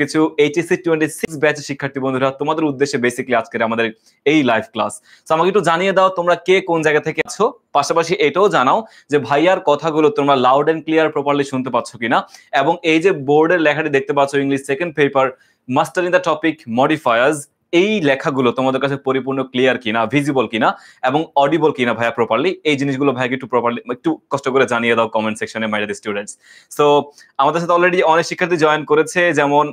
কিছু এইচএসসি 26 ব্যাচের শিক্ষার্থী বন্ধুরা, তোমাদের উদ্দেশ্যে বেসিক্যালি আজকের আমাদের এই লাইভ ক্লাস। তো আমাকে একটু জানিয়ে দাও তোমরা কে কোন জায়গা থেকে আছো, পাশাপাশি এটাও জানাও যে ভাইয়ার কথাগুলো তোমরা লাউড এন্ড ক্লিয়ার প্রপারলি শুনতে পাচ্ছ কিনা, এবং এই যে বোর্ডের লেখাটি দেখতে পাচ্ছ English second paper mastering the topic modifiers, এই লেখাগুলো তোমাদের কাছে পরিপূর্ণ ক্লিয়ার কিনা, ভিজিবল কিনা এবং অডিবল কিনা ভাইয়া প্রপারলি, এই জিনিসগুলো ভাইয়াকে একটু প্রপারলি একটু কষ্ট করে জানিয়ে দাও কমেন্ট সেকশনে মাই ডিয়ার স্টুডেন্টস। সো আমাদের সাথে অলরেডি অনেক শিক্ষার্থী জয়েন করেছে, যেমন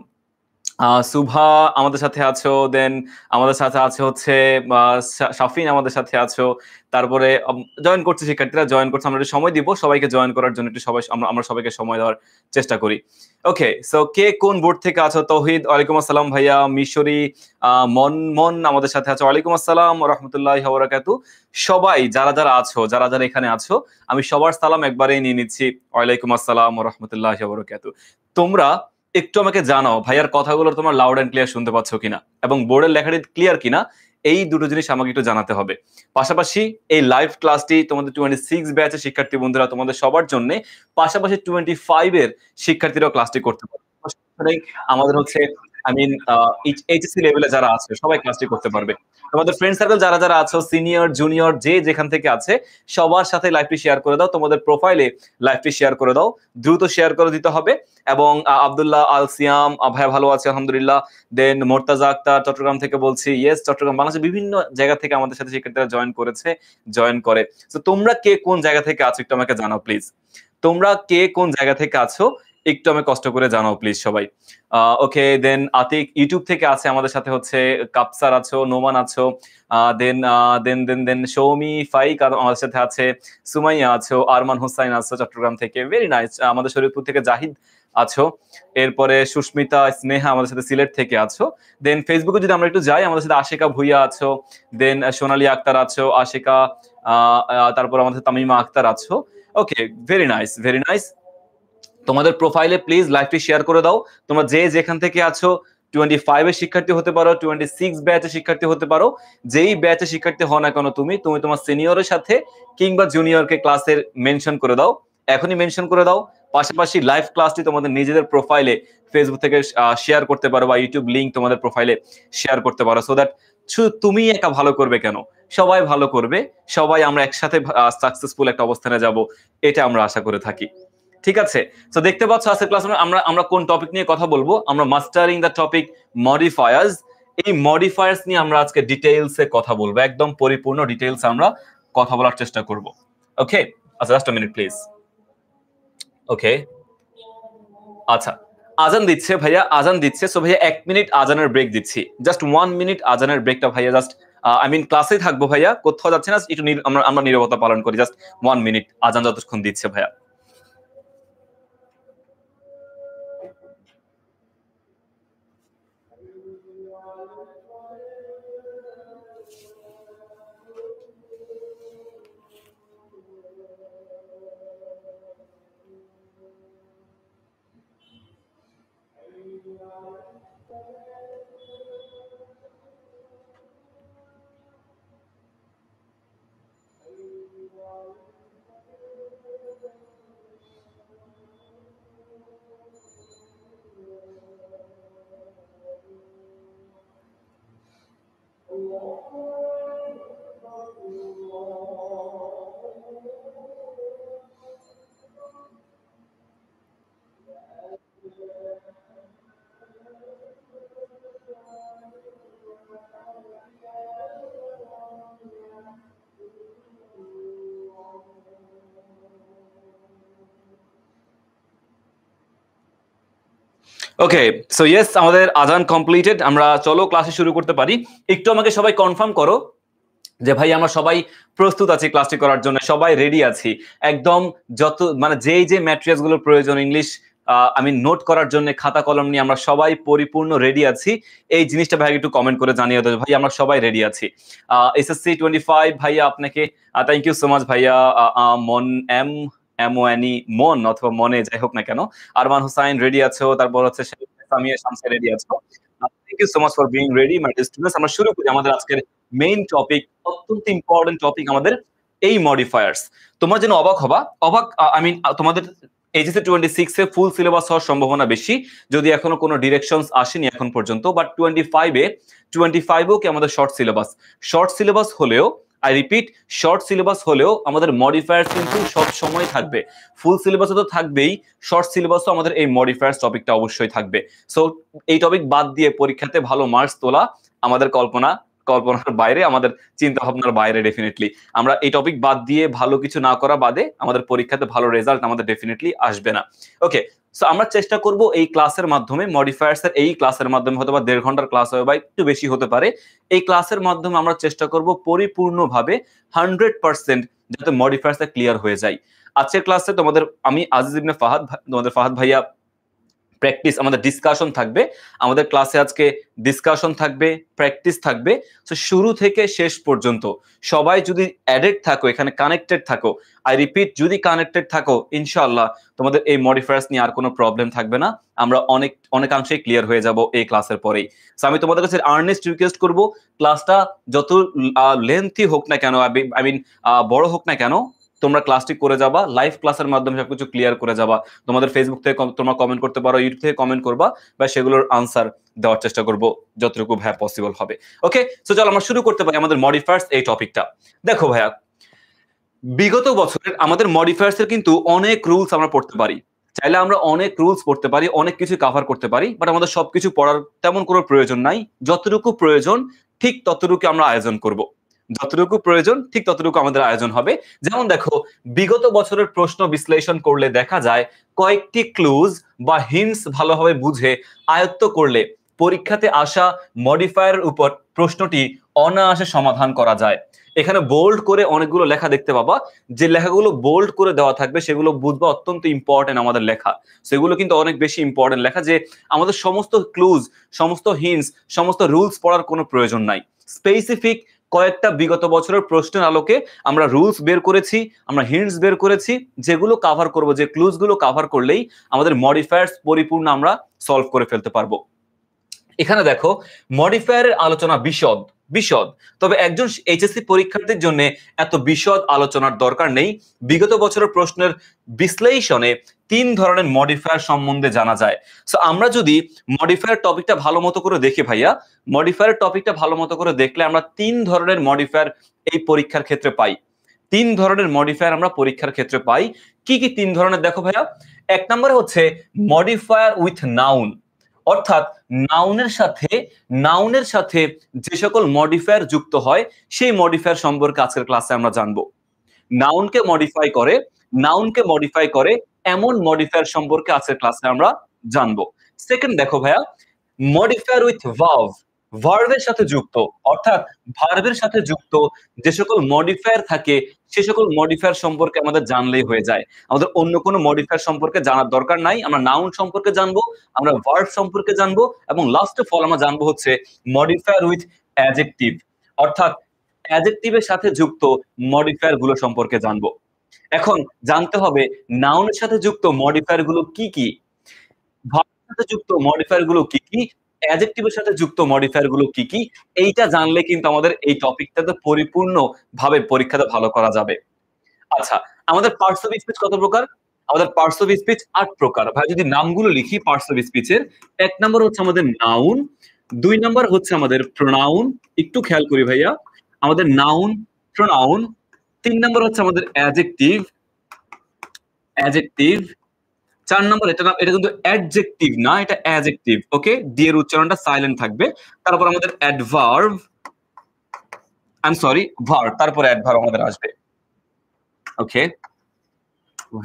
সুভা আমাদের সাথে আছো, দেন আমাদের সাথে আছে হচ্ছে শাফিন আমাদের সাথে আছো, তারপরে জয়েন করছে শিক্ষার্থীরা, জয়েন করছে। আমরা একটু সময় দিব সবাইকে জয়েন করার জন্য, একটু সবাই আমরা সবাইকে সময় দেওয়ার চেষ্টা করি। ওকে, সো কে কোন বোর্ড থেকে আছো? তৌহিদ, ওয়ালাইকুম আসসালাম ভাইয়া। মিশরি, মন আমাদের সাথে আছো, ওয়ালাইকুম আসসালাম রাহমাতুল্লাহি ওয়া বারাকাতুহু। সবাই যারা যারা আছো, যারা যারা এখানে আছো, আমি সবার সালাম একবারেই নিয়ে নিচ্ছি, ওয়ালাইকুম আসসালাম রাহমাতুল্লাহি ওয়া বারাকাতুহু। তোমরা একটু আমাকে জানাও ভাইয়ার কথাগুলো তোমরা লাউড এন্ড ক্লিয়ার শুনতে পাচ্ছ কিনা এবং বোর্ডের লেখাটি ক্লিয়ার কিনা, এই দুটো জিনিস আমাকে একটু জানাতে হবে। পাশাপাশি এই লাইভ ক্লাসটি তোমাদের 26 ব্যাচের শিক্ষার্থী বন্ধুরা তোমাদের সবার জন্য, পাশাপাশি 25 এর শিক্ষার্থীরাও ক্লাসটি করতে পারবে। আমাদের হচ্ছে এইচএসসি লেভেলে যারা আছে সবাই ক্লাসটি করতে পারবে। তোমাদের ফ্রেন্ড সার্কেল যারা যারা আছো, সিনিয়র জুনিয়র যে যেখান থেকে আছে, সবার সাথে লাইভটি শেয়ার করে দাও, তোমাদের প্রোফাইলে লাইভটি শেয়ার করে দাও, দ্রুত শেয়ার করে দিতে হবে। এবং আব্দুল্লাহ আল সিয়াম ভাইয়া ভালো আছে আলহামদুলিল্লাহ। দেন মোর্তাজা আক্তার চট্টগ্রাম থেকে বলছি, ইয়েস চট্টগ্রাম, বাংলাদেশের বিভিন্ন জায়গা থেকে আমাদের সাথে শিক্ষার্থীরা জয়েন করেছে, জয়েন করে। তো তোমরা কে কোন জায়গা থেকে আছো একটু আমাকে জানাও প্লিজ। তোমরা কে কোন জায়গা থেকে আছো একটু আমি কষ্ট করে জানাও প্লিজ সবাই। ওকে, দেন আতিক ইউটিউব থেকে আছে আমাদের সাথে, হচ্ছে কাপসার আছো, নোমান আছো, দেন দেন দেন দেন সৌমি ফাইক আমাদের সাথে আছে, সুমাইয়া আছো, আরমান হোসাইন আছো চট্টগ্রাম থেকে, ভেরি নাইস। আমাদের শরীয়তপুর থেকে জাহিদ আছো, এরপরে সুস্মিতা স্নেহা আমাদের সাথে সিলেট থেকে আছো। দেন ফেসবুকে যদি আমরা একটু যাই, আমাদের সাথে আশিকা ভুইয়া আছো, দেন সোনালী আক্তার আছো, আশিকা, তারপর আমাদের সাথে তামিমা আক্তার আছো। ওকে, ভেরি নাইস ভেরি নাইস। তোমাদের প্রোফাইলে প্লিজ লাইভটি শেয়ার করে দাও। তোমরা যে যেখান থেকে আছো, 25 এর শিক্ষার্থী হতে পারো, 26 ব্যাচের শিক্ষার্থী হতে পারো, যেই ব্যাচের শিক্ষার্থী হও না কেন তুমি তোমার সিনিয়রের সাথে কিংবা জুনিয়রকে ক্লাসের মেনশন করে দাও, এখনই মেনশন করে দাও। পাশাপাশি লাইভ ক্লাসটি তোমাদের নিজেদের প্রোফাইলে ফেসবুক থেকে শেয়ার করতে পারো, বা ইউটিউব লিংক তোমাদের প্রোফাইলে শেয়ার করতে পারো, সো দ্যাট শুধু তুমি একা ভালো করবে কেন, সবাই ভালো করবে, সবাই আমরা একসাথে সাকসেসফুল একটা অবস্থানে যাব, এটা আমরা আশা করে থাকি। ঠিক আছে, তো দেখতে পাচ্ছ আজকের ক্লাসে আমরা কোন টপিক নিয়ে কথা বলবো? আমরা মাস্টারিং দ্য টপিক মডিফায়ার্স। এই মডিফায়ার্স নিয়ে আমরা আজকে ডিটেইলসে কথা বলবো, একদম পরিপূর্ণ ডিটেইলস আমরা কথা বলার চেষ্টা করব। ওকে, আচ্ছা জাস্ট আ মিনিট প্লিজ। ওকে, আচ্ছা আজান দিচ্ছে ভাইয়া, আজান দিচ্ছে, সো ভাইয়া 1 মিনিট আজানের ব্রেক দিচ্ছি, জাস্ট 1 মিনিট আজানের ব্রেকটা ভাইয়া, জাস্ট ক্লাসেই থাকবো ভাইয়া, কোথাও যাচ্ছে না, একটু আমরা নীরবতা পালন করি, জাস্ট 1 মিনিট আজান যতক্ষণ দিচ্ছে ভাইয়া। ওকে, সো ইয়েস, আমাদের আজান কমপ্লিটেড, আমরা চলো ক্লাসে শুরু করতে পারি। একটু আমাকে সবাই কনফার্ম করো যে ভাই আমরা সবাই প্রস্তুত আছি ক্লাসটি করার জন্য, সবাই রেডি আছি একদম, যত যেই যে ম্যাটেরিয়ালস গুলো প্রয়োজন ইংলিশ নোট করার জন্য খাতা কলম নিয়ে আমরা সবাই পরিপূর্ণ রেডি আছি। এই জিনিসটা ভাই একটু কমেন্ট করে জানিয়ে দাও ভাই আমরা সবাই রেডি আছি। এসএসসি 25 ভাইয়া আপনাকে থ্যাংক ইউ সো মাচ ভাইয়া। মন এমওএনই মন অথবা মনে যাই হোক না কেন, আরমান হোসাইন রেডি আছো, তারপর হচ্ছে সামিয়া শামসা রেডি আছো। Thank you so much for being ready my dear students. আমরা শুরু করি আমাদের আজকের মেইন টপিক, অত্যন্ত ইম্পর্টেন্ট টপিক আমাদের এই মডিফায়ার্স। তোমরা যেন অবাক হবা, তোমাদের এইচএসসি 26 এ ফুল সিলেবাস হওয়ার সম্ভাবনা বেশি, যদি এখনো কোনো ডিরেকশনস আসেনি এখন পর্যন্ত, বাট 25 কি আমাদের শর্ট সিলেবাস হলেও, আই রিপিট, শর্ট সিলেবাস হলেও আমাদের মডিফায়ার্স কিন্তু সব সময় থাকবে। ফুল সিলেবাসে তো থাকবেই, শর্ট সিলেবাসও আমাদের এই মডিফায়ার্স টপিকটা অবশ্যই থাকবে। সো এই টপিক বাদ দিয়ে পরীক্ষাতে ভালো মার্কস তোলা আমাদের কল্পনার বাইরে, আমাদের চিন্তা ভাবনার বাইরে। ডেফিনেটলি আমরা এই টপিক বাদ দিয়ে ভালো কিছু না করা বাদে আমাদের পরীক্ষাতে ভালো রেজাল্ট আমাদের ডেফিনেটলি আসবে না। ওকে, সো আমরা চেষ্টা করব এই ক্লাসের মাধ্যমে, মডিফায়ার্স এর এই ক্লাসের মাধ্যমে, হয়তো বা 1.5 ঘন্টার ক্লাস হবে বা একটু বেশি হতে পারে, এই ক্লাসের মাধ্যমে আমরা চেষ্টা করব পরিপূর্ণভাবে 100% যাতে মডিফায়ার্স ক্লিয়ার হয়ে যায়। আজকের ক্লাসে আমি আজিজ ইবনে ফাহাদ, তোমাদের ফাহাদ ভাইয়া প্র্যাকটিস, আমাদের ডিসকাশন থাকবে। আমাদের ক্লাসে আজকে ডিসকাশন থাকবে, প্র্যাকটিস থাকবে। সো শুরু থেকে শেষ পর্যন্ত সবাই যদি অ্যাডেড থাকো, এখানে কানেক্টেড থাকো, আই রিপিট, যদি কানেক্টেড থাকো, ইনশাআল্লাহ তোমাদের এই মডিফায়ার্স নিয়ে আর কোনো প্রবলেম থাকবে না। আমরা অনেকাংশেই ক্লিয়ার হয়ে যাব এই ক্লাসের পরেই। সো আমি তোমাদের কাছে আর্নেস্ট রিকোয়েস্ট করব, ক্লাসটা যত লেন্থি হোক না কেন, আই মিন বড় হোক না কেন, তোমরা ক্লাসটি করে যাবা, লাইভ ক্লাসের মাধ্যমে সবকিছু ক্লিয়ার করে যাবা। তোমাদের ফেসবুক থেকে তোমরা কমেন্ট করতে পারো, ইউটিউব থেকে কমেন্ট করবা, বা সেগুলোর আনসার দেওয়ার চেষ্টা করব যতটুকু ভাইয়া পসিবল হবে। ওকে, সো চলো আমরা শুরু করতে পারি আমাদের মডিফায়ার্স এই টপিকটা। দেখো ভাইয়া, বিগত বছরের আমাদের মডিফায়ার্স এর কিন্তু অনেক রুলস আমরা পড়তে পারি, চাইলে আমরা অনেক রুলস পড়তে পারি, অনেক কিছু কভার করতে পারি, বাট আমাদের সবকিছু পড়ার তেমন কোনো প্রয়োজন নাই। যতটুকু প্রয়োজন ঠিক ততটুকু আমরা আয়োজন করব, যতটুকু প্রয়োজন ঠিক ততটুকু আমাদের আয়োজন হবে। যেমন দেখো, বিগত বছরের প্রশ্ন বিশ্লেষণ করলে দেখা যায় কয়েকটি ক্লুজ বা হিন্টস ভালোভাবে বুঝে আয়ত্ত করলে পরীক্ষাতে আসা মডিফায়ারের উপর প্রশ্নটি অনায়াসে সমাধান করা যায়। এখানে বোল্ড করে অনেকগুলো লেখা দেখতে পাবা, যে লেখাগুলো বোল্ড করে দেওয়া থাকবে সেগুলো বুঝবা অত্যন্ত ইম্পর্টেন্ট আমাদের লেখা। সেগুলো কিন্তু অনেক বেশি ইম্পর্টেন্ট লেখা, যে আমাদের সমস্ত ক্লুজ, সমস্ত হিন্টস, সমস্ত রুলস পড়ার কোনো প্রয়োজন নাই। স্পেসিফিক কয়েকটা বিগত বছরের প্রশ্নের আলোকে আমরা রুলস বের করেছি, আমরা হিন্টস বের করেছি, যেগুলো কভার করব, যে ক্লুজগুলো কভার করলেই আমাদের মডিফায়ার্স পরিপূর্ণ আমরা সলভ করে ফেলতে পারবো। এখানে দেখো, মডিফায়ারের আলোচনা বিশদ, তবে একজন এইচএসসি পরীক্ষার্থীর জন্য এত বিশদ আলোচনার দরকার নেই। বিগত বছরের প্রশ্নের বিশ্লেষণে 3 ধরনের মডিফায়ার সম্বন্ধে জানা যায়। সো আমরা যদি মডিফায়ার টপিকটা ভালো মতো করে দেখি ভাইয়া, মডিফায়ার টপিকটা ভালো মতো করে দেখলে আমরা 3 ধরনের মডিফায়ার এই পরীক্ষার ক্ষেত্রে পাই। 3 ধরনের মডিফায়ার আমরা পরীক্ষার ক্ষেত্রে পাই। কি কি 3 ধরনের দেখো ভাইয়া? 1 নম্বরে হচ্ছে মডিফায়ার উইথ নাউন, অর্থাৎ নাউনের সাথে যে সকল মডিফায়ার যুক্ত হয় সেই মডিফায়ার সম্পর্কে আজকের ক্লাসে আমরা জানবো। নাউনকে মডিফাই করে এমন মডিফায়ার সম্পর্কে আজকের ক্লাসে আমরা জানবো। সেকেন্ড দেখো ভাইয়া, মডিফায়ার উইথ ভার্বের সাথে যুক্ত, অর্থাৎ ভার্বের সাথে যুক্ত যে সকল মডিফায়ার থাকে সে সকল মডিফায়ার সম্পর্কে আমাদের জানলেই হয়ে যায়। আমাদের অন্য কোনো মডিফায়ার সম্পর্কে জানার দরকার নাই। আমরা নাউন সম্পর্কে জানবো, আমরা ভার্ব সম্পর্কে জানবো, এবং লাস্ট অফ অল আমরা জানবো হচ্ছে মডিফায়ার উইথ অ্যাডজেক্টিভ, অর্থাৎ অ্যাডজেক্টিভের সাথে যুক্ত মডিফায়ার গুলো সম্পর্কে জানবো। এখন জানতে হবে নাউনের সাথে যুক্ত মডিফায়ার গুলো কি কি, ভার্বের সাথে যুক্ত মডিফায়ার গুলো কি কি, অ্যাডজেক্টিভের সাথে যুক্ত মডিফায়ার গুলো কি কি। এইটা জানলে কিন্তু আমাদের এই টপিকটাতে পরিপূর্ণ ভাবে পরীক্ষাতে ভালো করা যাবে। আচ্ছা, আমাদের পার্টস অফ স্পিচ কত প্রকার? আমাদের পার্টস অফ স্পিচ 8 প্রকার। ভাই যদি নামগুলো লিখি পার্টস অফ স্পিচের, 1 নম্বর হচ্ছে আমাদের নাউন, 2 নম্বর হচ্ছে আমাদের প্রোনাউন, একটু খেয়াল করি ভাইয়া, আমাদের নাউন, প্রোনাউন, 3 নম্বর হচ্ছে আমাদের অ্যাডজেক্টিভ, 4 নম্বর এটা কিন্তু অ্যাডজেক্টিভ না, এটা অ্যাডজেক্টিভ। ওকে, ডি এর উচ্চারণটা সাইলেন্ট থাকবে। তারপর আমাদের অ্যাডভার্ব, ভার্ব, তারপর অ্যাডভার্ব আমাদের আসবে। ওকে,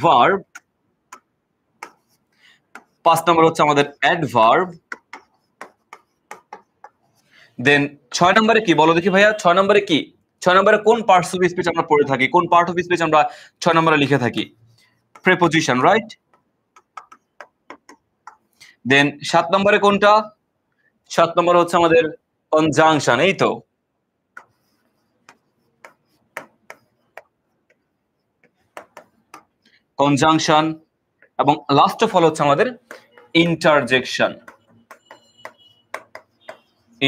ভার্ব। 5 নম্বর হচ্ছে আমাদের অ্যাডভার্ব। দেন 6 নম্বরে কি বলো দেখি ভাইয়া? 6 নম্বরে কি? 6 নম্বরে কোন পার্টস অফ স্পিচ আমরা পড়ে থাকি? কোন পার্ট অফ স্পিচ আমরা 6 নম্বরে লিখে থাকি? Preposition, right? দেন 7 নম্বরে কোনটা? 7 নম্বরে হচ্ছে আমাদের কনজাংশন, এই তো। কনজাংশন, এবং লাস্ট অফ অল হচ্ছে আমাদের interjection.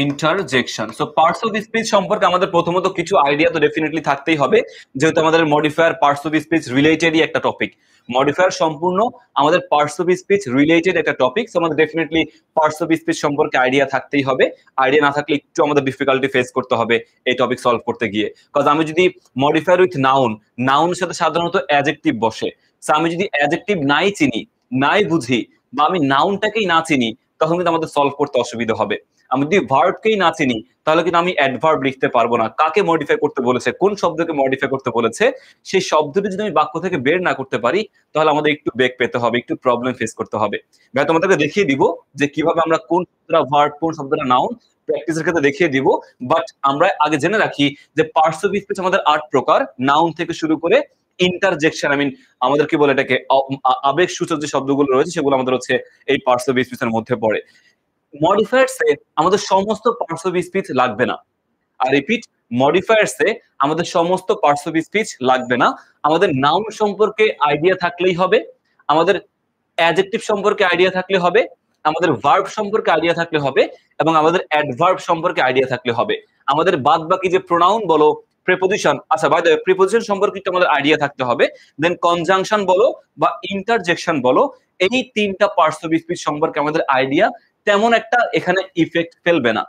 Interjection. So parts of speech সম্পর্কে আমাদের প্রথমত কিছু আইডিয়া তো ডেফিনেটলি থাকতেই হবে, যেহেতু আমাদের মডিফায়ার পার্টস অফ স্পিচ রিলেটেডই একটা টপিক। মডিফায়ার সম্পূর্ণ আমাদের পার্টস অফ স্পিচ রিলেটেড একটা টপিক, সো আমাদের ডেফিনেটলি পার্টস অফ স্পিচ সম্পর্কে আইডিয়া থাকতেই হবে। আইডিয়া না থাকলে একটু আমাদের ডিফিকাল্টি ফেস করতে হবে এই টপিক সলভ করতে গিয়ে। কজ আমি যদি মডিফায়ার উইথ নাউন, নাউনের সাথে সাধারণত অ্যাডজেক্টিভ বসে, সো আমি যদি অ্যাডজেক্টিভ নাই চিনি, নাই বুঝি, বা আমি নাউনটাকেই না চিনি, তখন কিন্তু আমাদের সলভ করতে অসুবিধা হবে। আমি যদি ভার্বকেই না চিনি, তাহলে কিন্তু আমি অ্যাডভার্ব লিখতে পারবো না। কাকে মডিফাই করতে বলেছে, কোন শব্দকে মডিফাই করতে বলেছে, সেই শব্দটি যদি আমি বাক্য থেকে বের না করতে পারি, তাহলে আমাদের একটু বেগ পেতে হবে, একটু প্রবলেম ফেস করতে হবে। ভাই তোমাদেরকে দেখিয়ে দিব যে কিভাবে আমরা কোন শব্দটা ভার্ব, কোন শব্দটা নাউন প্র্যাকটিসের ক্ষেত্রে দেখিয়ে দিব। বাট আমরা আগে জেনে রাখি যে পার্টস অফ স্পিচ আমাদের 8 প্রকার, নাউন থেকে শুরু করে ইন্টারজেকশন, আই মিন আমাদের কি বলে এটাকে, আবেগ সূচক যে শব্দগুলো রয়েছে সেগুলো আমাদের হচ্ছে এই পার্টস অফ স্পিচের মধ্যে পড়ে। মডিফায়ার্সে আমাদের সমস্ত পার্টস অফ স্পিচ লাগবে না। আর রিপিট, মডিফায়ার্সে আমাদের সমস্ত পার্টস অফ স্পিচ লাগবে না। আমাদের নাউন সম্পর্কে আইডিয়া থাকলেই হবে, আমাদের অ্যাডজেক্টিভ সম্পর্কে আইডিয়া থাকলে হবে, আমাদের ভার্ব সম্পর্কে আইডিয়া থাকলে হবে, এবং আমাদের অ্যাডভার্ব সম্পর্কে আইডিয়া থাকলে হবে। আমাদের বাদ বাকি যে প্রোনাউন বলো, প্রিপোজিশন, আচ্ছা বাই দ্য ওয়ে প্রিপোজিশন সম্পর্কে একটু আমাদের আইডিয়া থাকতে হবে, দেন কনজাংশন বলো বা ইন্টারজেকশন বলো, এই 3টা পার্টস অফ স্পিচ সম্পর্কে আমাদের আইডিয়া তেমন একটা এখানে ইফেক্ট ফেলবে না।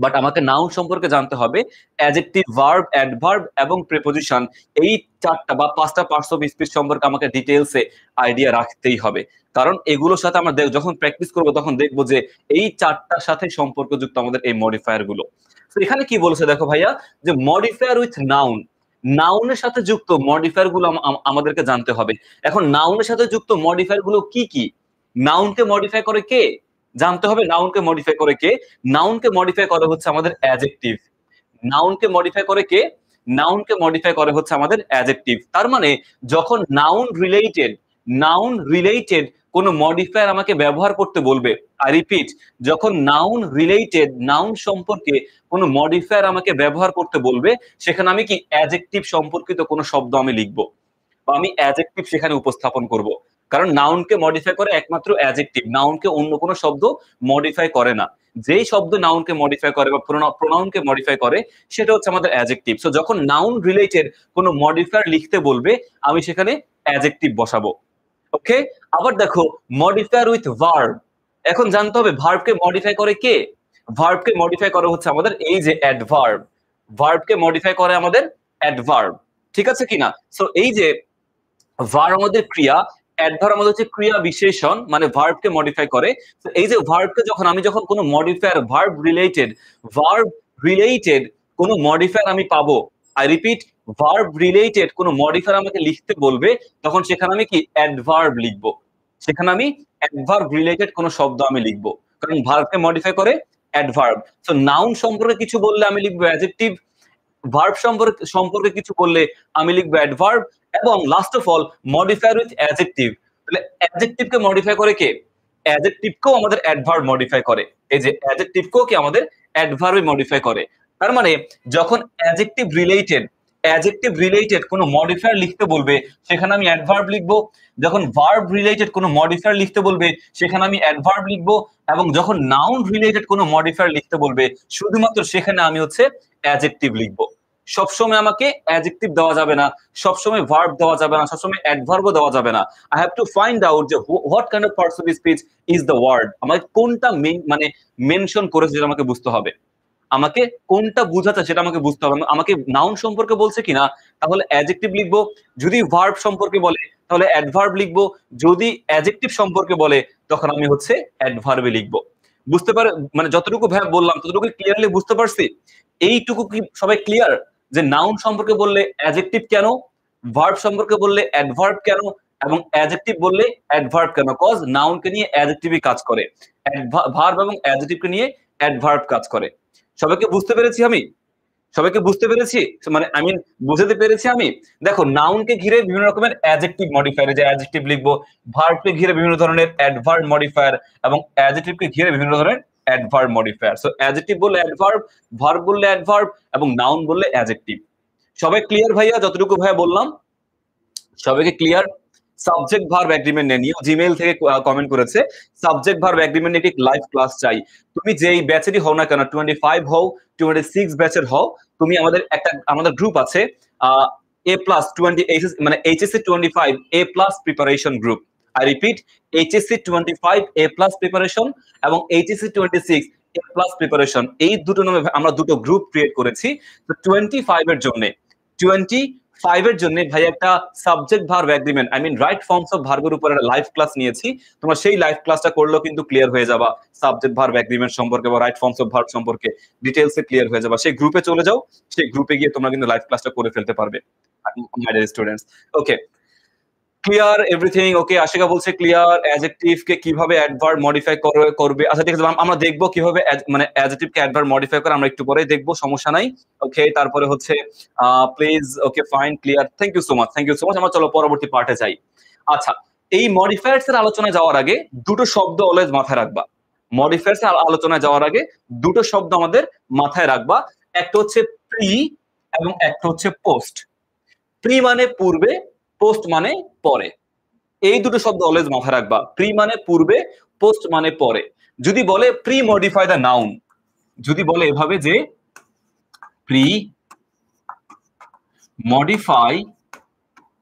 বাট আমাকে নাউন সম্পর্কে জানতে হবে, অ্যাডজেক্টিভ, ভার্ব, অ্যাডভার্ব এবং প্রিপোজিশন, এই 4টা বা 5টা পার্টস অফ স্পিচ সম্পর্কে আমাকে ডিটেইলসে আইডিয়া রাখতেই হবে। কারণ এগুলোর সাথে আমরা যখন প্র্যাকটিস করবো তখন দেখবো যে এই 4টার সাথে সম্পর্কযুক্ত আমাদের এই মডিফায়ার গুলো। তো এখানে কি বলেছে দেখো ভাইয়া, যে মডিফায়ার উইথ নাউন, নাউনের সাথে যুক্ত মডিফায়ার গুলো আমাদেরকে জানতে হবে। এখন নাউনের সাথে যুক্ত মডিফায়ার গুলো কি কি? নাউনকে মডিফাই করে কে? জানতে হবে নাউনকে মডিফাই করে কে। নাউনকে মডিফাই করে হচ্ছে আমাদের অ্যাডজেক্টিভ। নাউনকে মডিফাই করে কে? নাউনকে মডিফাই করে হচ্ছে আমাদের অ্যাডজেক্টিভ। তার মানে যখন নাউন রিলেটেড কোন মডিফায়ার আমাকে ব্যবহার করতে বলবে, আই রিপিট, যখন নাউন রিলেটেড, নাউন সম্পর্কে কোন মডিফায়ার আমাকে ব্যবহার করতে বলবে, সেখানে আমি কি অ্যাডজেক্টিভ সম্পর্কিত কোন শব্দ আমি লিখবো, বা আমি অ্যাডজেক্টিভ সেখানে উপস্থাপন করব। কারণ নাউনকে মডিফাই করে একমাত্র অ্যাডজেক্টিভ, নাউনকে অন্য কোনো শব্দ মডিফাই করে না। যেই শব্দ নাউনকে মডিফাই করে বা প্রোনাউনকে মডিফাই করে, সেটা হচ্ছে আমাদের অ্যাডজেক্টিভ। সো যখন নাউন রিলেটেড কোনো মডিফায়ার লিখতে বলবে, আমি সেখানে অ্যাডজেক্টিভ বসাবো। ওকে, আবার দেখো মডিফায়ার উইথ ভার্ব। এখন জানতে হবে ভার্বকে মডিফাই করে কে? ভার্বকে মডিফাই করে হচ্ছে আমাদের এই যে অ্যাডভার্ব। ভার্বকে মডিফাই করে আমাদের অ্যাডভার্ব, ঠিক আছে কিনা? সো এই যে ভার্ব আমাদের ক্রিয়া, অ্যাডভার্ব আমাদের হচ্ছে ক্রিয়া বিশেষণ, মানে ভার্বকে মডিফাই করে। তো এই যে ভার্বকে আমি যখন কোনো মডিফায়ার, ভার্ব রিলেটেড কোনো মডিফায়ার আমি পাবো, আই রিপিট, ভার্ব রিলেটেড কোনো মডিফায়ার আমাকে লিখতে বলবে, তখন সেখানে আমি কি অ্যাডভার্ব লিখবো। সেখানে আমি অ্যাডভার্ব রিলেটেড কোনো শব্দ আমি লিখবো, কারণ ভার্বকে মডিফাই করে অ্যাডভার্ব। তো নাউন সম্পর্কে কিছু বললে আমি লিখবো অ্যাডজেক্টিভ, ভার্ব সম্পর্কে কিছু বললে আমি লিখবো অ্যাডভার্ব, এবং last of all modifier with adjective. তাহলে অ্যাডজেক্টিভকে মডিফাই করে কে? অ্যাডজেক্টিভকেও আমাদের অ্যাডভার্ব মডিফাই করে। এই যে অ্যাডজেক্টিভকেও কি আমাদের অ্যাডভার্বে মডিফাই করে। তার মানে যখন অ্যাডজেক্টিভ রিলেটেড কোনো মডিফায়ার লিখতে বলবে, সেখানে আমি অ্যাডভার্ব লিখবো। যখন ভার্ব রিলেটেড কোনো মডিফায়ার লিখতে বলবে, সেখানে আমি অ্যাডভার্ব লিখবো। এবং যখন নাউন রিলেটেড কোনো মডিফায়ার লিখতে বলবে, শুধুমাত্র সেখানে আমি হচ্ছে অ্যাডজেক্টিভ লিখবো। সবসময় আমাকে অ্যাডজেক্টিভ দেওয়া যাবে না, সবসময় ভার্ব দেওয়া যাবে না, সবসময় অ্যাডভার্বও দেওয়া যাবে না। I have to find out যে what kind of parts of speech is the word. আমাকে কোনটা মানে মেনশন করেছে সেটা আমাকে বুঝতে হবে, আমাকে কোনটা বুঝাচ্ছে সেটা আমাকে বুঝতে হবে। আমাকে নাউন সম্পর্কে বলছে কিনা, তাহলে অ্যাডজেক্টিভ লিখবো। যদি ভার্ব সম্পর্কে বলে, তাহলে অ্যাডভার্ব লিখবো। যদি অ্যাডজেক্টিভ সম্পর্কে বলে, তখন আমি হচ্ছে অ্যাডভার্বে লিখবো। বুঝতে পারে, মানে যতটুকু ভাবে বললাম ততটুকু ক্লিয়ারলি বুঝতে পারছি? এইটুকু কি সবাই ক্লিয়ার যে নাউন সম্পর্কে বললে অ্যাডজেক্টিভ কেন, ভার্ব সম্পর্কে বললে অ্যাডভার্ব কেন, এবং অ্যাডজেক্টিভ বললে অ্যাডভার্ব কেন? কজ নাউনকে নিয়ে অ্যাডজেক্টিভই কাজ করে, ভার্ব এবং অ্যাডজেক্টিভকে নিয়ে অ্যাডভার্ব কাজ করে। সবাইকে বুঝতে পেরেছি আমি? সবাইকে বুঝতে পেরেছি, মানে আই মিন বুঝাতে পেরেছি আমি? দেখো নাউনকে ঘিরে বিভিন্ন রকমের অ্যাডজেক্টিভ মডিফায়ার, যে অ্যাডজেক্টিভ লিখবো, ভার্বকে ঘিরে বিভিন্ন ধরনের অ্যাডভার্ব মডিফায়ার, এবং অ্যাডজেক্টিভকে ঘিরে বিভিন্ন ধরনের অ্যাডভার্ব মডিফায়ার। সো অ্যাডজেক্টিভ বললে অ্যাডভার্ব, ভার্ব বললে অ্যাডভার্ব, এবং নাউন বললে অ্যাডজেক্টিভ। সবাই ক্লিয়ার ভাইয়া? যতটুকু ভাইয়া বললাম সবাইকে ক্লিয়ার? সাবজেক্ট ভার্ব এগ্রিমেন্ট নিয়ে জিমেইল থেকে কমেন্ট করেছে, সাবজেক্ট ভার্ব এগ্রিমেন্ট নিয়ে লাইভ ক্লাস চাই। তুমি যেই ব্যাচেরই হও না কেন, 25 হও, 26 ব্যাচের হও, তুমি আমাদের গ্রুপ আছে A+20 মানে HSC 25 A+ preparation group. I repeat, HSC 25 A+ preparation এবং HSC 26 A+ প্রিপারেশন, এই দুটো নামে আমরা দুটো গ্রুপ ক্রিয়েট করেছি। তো 25 এর জন্য ভাই একটা subject verb agreement, I mean right forms of ভার্বের উপর একটা লাইভ ক্লাস নিয়েছি। তোমরা সেই লাইভ ক্লাসটা করলেও কিন্তু ক্লিয়ার হয়ে যাবা সাবজেক্ট ভার্ব এগ্রিমেন্ট সম্পর্কে বা রাইট ফর্মস অফ ভার্ব সম্পর্কে ডিটেইলসে ক্লিয়ার হয়ে যাবা। সেই গ্রুপে চলে যাও, সেই গ্রুপে গিয়ে তোমরা কিন্তু লাইভ ক্লাসটা করে ফেলতে পারবে my dear students. Okay, clear everything? Okay, Ashika বলছে ক্লিয়ার। অ্যাডজেক্টিভ কে কিভাবে অ্যাডভার্ব মডিফাই করবে, আচ্ছা ঠিক আছে, আমরা দেখবো কিভাবে মানে অ্যাডজেক্টিভ কে অ্যাডভার্ব মডিফাই করে, আমরা একটু পরে দেখবো, সমস্যা নাই। ওকে, তারপরে হচ্ছে please, okay fine, clear, thank you so much, thank you so much. আমরা চলো পরবর্তী পার্টে যাই। আচ্ছা, এই মডিফায়ার্স এর আলোচনায় যাওয়ার আগে দুটো শব্দ অলওয়েজ মাথায় রাখবা। মডিফায়ার্স এর আলোচনায় যাওয়ার আগে দুটো শব্দ আমাদের মাথায় রাখবা, একটা হচ্ছে প্রি এবং একটা হচ্ছে পোস্ট। প্রি মানে পূর্বে, পোস্ট মানে পরে। এই দুটো শব্দ অলওয়েজ মাথায় রাখবা, প্রি মানে পূর্বে, পোস্ট মানে পরে। যদি বলে প্রি মডিফাই দ্য নাউন, যদি বলে এভাবে যে প্রি মডিফাই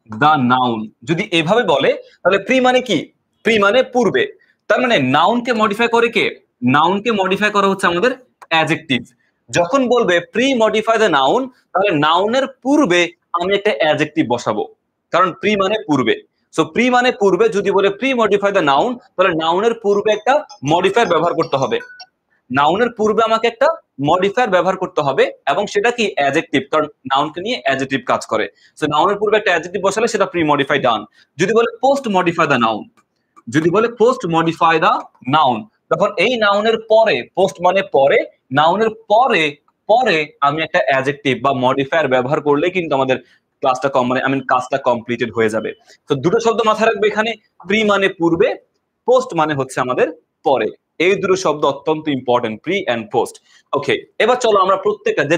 দ্য নাউন, যদি এভাবে বলে তাহলে প্রি মানে কি? প্রি মানে পূর্বে। তার মানে নাউনকে মডিফাই করে কে? নাউনকে মডিফাই করা হচ্ছে আমাদের অ্যাডজেক্টিভ। যখন বলবে প্রি মডিফাই দ্য নাউন, তাহলে নাউনের পূর্বে আমি একটা অ্যাডজেক্টিভ বসাবো, কারণ প্রি মানে পূর্বে। সো প্রি মানে পূর্বে, যদি বলে প্রি মডিফাই দ্য নাউন, তাহলে নাউনের পূর্বে একটা মডিফায়ার ব্যবহার করতে হবে। নাউনের পূর্বে আমাকে একটা মডিফায়ার ব্যবহার করতে হবে, এবং সেটা কি? অ্যাডজেক্টিভ, কারণ নাউনকে নিয়ে অ্যাডজেক্টিভ কাজ করে। সো নাউনের পূর্বে একটা অ্যাডজেক্টিভ বসালে সেটা প্রি মডিফাই ডান। যদি বলে পোস্ট মডিফাই দ্য নাউন, যদি বলে পোস্ট মডিফাই দ্য নাউন, তখন এই নাউনের পরে, পোস্ট মানে পরে, নাউনের পরে পরে আমি একটা অ্যাডজেক্টিভ বা মডিফায়ার ব্যবহার করলে কিন্তু আমাদের ক্লাসটা মানে কাজটা কমপ্লিটেড হয়ে যাবে। তো দুটো শব্দ মাথায় রাখবে এখানে, প্রি মানে পূর্বে, পোস্ট মানে হচ্ছে আমাদের পরে। এই দুটো শব্দ অত্যন্ত ইম্পর্টেন্ট, প্রি এন্ড পোস্ট। ওকে, এবার চলো আমরা প্রত্যেকটা যে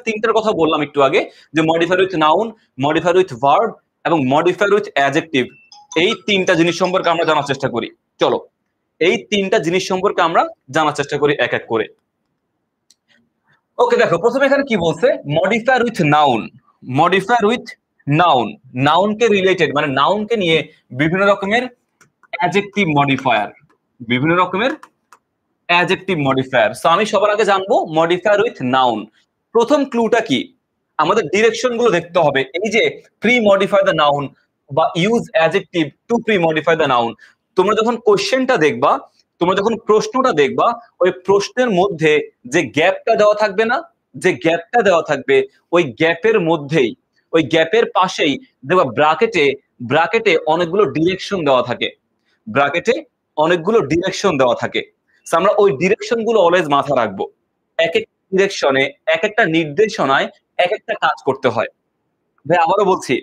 তিনটার কথা বললাম একটু আগে, যে modifier with noun, modifier with verb এবং মডিফায়ার উইথ অ্যাডজেক্টিভ, এই তিনটা জিনিস সম্পর্কে আমরা জানার চেষ্টা করি। চলো এই তিনটা জিনিস সম্পর্কে আমরা জানার চেষ্টা করি এক এক করে। ওকে, দেখো প্রথমে এখানে কি বলছে, modifier with noun. Modifier with noun, নাউনকে রিলেটেড মানে নাউনকে নিয়ে বিভিন্ন রকমের অ্যাডজেক্টিভ মডিফায়ার, বিভিন্ন রকমের অ্যাডজেক্টিভ মডিফায়ার। সো আমি সবার আগে জানবো মডিফায়ার উইথ নাউন। প্রথম ক্লুটা কি? আমাদের ডিরেকশন গুলো দেখতে হবে। এই যে প্রি মডিফাই দ্য নাউন বা use adjective to pre modify the noun, তোমরা যখন কোশ্চেনটা দেখবা, তোমরা যখন প্রশ্নটা দেখবা, ওই প্রশ্নের মধ্যে যে গ্যাপটা দেওয়া থাকবে না, যে গ্যাপটা দেওয়া থাকবে, ওই গ্যাপের মধ্যেই, ওই গ্যাপের পাশেই দেখবা ব্র্যাকেটে অনেকগুলো ডিরেকশন দেওয়া থাকে, ব্র্যাকেটে অনেকগুলো ডিরেকশন দেওয়া থাকে। আমরা ওই ডিরেকশন গুলো অলওয়েজ মাথা রাখবো। এক এক ডিরেকশনে, এক একটা নির্দেশনায় এক একটা কাজ করতে হয়। ভাই আবারও বলছি,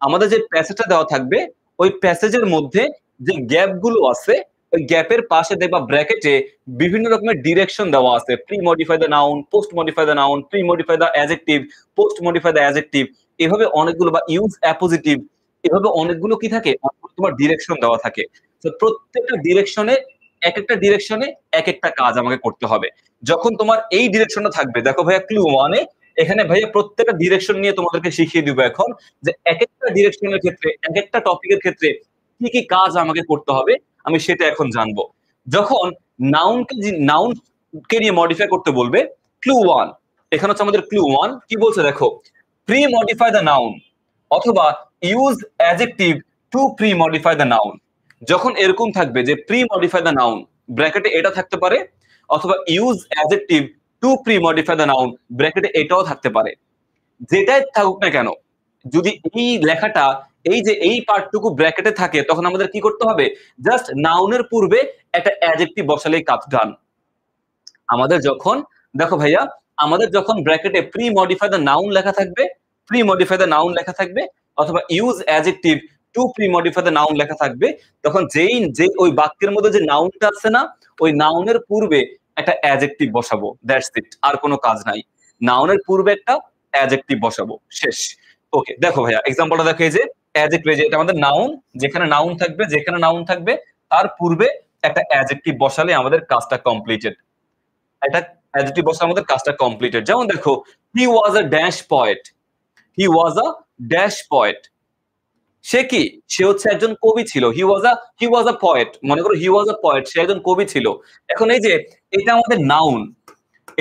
আমাদের যে প্যাসেজটা দেওয়া থাকবে, ওই প্যাসেজের মধ্যে যে গ্যাপ গুলো আছে, ওই গ্যাপের পাশে দেখবা ব্র্যাকেটে বিভিন্ন রকমের ডিরেকশন দেওয়া আছে। Pre modify the noun, post modify the noun, pre modify the adjective, post modify the adjective, এভাবে অনেকগুলো, বা ইউজ অ্যাপোজিটিভ, এভাবে অনেকগুলো কি থাকে, তোমার ডিরেকশন দেওয়া থাকে। তো প্রত্যেকটা ডিরেকশনে, এক একটা ডিরেকশনে এক একটা কাজ আমাকে করতে হবে। যখন তোমার এই ডিরেকশনটা থাকবে, দেখো ভাইয়া ক্লু ওয়ানে এখানে ভাইয়া প্রত্যেকটা ডিরেকশন নিয়ে তোমাদেরকে শিখিয়ে দিব এখন, যে এক একটা ডিরেকশনের ক্ষেত্রে, এক একটা টপিকের ক্ষেত্রে কি কি কাজ আমাকে করতে হবে, আমি সেটা এখন জানবো। যখন নাউনকে নিয়ে মডিফাই করতে বলবে, ক্লু ওয়ান, এখানে হচ্ছে আমাদের ক্লু ওয়ান কি বলছে দেখো, প্রি মডিফাই দ্য নাউন অথবা use adjective to pre modify the noun. যখন এরকম থাকবে যে প্রি মডিফাই দ্য নাউন, ব্র্যাকেটে এটা থাকতে পারে, অথবা use adjective to pre modify the noun, ব্র্যাকেটে এটাও থাকতে পারে। যেটাই থাকুক না কেন, যদি এই লেখাটা, এই যে এই পার্টটুকু ব্র্যাকেটে থাকে, তখন আমাদের কি করতে হবে, জাস্ট নাউনের পূর্বে একটা অ্যাডজেক্টিভ বসালেই কাজ ডান। আমাদের যখন, দেখো ভাইয়া, আমাদের যখন ব্র্যাকেটে প্রি মডিফাই দ্য নাউন লেখা থাকবে, প্রি মডিফাই দ্য নাউন লেখা থাকবে, অথবা use adjective to pre modify the noun লেখা থাকবে, তখন যে ওই বাক্যের মধ্যে যে নাউনটা আছে না, ওই নাউনের পূর্বে একটা অ্যাডজেক্টিভ বসাবো, দ্যাটস ইট, আর কোনো কাজ নাই। নাউনের পূর্বে একটা অ্যাডজেক্টিভ বসাবো, শেষ। ওকে, দেখো ভাইয়া এক্সাম্পলটা দেখো, এই যে অ্যাডজেক্টিভ, এটা আমাদের নাউন, যেখানে নাউন থাকবে তার পূর্বে একটা অ্যাডজেক্টিভ বসালে আমাদের কাজটা কমপ্লিটেড। একটা অ্যাডজেক্টিভ বসালে আমাদের কাজটা কমপ্লিটেড। যেমন দেখো, he was a dash poet, he was a dash poet. সে কি? সে হচ্ছে একজন কবি ছিল। He was a poet. মনে করো হি ওয়াজ আ পয়েট, সে একজন কবি ছিল। এখন এই যে এটা আমাদের নাউন,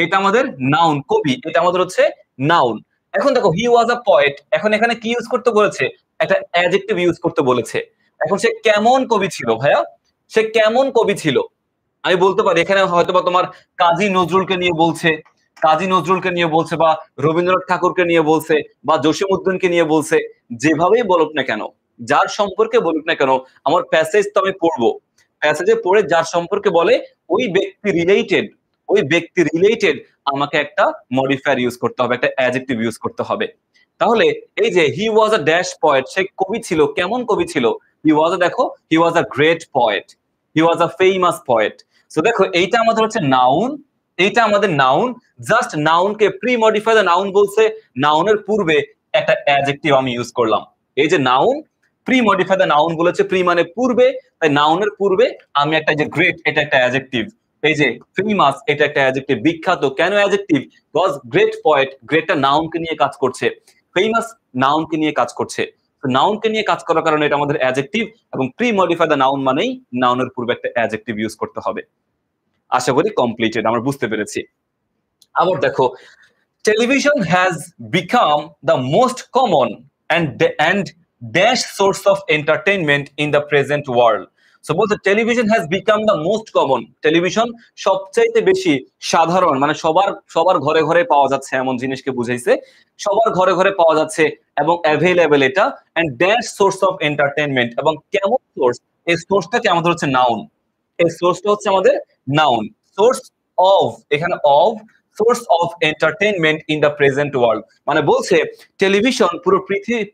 এটা আমাদের নাউন, কবি এটা আমাদের হচ্ছে নাউন। এখন দেখো হি ওয়াজ আ পয়েট, এখন এখানে কি ইউজ করতে বলেছে? একটা অ্যাডজেক্টিভ ইউজ করতে বলেছে। এখন সে কেমন কবি ছিল ভাইয়া? সে কেমন কবি ছিল? আমি বলতে পারি এখানে হয়তোবা তোমার কাজী নজরুলকে নিয়ে বলছে, বা রবীন্দ্রনাথ ঠাকুরকে নিয়ে বলছে, বা জসীমউদ্দিনকে নিয়ে বলছে। যেভাবেই বলুক না কেন, যার সম্পর্কে বলুক না কেন, আমার প্যাসেজ তো আমি পড়বো। প্যাসেজে পড়ে যার সম্পর্কে বলে ওই ব্যক্তি রিলেটেড, আমাকে একটা মডিফায়ার ইউজ করতে হবে, একটা অ্যাডজেক্টিভ ইউজ করতে হবে। তাহলে এই যে হি ওয়াজ আ ড্যাশ পয়েট, সে কবি ছিল, কেমন কবি ছিল? দেখো, he was a great poet, he was a famous poet. So দেখো এইটা আমাদের হচ্ছে নাউন, এইটা আমাদের নাউন। জাস্ট নাউনকে প্রি মডিফাই দ্য নাউন বলছে, নাউনের পূর্বে একটা অ্যাডজেক্টিভ আমি ইউজ করলাম। এই যে noun, pre modify the noun বলেছে, প্রি মানে পূর্বে, তাই নাউনের পূর্বে আমি একটা, যে গ্রেট এটা একটা অ্যাডজেক্টিভ, এই যে ফেমাস এটা একটা অ্যাডজেক্টিভ, বিখ্যাত কেন অ্যাডজেক্টিভ? বিকজ গ্রেট পয়েট, গ্রেটটা নাউনকে নিয়ে কাজ করছে, ফেমাস নাউনকে নিয়ে কাজ করছে। নাউনকে নিয়ে কাজ করার কারণে এটা আমাদের অ্যাডজেক্টিভ, এবং প্রি মডিফাই দ্য নাউন মানেই নাউনের পূর্বে একটা অ্যাডজেক্টিভ ইউজ করতে হবে। আশা করি কমপ্লিটেড, আমরা বুঝতে পেরেছি। আবার দেখো, television has become the most common and dash source of entertainment in the present world. So বলতে television has become the most common, television সবচাইতে বেশি সাধারণ, মানে সবার ঘরে ঘরে পাওয়া যাচ্ছে এমন জিনিসকে বুঝাইছে, সবার ঘরে ঘরে পাওয়া যাচ্ছে এবং অ্যাভেলেবেল এটা, and dash source of entertainment, এবং কেমন সোর্স, এই সোর্সটাকে আমাদের হচ্ছে নাউন, এই সোর্সটা হচ্ছে আমাদের নাউন। সোর্স অফ, এখানে of, source of entertainment in the present world, মানে বলছে টেলিভিশন পুরো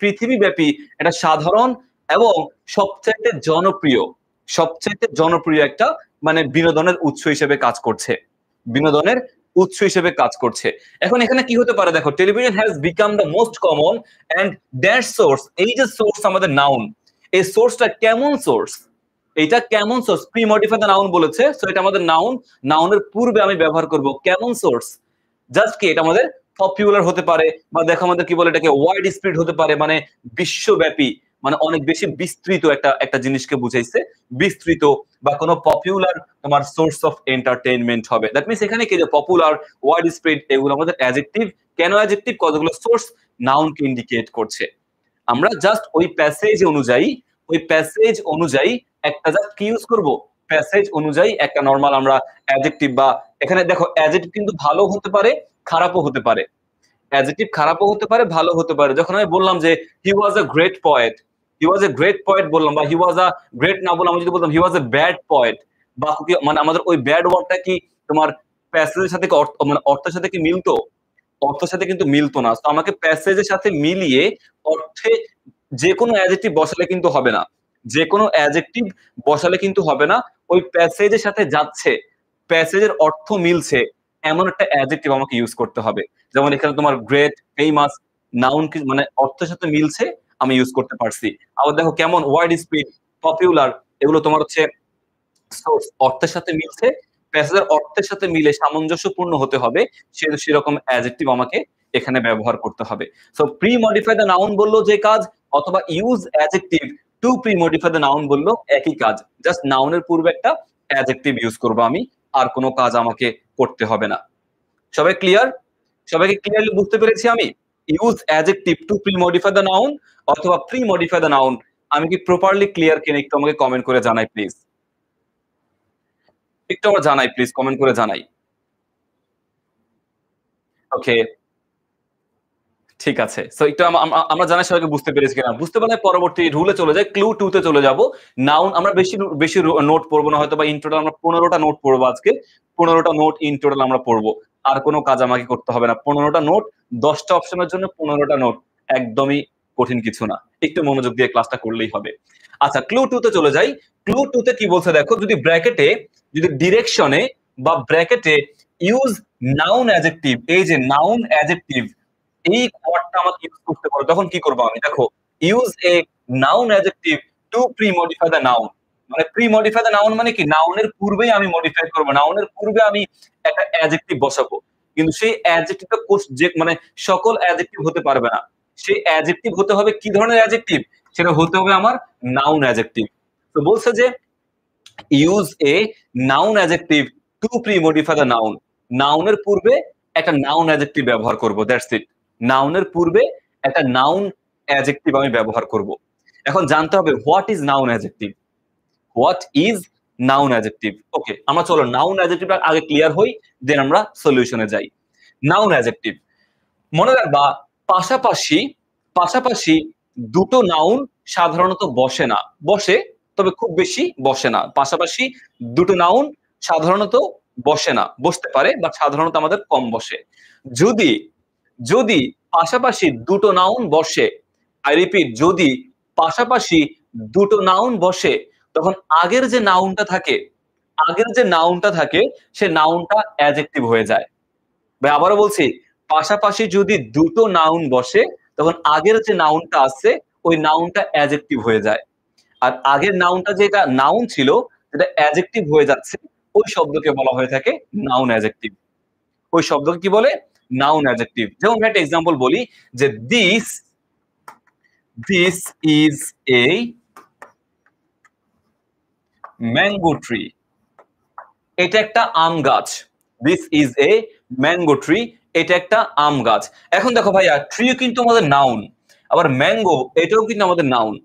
পৃথিবীব্যাপী এটা সাধারণ এবং সবচাইতে জনপ্রিয় একটা, মানে বিনোদনের উৎস হিসেবে কাজ করছে, বিনোদনের উৎস হিসেবে কাজ করছে। এখন এখানে কি হতে পারে দেখো, television has become the most common and that source, এই যে সোর্স আমাদের নাউন, এই সোর্সটা কেমন সোর্স? এটা কেমন source? Pre modify the noun বলেছে, সো এটা আমাদের নাউন, নাউনের পূর্বে আমি ব্যবহার করব কেমন সোর্স। জাস্ট কি এটা আমাদের পপুলার হতে পারে, বা দেখো আমাদের কি বলে এটাকে ওয়াইড স্প্রেড হতে পারে, মানে বিশ্বব্যাপী, মানে অনেক বেশি বিস্তৃত একটা জিনিসকে বুঝাইছে, বিস্তৃত বা কোনো পপুলার তোমার সোর্স অফ এন্টারটেইনমেন্ট হবে। দ্যাট মিন্স এখানে কি যে পপুলার, ওয়াইড স্প্রেড, এগুলো আমাদের অ্যাডজেক্টিভ। কেন অ্যাডজেক্টিভ? কতগুলো সোর্স নাউনকে ইন্ডিকেট করছে। আমরা জাস্ট ওই প্যাসেজ অনুযায়ী একটা জাস্ট কি ইউজ করব, প্যাসেজ অনুযায়ী একটা নরমাল আমরা অ্যাডজেক্টিভ, বা এখানে দেখো অ্যাডজেক্টিভ কিন্তু ভালো হতে পারে, খারাপও হতে পারে, অ্যাডজেক্টিভ খারাপও হতে পারে, ভালো হতে পারে। যখন আমি বললাম যে হি ওয়াজ আ গ্রেট পয়েট, বললাম, বা হি ওয়াজ আ গ্রেট না বললাম, আমি যদি বলতাম হি ওয়াজ আ ব্যাড পয়েট, বা মানে আমাদের ওই ব্যাড ওয়ার্ডটা কি তোমার প্যাসেজের সাথে মানে অর্থের সাথে কি মিলতো? অর্থের সাথে কিন্তু মিলতো না। তো আমাকে প্যাসেজের সাথে মিলিয়ে অর্থে যে কোনো অ্যাডজেক্টিভ বসালে কিন্তু হবে না, যে কোনো অ্যাডজেক্টিভ বসালে কিন্তু হবে না, ওই প্যাসেজের সাথে যাচ্ছে, প্যাসেজের অর্থ মিলছে এমন একটা অ্যাডজেক্টিভ আমাকে ইউজ করতে হবে। যেমন এখানে তোমার গ্রেট, ফেমাস, নাউন মানে অর্থের সাথে মিলছে, আমি ইউজ করতে পারছি। আবার দেখো কেমন, ওয়াইড স্প্রেড, পপুলার, এগুলো তোমার হচ্ছে সোর্স, অর্থের সাথে মিলছে, প্যাসেজের অর্থের সাথে মিলে সামঞ্জস্যপূর্ণ হতে হবে, সেরকম অ্যাডজেক্টিভ আমাকে এখানে ব্যবহার করতে হবে। So pre modify the noun বললো যে কাজ, অথবা use adjective to pre modify the noun বললো একই কাজ, জাস্ট নাউনের পূর্বে একটা অ্যাডজেক্টিভ ইউজ করবো আমি, আর কোনো কাজ আমাকে করতে হবে না। সবাই ক্লিয়ার? সবাইকে ক্লিয়ারলি বুঝতে পেরেছি আমি? Use adjective to pre modify the noun অথবা প্রি মডিফাই দ্য নাউন, আমি কি প্রপারলি ক্লিয়ার কিনা একটু আমাকে কমেন্ট করে জানাই প্লিজ, একটু আমার জানাই প্লিজ, কমেন্ট করে জানাই। ওকে, ঠিক আছে। সো একটু আমরা জানাই সবাইকে বুঝতে পেরেছি কিনা। বুঝতে পারলে পরবর্তী রুলে চলে যাই, ক্লু 2 তে চলে যাব। নাউন আমরা বেশি নোট পড়বো না, হয়তো বা ইন টোটাল আমরা 15টা নোট পড়বো আজকে। 15টা নোট ইন টোটাল আমরা পড়বো। আর কোনো কাজ আমাকে করতে হবে না। 15টা নোট, 10টা অপশনের জন্য 15টা নোট। একদমই কঠিন কিছু না। একটু মনোযোগ দিয়ে ক্লাসটা করলেই হবে। আচ্ছা, ক্লু 2 তে চলে যাই। ক্লু 2 তে কি বলছে দেখো, যদি ডিরেকশনে বা ব্র্যাকেটে ইউজ নাউন অ্যাডজেক্টিভ, এই যে নাউন অ্যাডজেক্টিভ, এই ওয়ার্ডটা আমাকে ইউজ করতে পারো, তখন কি করবো আমি? দেখো, use a noun adjective to pre modify the noun. মানে প্রি মডিফাই দ্য নাউন মানে কি, নাউনের পূর্বেই আমি মডিফাই করব, নাউনের পূর্বে আমি একটা অ্যাডজেক্টিভ বসাবো। কিন্তু সেই অ্যাডজেক্টিভটা যে মানে সকল অ্যাডজেক্টিভ হতে পারবে না। সেই অ্যাডজেক্টিভ হতে হবে কি ধরনের অ্যাডজেক্টিভ, সেটা হতে হবে আমার নাউন অ্যাডজেক্টিভ। তো বলছে যে use a noun adjective to pre modify the noun. নাউনের পূর্বে একটা নাউন অ্যাডজেক্টিভ ব্যবহার করব, দ্যাটস ইট। নাউনের পূর্বে একটা নাউন অ্যাডজেক্টিভ আমি ব্যবহার করব। এখন জানতে হবে what is noun adjective, what is noun adjective. Okay, আমরা চলো নাউন অ্যাডজেক্টিভটা আগে ক্লিয়ার হই, দেন আমরা সলিউশনে যাই। নাউন অ্যাডজেক্টিভ, মনে রাখবা পাশাপাশি পাশাপাশি দুটো নাউন সাধারণত বসে না, বসে তবে খুব বেশি বসে না। পাশাপাশি দুটো নাউন সাধারণত বসে না, বসতে পারে বা সাধারণত আমাদের কম বসে। যদি যদি পাশাপাশি দুটো নাউন বসে, আই রিপিট, যদি পাশাপাশি দুটো নাউন বসে, তখন আগের যে নাউনটা থাকে, আগের যে নাউনটা থাকে সে নাউনটা অ্যাডজেক্টিভ হয়ে যায়। ভাই আবারও বলছি, পাশাপাশি যদি দুটো নাউন বসে, তখন আগের যে নাউনটা আছে ওই নাউনটা অ্যাডজেক্টিভ হয়ে যায়। আর আগের নাউনটা যেটা নাউন ছিল, যেটা অ্যাডজেক্টিভ হয়ে যাচ্ছে, ওই শব্দকে বলা হয়ে থাকে নাউন অ্যাডজেক্টিভ। ওই শব্দকে কি বলে? Noun adjective. যেমন একটা এক্সাম্পল বলি যে this this is a mango tree. এটা একটা আম গাছ। This is a mango tree, এটা একটা আম গাছ। এখন দেখো ভাইয়া, ট্রিও কিন্তু আমাদের নাউন, আবার ম্যাঙ্গো এটাও কিন্তু আমাদের নাউন,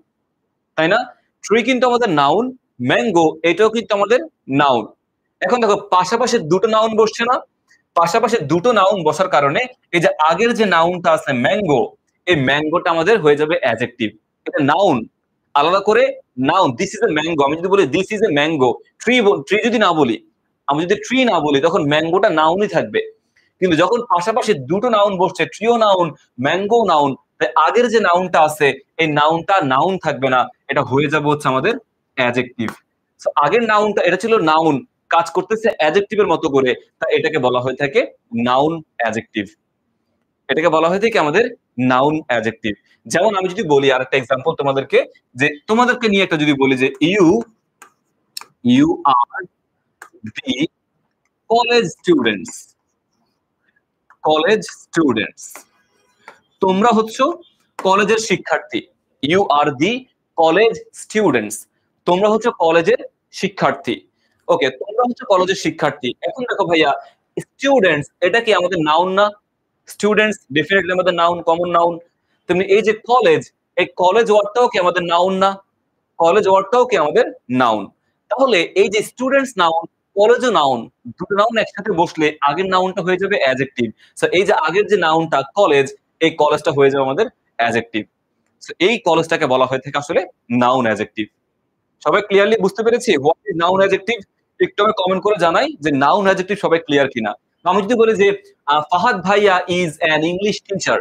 তাই না? ট্রি কিন্তু আমাদের নাউন, ম্যাঙ্গো এটাও কিন্তু আমাদের নাউন। এখন দেখো পাশাপাশি দুটো নাউন বসছে না, পাশাপাশি দুটো নাউন বসার কারণে এই যে আগের যে নাউনটা আছে ম্যাঙ্গো, এই ম্যাঙ্গোটা আমাদের হয়ে যাবে অ্যাডজেক্টিভ। এটা নাউন, আলাদা করে noun. This is a mango, আমি যদি বলি this is a mango, tree tree যদি না বলি, আমি যদি ট্রি না বলি, তখন ম্যাঙ্গোটা নাউনই থাকবে। কিন্তু যখন পাশাপাশি দুটো নাউন বসছে, ট্রিও নাউন, ম্যাঙ্গো নাউন, তাই আগের যে নাউনটা আছে এই নাউনটা নাউন থাকবে না, এটা হয়ে যাবে হচ্ছে আমাদের অ্যাডজেক্টিভ। সো আগের নাউনটা এটা ছিল নাউন, কাজ করতেছে অ্যাডজেক্টিভের মতো করে, তা এটাকে বলা হয়ে থাকে নাউন অ্যাডজেক্টিভ। এটাকে বলা হয়ে থাকে আমাদের নাউন অ্যাডজেক্টিভ। যেমন আমি যদি বলি আরেকটা এক্সাম্পল তোমাদেরকে, যে তোমাদেরকে নিয়ে একটা যদি বলি যে you you are the college students, college students, তোমরা হচ্ছ কলেজের শিক্ষার্থী। You are the college students, তোমরা হচ্ছে কলেজের শিক্ষার্থী। ওকে, তোমরা হচ্ছে কলেজের শিক্ষার্থী। এখন দেখো ভাইয়া, স্টুডেন্টস এটা কি আমাদের নাউন না? স্টুডেন্টস ডেফিনেটলি আমাদের নাউন, কমন নাউন। তেমনি এই যে কলেজ, এই কলেজ ওয়ার্ডটাও কি আমাদের নাউন না? কলেজ ওয়ার্ডটাও কি আমাদের নাউন। তাহলে এই যে স্টুডেন্টস নাউন, কলেজও নাউন, দুটো নাউন একসাথে বসলে আগের নাউনটা হয়ে যাবে অ্যাডজেক্টিভ। সো এই যে আগের যে নাউনটা কলেজ, এই কলেজটা হয়ে যাবে আমাদের অ্যাডজেক্টিভ। সো এই কলেজটাকে বলা হয়ে থাকে আসলে নাউন অ্যাডজেক্টিভ। সবাই ক্লিয়ারলি বুঝতে পেরেছি হোয়াট ইজ নাউন অ্যাডজেক্টিভ? একটু আমি কমেন্ট করে জানাই যে নাউন অ্যাডজেক্টিভ সবাই ক্লিয়ার কিনা। আমি যদি বলি যে ফাহাদ ভাইয়া is an English teacher,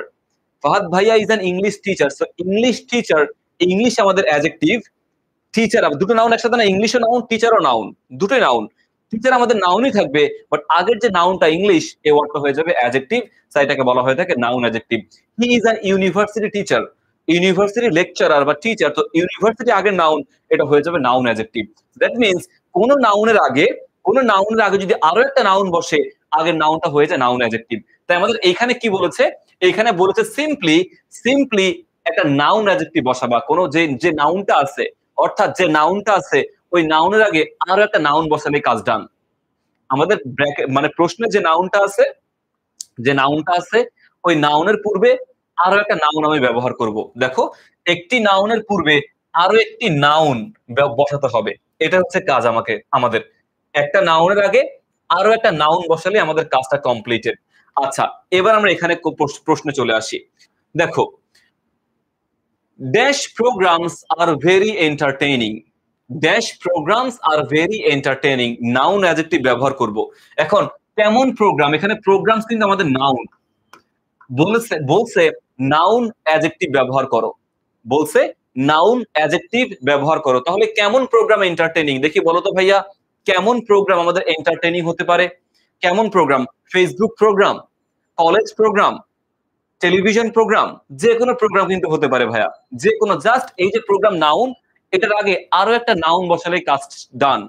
Fahad ভাইয়া is an English teacher, so English teacher, English আমাদের অ্যাডজেক্টিভ। টিচার, দুটো নাউন একসাথে না, ইংলিশও নাউন টিচারও নাউন, দুটোই নাউন। টিচার আমাদের নাউনই থাকবে, বাট আগের যে নাউনটা ইংলিশ, এই ওয়ার্ডটা হয়ে যাবে অ্যাডজেক্টিভ। তাই এটাকে বলা হয়ে থাকে noun adjective. He is an university teacher, university lecturer বা টিচার, তো ইউনিভার্সিটি আগের নাউন, এটা হয়ে যাবে নাউন অ্যাডজেক্টিভ। দ্যাট মিনস কোন নাউনের আগে, কোন নাউনের আগে যদি আরো একটা নাউন বসে, আগের নাউনটা হয়ে যায় নাউন অ্যাডজেক্টিভ। তাই আমাদের এখানে কি বলেছে? এখানে বলেছে সিম্পলি সিম্পলি একটা নাউন অ্যাডজেক্টিভ বসাবা, কোন যে নাউনটা আছে, অর্থাৎ যে নাউনটা আছে ওই নাউনের আগে আরো একটা নাউন বসালে কাজ ডান। আমাদের মানে প্রশ্নে যে নাউনটা আছে, যে নাউনটা আছে ওই নাউনের পূর্বে আরো একটা নাউন আমি ব্যবহার করব। দেখো, একটি নাউনের পূর্বে আরো একটি নাউন বসাতে হবে, এটা হচ্ছে কাজ আমাদের একটা নাউনের আগে আরো একটা নাউন বসালে আমাদের কাজটা কমপ্লিটেড। আচ্ছা, এবার আমরা এখানে প্রশ্নে চলে আসি। দেখো, dash programs are very entertaining, dash programs are very entertaining, noun adjective ব্যবহার করব। এখন কেমন প্রোগ্রাম, এখানে প্রোগ্রামস কিন্তু আমাদের নাউন, বলছে বলছে নাউন অ্যাডজেক্টিভ ব্যবহার করো, বলছে নাউন অ্যাডজেক্টিভ ব্যবহার করো। তাহলে কেমন প্রোগ্রাম এন্টারটেইনিং, দেখি বলো তো ভাইয়া, কেমন প্রোগ্রাম আমাদের এন্টারটেইনিং হতে পারে? কেমন program? Facebook program, college program, television program, যে কোনো প্রোগ্রাম কিন্তু হতে পারে ভাইয়া, যে কোনো, জাস্ট এই যে প্রোগ্রাম নাউন, এটার আগে আরো একটা নাউন বসালেই কাজ ডান,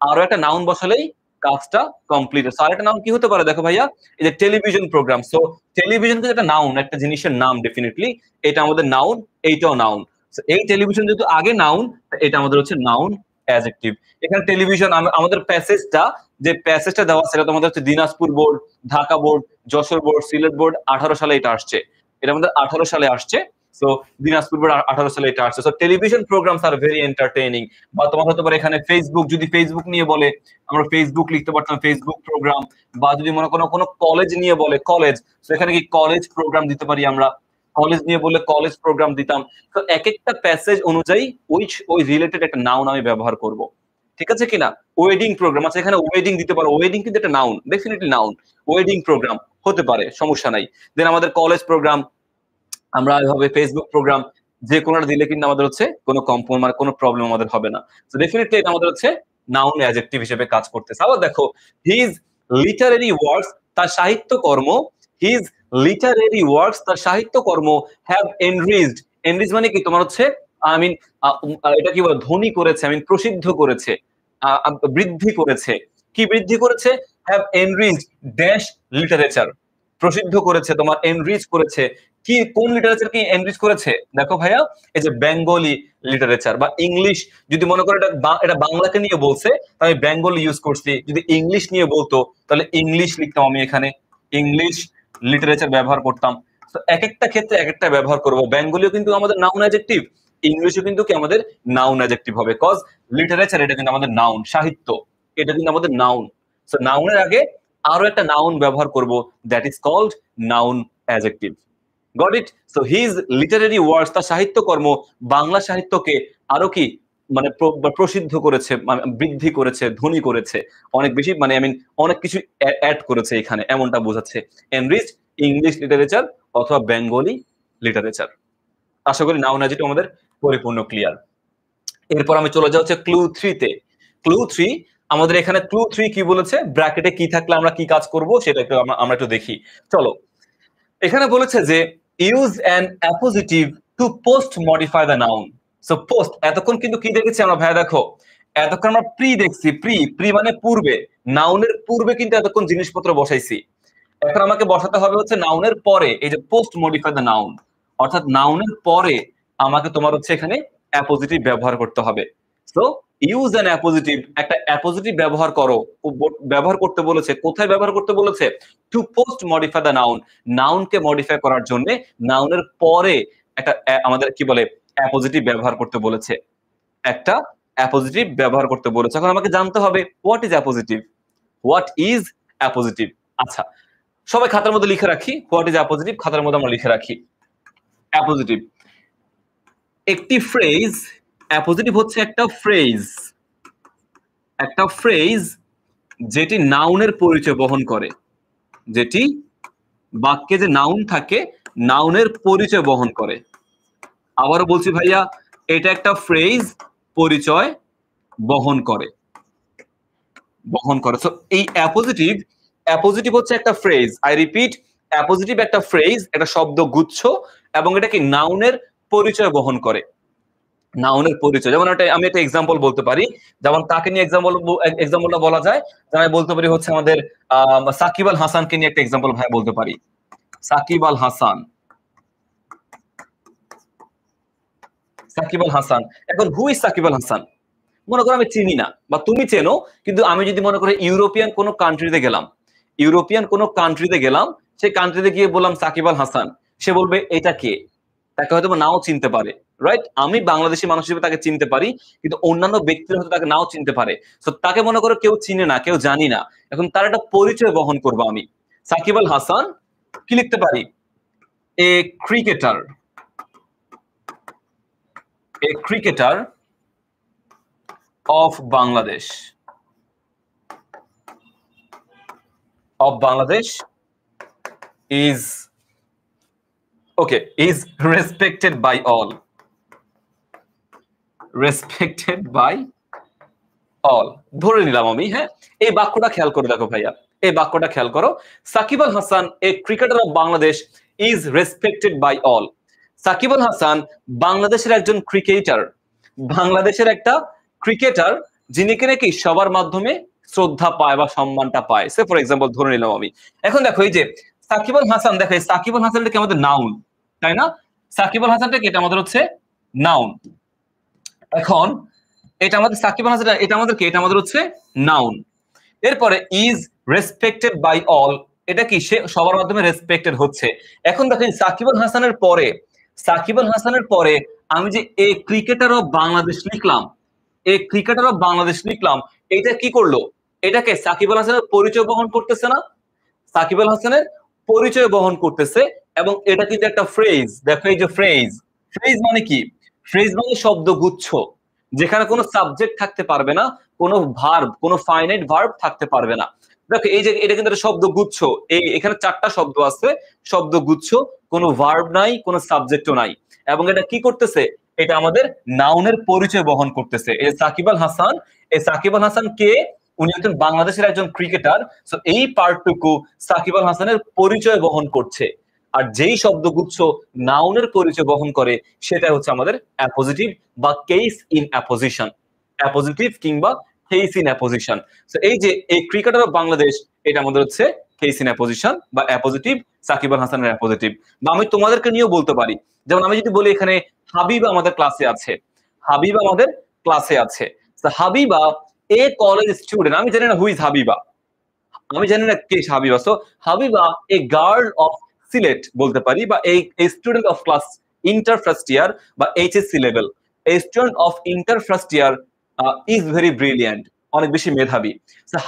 আরো একটা নাউন বসালেই কাজটা কমপ্লিট। সো আরেকটা নাউন কি হতে পারে দেখো ভাইয়া, এই যে টেলিভিশন প্রোগ্রাম। সো টেলিভিশন কিন্তু একটা নাউন, একটা জিনিসের নাম ডেফিনেটলি, এটা আমাদের নাউন, এইটাও নাউন। এই টেলিভিশন যেহেতু আগে নাউন, এটা আমাদের হচ্ছে নাউন অ্যাডজেক্টিভ। এখানে টেলিভিশন আমাদের প্যাসেজটা, যে প্যাসেজটা দেওয়া সেটা তোমাদের হচ্ছে Dinajpur board, Dhaka board, Jessore board, Sylhet board 18 সালে এটা আসছে, এটা আমাদের 18 সালে আসছে। সো দিনাজপুর বোর্ড 18 সালে এটা আসছে। So television programs are very entertaining. বা তোমার হতে পারে এখানে ফেসবুক, যদি ফেসবুক নিয়ে বলে আমরা ফেসবুক লিখতে পারতাম, ফেসবুক প্রোগ্রাম। বা যদি মনে করো কোনো কলেজ নিয়ে বলে কলেজ, সেখানে কি কলেজ প্রোগ্রাম দিতে পারি আমরা, কলেজ নিয়ে বললে কলেজ প্রোগ্রাম দিতাম। তো এক একটা প্যাসেজ অনুযায়ী ওই রিলেটেড একটা নাউন আমি ব্যবহার করব, ঠিক আছে কিনা। ওয়েডিং প্রোগ্রাম আছে, এখানে ওয়েডিং দিতে পারো, ওয়েডিং কিন্তু একটা noun, definitely noun, wedding program হতে পারে, সমস্যা নাই। দেন আমাদের কলেজ প্রোগ্রাম, আমরা এভাবে ফেসবুক প্রোগ্রাম, যে কোনোটা দিলে কিন্তু আমাদের হচ্ছে কোনো মানে কোনো প্রবলেম আমাদের হবে না। তো ডেফিনেটলি এটা আমাদের হচ্ছে নাউন অ্যাডজেক্টিভ হিসেবে কাজ করতেছে। আবার দেখো, হিজ লিটারেরি ওয়ার্কস, তার সাহিত্যকর্ম, হিজ লিটারেরি ওয়ার্কস, তার সাহিত্যকর্ম, হ্যাভ এনরিচড, এনরিচ মানে কি তোমার হচ্ছে আই মিন, এটা কি বলে, ধনী করেছে, আই মিন প্রসিদ্ধ করেছে, বৃদ্ধি করেছে। কি বৃদ্ধি করেছে? হ্যাভ এনরিচড ড্যাশ লিটারেচার, প্রসিদ্ধ করেছে, তোমার এনরিচ করেছে। কি কোন লিটারেচার কি এনরিচ করেছে? দেখো ভাইয়া, এই যে বেঙ্গলি লিটারেচার বা ইংলিশ, যদি মনে করো এটা বাংলাকে নিয়ে বলছে, আমি বেঙ্গলি ইউজ করছি। যদি ইংলিশ নিয়ে বলতো তাহলে ইংলিশ লিখতাম আমি এখানে, ইংলিশ লিটারেচার ব্যবহার করতাম। তো এক একটা ক্ষেত্রে এক একটা ব্যবহার করব। বেঙ্গলিও কিন্তু আমাদের নাউন অ্যাডজেক্টিভ, ইংলিশও কিন্তু কি আমাদের নাউন অ্যাডজেক্টিভ হবে, কজ লিটারেচার এটা কিন্তু আমাদের নাউন, সাহিত্য এটা কিন্তু আমাদের নাউন। সো নাউনের আগে আরো একটা নাউন ব্যবহার করব, that is called noun adjective. Got it? So his literary works, তার সাহিত্যকর্ম বাংলা সাহিত্যকে আরো কি মানে প্রসিদ্ধ করেছে, বৃদ্ধি করেছে, ধনী করেছে, অনেক বেশি, মানে আই মিন অনেক কিছু অ্যাড করেছে এখানে, এমনটা বোঝাচ্ছে। এনরিচ ইংলিশ লিটারেচার অথবা বেঙ্গলি লিটারেচার। আশা করি নাউন অ্যাডজেক্টিভ আমাদের পরিপূর্ণ ক্লিয়ার। এরপর আমি চলে যাচ্ছি ক্লু 3 তে। ক্লু 3, আমাদের এখানে ক্লু 3 কি বলেছে, ব্র্যাকেটে কি থাকলে আমরা কি কাজ করব সেটা একটু আমরা একটু দেখি। চলো, এখানে বলেছে যে use an appositive to post modify the noun. So post, এতক্ষণ কিন্তু কি দেখেছি আমরা ভাইয়া, দেখো এতক্ষণ আমরা প্রি দেখছি, প্রি মানে পূর্বে, নাউনের পূর্বে কিন্তু এতক্ষণ জিনিসপত্র বসাইছি। এখন আমাকে বসাতে হবে হচ্ছে নাউনের পরে, এই যে পোস্ট মডিফাই দ্য নাউন, অর্থাৎ নাউনের পরে আমাকে তোমার হচ্ছে এখানে অ্যাপোজিটিভ ব্যবহার করতে হবে। সো ইউজ অ্যান অ্যাপোজিটিভ, একটা অ্যাপোজিটিভ ব্যবহার করো, ব্যবহার করতে বলেছে, কোথায় ব্যবহার করতে বলেছে? To post modify the noun, নাউনকে মডিফাই করার জন্য নাউনের পরে একটা আমাদের কি বলে অ্যাপোজিটিভ ব্যবহার করতে বলেছে, একটা অ্যাপোজিটিভ ব্যবহার করতে বলেছে। এখন আমাকে জানতে হবে what is appositive, what is appositive. আচ্ছা, সবাই খাতার মধ্যে লিখে রাখি, হোয়াট ইজ অ্যাপোজিটিভ, খাতার মধ্যে আমরা লিখে রাখি। অ্যাপোজিটিভ একটি ফ্রেজ, অ্যাপোজিটিভ হচ্ছে একটা ফ্রেজ, একটা ফ্রেজ যেটি নাউনের পরিচয় বহন করে, যেটি বাক্যে যে নাউন থাকে নাউনের পরিচয় বহন করে। আবারও বলছি ভাইয়া, এটা একটা ফ্রেজ পরিচয় বহন করে, বহন করে। সো এই অ্যাপোজিটিভ, অ্যাপোজিটিভ হচ্ছে একটা ফ্রেজ, আই রিপিট, অ্যাপোজিটিভ একটা ফ্রেজ, একটা শব্দ গুচ্ছ, এবং এটা কি নাউনের পরিচয় বহন করে, নাউনের পরিচয়। যেমন আমি একটা এক্সাম্পল বলতে পারি, যেমন কাকে নিয়ে এক্সাম্পলটা বলা যায়, যেমন আমি বলতে পারি হচ্ছে আমাদের সাকিব আল হাসানকে নিয়ে একটা এক্সাম্পল ভাই বলতে পারি। সাকিব আল হাসান, সাকিব আল হাসান। এখন হু ইজ সাকিব আল হাসান? মনে করো আমি চিনি না বা তুমি চেনো, কিন্তু আমি যদি মনে করি ইউরোপিয়ান কোনো কান্ট্রিতে গেলাম, ইউরোপিয়ান কোনো কান্ট্রিতে গেলাম, সেই কান্ট্রিতে গিয়ে বললাম সাকিব আল হাসান, সে বলবে এটা কে, তাকে হয়তো নাও চিনতে পারে, রাইট? আমি বাংলাদেশি মানুষ হিসেবে তাকে চিনতে পারি, কিন্তু অন্যান্য ব্যক্তিরা হয়তো তাকে নাও চিনতে পারে। তো তাকে মনে করো কেউ চিনে না, কেউ জানি না, এখন তার একটা পরিচয় বহন করবো আমি। সাকিব আল হাসান কি লিখতে পারি? এ cricketer, A cricketer of Bangladesh, of Bangladesh is okay, is respected by all, respected by all ধরে নিলাম আমি। হ্যাঁ, এই বাক্যটা খেয়াল করে দেখো ভাইয়া, এই বাক্যটা খেয়াল করো, Shakib Al Hasan a cricketer of Bangladesh is respected by all. Shakib Al Hasan বাংলাদেশের একজন ক্রিকেটার, বাংলাদেশের একটা ক্রিকেটার যিনি কিনা কি সবার মাধ্যমে শ্রদ্ধা পায় বা সম্মানটা পায়। সে ফর এক্সাম্পল ধরে নিলাম আমি। এখন দেখো এই যে সাকিব আল হাসান, দেখো সাকিব আল হাসানটা কি আমাদের নাউন, তাই না? সাকিব আল হাসানটা কি এটা আমাদের হচ্ছে নাউন। এখন এটা আমাদের সাকিব আল হাসান, এটা আমাদের কি, এটা আমাদের হচ্ছে নাউন। এরপরে ইজ রেসপেক্টেড বাই অল, এটা কি সে সবার মাধ্যমে রেসপেক্টেড হচ্ছে। এখন দেখেন সাকিব আল হাসানের পরে, সাকিব আল হাসানের পরে আমি যে এ ক্রিকেটার অফ বাংলাদেশ লিখলাম, এ ক্রিকেটার অফ বাংলাদেশ লিখলাম, এটা কি করলো? এটাকে সাকিব আল হাসানের পরিচয় বহন করতেছে না? সাকিব আল হাসানের পরিচয় বহন করতেছে। এবং এটা কিন্তু একটা ফ্রেজ, দেখো এই যে ফ্রেজ, ফ্রেজ মানে কি? ফ্রেজ মানে শব্দগুচ্ছ, যেখানে কোনো সাবজেক্ট থাকতে পারবে না, কোনো ভার্ব, কোনো ফাইনাইট ভার্ব থাকতে পারবে না। দেখো এই যে এটা কিন্তু একটা শব্দগুচ্ছ, এই এখানে 4টা শব্দ আছে, শব্দগুচ্ছ, কোনো ভার্ব নাই, কোনো সাবজেক্টও নাই। এবং এটা কি করতেছে? এটা আমাদের নাউনের পরিচয় বহন করতেছে। এই সাকিব আল হাসান, এই সাকিব আল হাসান কে? উনি একজন বাংলাদেশের একজন ক্রিকেটার। সো এই পার্টটুকু সাকিব আল হাসানের পরিচয় বহন করছে। আর যেই শব্দগুচ্ছ নাউনের পরিচয় বহন করে সেটা হচ্ছে আমাদের অ্যাপোজিটিভ বা কেস ইন অ্যাপোজিশন, অ্যাপোজিটিভ কিংবা কেস ইন অ্যাপোজিশন। সো এই যে এই ক্রিকেটার অফ বাংলাদেশ, এটা আমাদের হচ্ছে কেস ইন অ্যাপোজিশন বা অ্যাপোজিটিভ, সাকিব আল হাসানের অ্যাপোজিটিভ। বা আমি তোমাদেরকে নিয়েও বলতে পারি, যেমন আমি যদি বলি এখানে হাবিবা আমাদের ক্লাসে আছে, হাবিবা আমাদের ক্লাসে আছে। হাবিবা এ কলেজ স্টুডেন্ট, আমি জানি না হু ইজ হাবিবা, আমি জানি না কে Habiba. So Habiba a girl of Sylhet বলতে পারি, বা এই student of class inter first year বা HSC level, a student of inter first year is very brilliant, অনেক বেশি মেধাবী।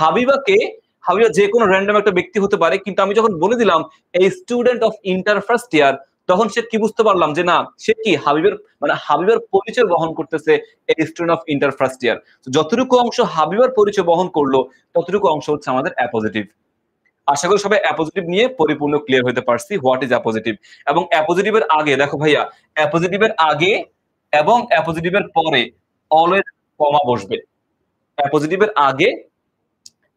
হাবিবাকে, হাবিবা যে কোনো র্যান্ডম একটা ব্যক্তি হতে পারে, কিন্তু আমি যখন বলে দিলাম এই স্টুডেন্ট অফ ইন্টার ফার্স্ট ইয়ার, তখন সে কি বুঝতে পারলাম যে না, সে কি হাবিবের মানে হাবিবের পরিচয় বহন করতেছে এই স্টুডেন্ট অফ ইন্টার ফার্স্ট ইয়ার। যতটুকু অংশ হাবিবের পরিচয় বহন করলো ততটুকু অংশ হচ্ছে আমাদের অ্যাপোজিটিভ। আশা করি সবাই অ্যাপোজিটিভ নিয়ে পরিপূর্ণ ক্লিয়ার হতে পারছি হোয়াট ইজ অ্যাপোজিটিভ। এবং অ্যাপোজিটিভের আগে দেখো ভাইয়া, অ্যাপোজিটিভের আগে এবং অ্যাপোজিটিভের পরে অলওয়েজ কমা বসবে। অ্যাপোজিটিভের আগে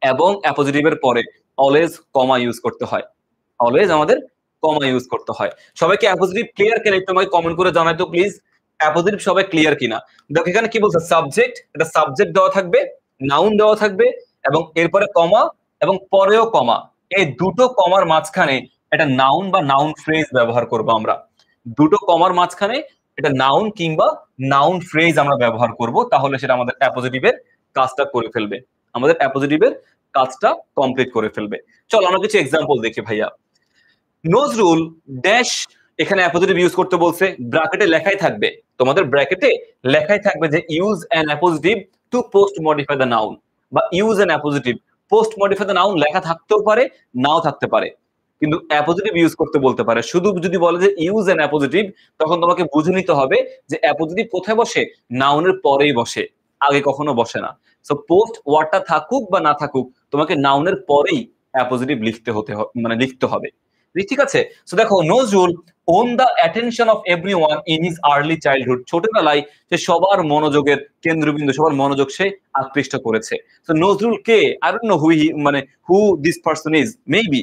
এবং অ্যাপোজিটিভের পরে অলওয়েজ কমা ইউজ করতে হয়, অলওয়েজ আমাদের কমা ইউজ করতে হয়। সবাইকে অ্যাপোজিটিভ ক্লিয়ার কিনা একটু আমাকে কমেন্ট করে জানাই তো প্লিজ, অ্যাপোজিটিভ সবাই ক্লিয়ার কিনা। দেখো এখানে কি বলছে, সাবজেক্ট, এটা সাবজেক্ট দেওয়া থাকবে, নাউন দেওয়া থাকবে, এবং এরপরে কমা এবং পরেও কমা। এই দুটো কমার মাঝখানে একটা নাউন বা নাউন ফ্রেজ ব্যবহার করব আমরা। দুটো কমার মাঝখানে এটা নাউন কিংবা নাউন ফ্রেজ আমরা ব্যবহার করব, তাহলে সেটা আমাদের অ্যাপোজিটিভের কাজটা করে ফেলবে, আমাদের অ্যাপোজিটিভের কাজটা কমপ্লিট করে ফেলবে। চলো আমরা কিছু এক্সাম্পল দেখি ভাইয়া। নজরুল ড্যাশ, এখানে অ্যাপোজিটিভ ইউজ করতে বলছে, ব্র্যাকেটে লেখাই থাকবে, তোমাদের ব্র্যাকেটে লেখাই থাকবে যে use an appositive to post modify the noun, বা use an appositive post modify the noun লেখা থাকতেও পারে, নাও থাকতে পারে, কিন্তু অ্যাপোজিটিভ ইউজ করতে বলতে পারে। শুধু যদি বলে যে ইউজ অ্যান অ্যাপোজিটিভ, তখন তোমাকে বুঝে নিতে হবে যে অ্যাপোজিটিভ কোথায় বসে, নাউনের পরেই বসে, আগে কখনো বসে না। সো পোস্ট ওয়ার্ডটা থাকুক বা না থাকুক, তোমাকে নাউনের পরেই অ্যাপোজিটিভ মানে লিখতে হবে। ঠিক আছে? সো দেখো Nazrul won the attention of everyone in his early childhood, ছোটবেলায় সে সবার মনোযোগের কেন্দ্রবিন্দু, সবার মনোযোগ সে আকৃষ্ট করেছে। সো নজরুল কে? আই ডোন্ট নো মানে who this person is, maybe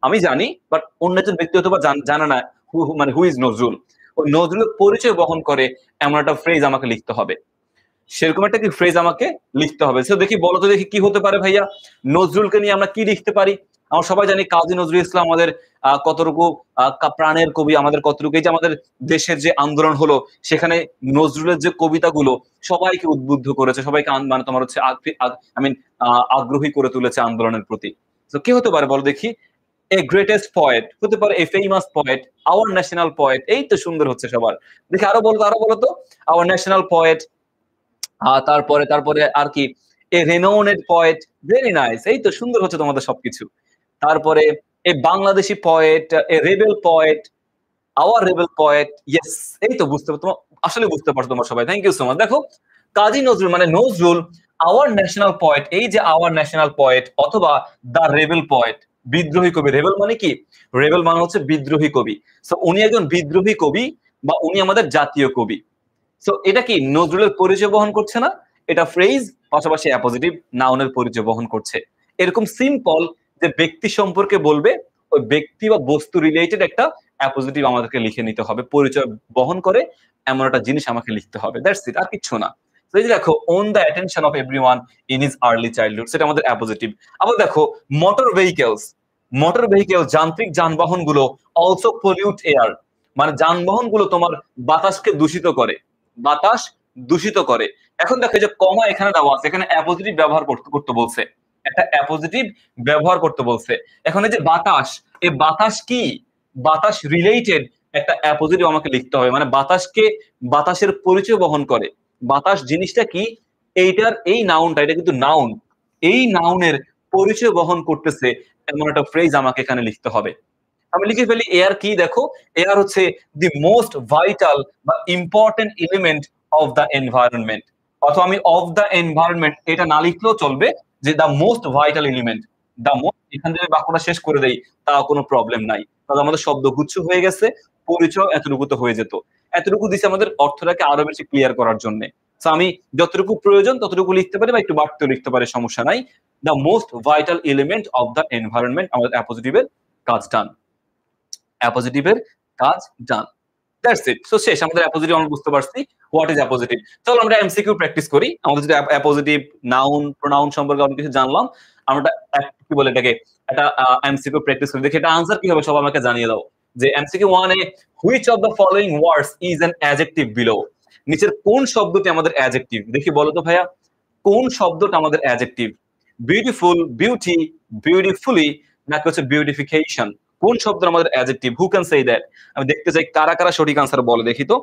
আমি জানি, বাট অন্য একজন ব্যক্তি হয়তো বা জানে না মানে হু ইজ নজরুল। ও নজরুলের পরিচয় বহন করে এমন একটা ফ্রেজ আমাকে লিখতে হবে, সেরকম একটা কি ফ্রেজ আমাকে লিখতে হবে। সো দেখি, বলো তো দেখি কি হতে পারে ভাইয়া, নজরুলকে নিয়ে আমরা কি লিখতে পারি? আমরা সবাই জানি কাজী নজরুল ইসলাম আমাদের কতটুকু প্রাণের কবি, আমাদের কতটুকু, এই যে আমাদের দেশের যে আন্দোলন হলো সেখানে নজরুলের যে কবিতাগুলো সবাইকে উদ্বুদ্ধ করেছে, সবাইকে মানে তোমার হচ্ছে আই মিন আগ্রহী করে তুলেছে আন্দোলনের প্রতি। তো কি হতে পারে বলো দেখি? এ গ্রেটেস্ট পয়েট হতে পারে, a famous poet, our national poet, এই তো সুন্দর হচ্ছে সবার। দেখি আরো বলো তো, আরো বলো তো, আওয়ার ন্যাশনাল পয়েট, তারপরে তারপরে আর কি, a renowned poet, very nice, এই তো সুন্দর হচ্ছে তোমাদের সবকিছু। তারপরে a Bangladeshi poet, a rebel poet, our rebel poet, yes, এই তো বুঝতে তোমার আসলে বুঝতে পারছো তোমরা সবাই, থ্যাংক ইউ সো মাচ। দেখো কাজী নজরুল মানে নজরুল আওয়ার ন্যাশনাল পয়েট, এই যে আওয়ার ন্যাশনাল পয়েট, অথবা দ্য রেবেল পয়েট, বিদ্রোহী কবি। রেবেল মানে কি? রেবেল মানে হচ্ছে বিদ্রোহী কবি। সো উনি একজন বিদ্রোহী কবি, বা উনি আমাদের জাতীয় কবি। সো এটা কি নজরুলের পরিচয় বহন করছে না? এটা ফ্রেজ, পাশাপাশি অ্যাপোজিটিভ নাউনের পরিচয় বহন করছে। এরকম সিম্পল যে ব্যক্তি সম্পর্কে বলবে, ওই ব্যক্তি বা বস্তু রিলেটেড একটা অ্যাপোজিটিভ আমাদেরকে লিখে নিতে হবে, পরিচয় বহন করে এমন একটা জিনিস আমাকে লিখতে হবে, দ্যাটস ইট, আর কিচ্ছু না। তো এই যে দেখো, won the attention of everyone in his early childhood, সেটা আমাদের অ্যাপোজিটিভ। আবার দেখো, মোটর ভেহিকেলস, মোটর ভেহিকেল যান্ত্রিক যানবাহনগুলো অলসো পলিউট এয়ার, মানে যানবাহনগুলো তোমার বাতাসকে দূষিত করে, বাতাস দূষিত করে। এখন দেখো যে কমা এখানে দেওয়া আছে, এখানে অ্যাপোজিটিভ ব্যবহার করতে বলছে, একটা অ্যাপোজিটিভ ব্যবহার করতে বলছে। এখন এই যে বাতাস, এই বাতাস কি, বাতাস রিলেটেড একটা অ্যাপোজিটিভ আমাকে লিখতে হবে, মানে বাতাসকে, বাতাসের পরিচয় বহন করে, বাতাস জিনিসটা কি, এইটার এই নাউনটা, এটা কিন্তু নাউন, এই নাউনের পরিচয় বহন করতেছে এমন একটা ফ্রেজ আমাকে এখানে লিখতে হবে। আমি লিখে ফেলি এয়ার কি, দেখো এয়ার হচ্ছে দি মোস্ট ভাইটাল বা important element of the environment, অথবা আমি অফ দ্য এনভায়রনমেন্ট এটা না লিখলেও চলবে, যে the most vital element, the most, এখান থেকে বাক্যটা শেষ করে দেই তাও কোনো প্রবলেম নাই, তাহলে আমাদের শব্দ গুচ্ছ হয়ে গেছে, পরিচয় এতটুকু তো হয়ে যেত। এতটুকু দিছে আমাদের অর্থটাকে আরো বেশি ক্লিয়ার করার জন্য। তো আমি যতটুকু প্রয়োজন ততটুকু লিখতে পারি, বা একটু বাড়তেও লিখতে পারি, সমস্যা নাই। The most vital element of the environment, আমাদের অ্যাপোজিটিভের কাজ ডান, অ্যাপোজিটিভের কাজ ডান, দ্যাটস ইট। সো শেষ, আমাদের অ্যাপোজিটিভ আমরা বুঝতে পারছি হোয়াট ইজ অ্যাপোজিটিভ। চলো আমরা এমসিকিউ প্র্যাকটিস করি। আমাদের যদি অ্যাপোজিটিভ নাউন প্রোনাউন সম্পর্কে অনেক কিছু জানলাম, আমরা কি বলে এটাকে, একটা এমসিকিউ প্র্যাকটিস করি, দেখি এটা আনসার কি হবে, সব আমাকে জানিয়ে দাও। যে MCQ 1 A, which of the following words is an adjective below, নিচের কোন শব্দটি আমাদের অ্যাডজেক্টিভ, দেখি বলো তো ভাইয়া, কোন শব্দটা আমাদের অ্যাডজেক্টিভ? বিউটিফুল, বিউটি, বিউটিফুলি, নাকি হচ্ছে বিউটিফিকেশন, কোন শব্দ আমাদের adjective? Who can say that? আমি দেখতে চাই কারা কারা সঠিক আনসার বলে, দেখি তো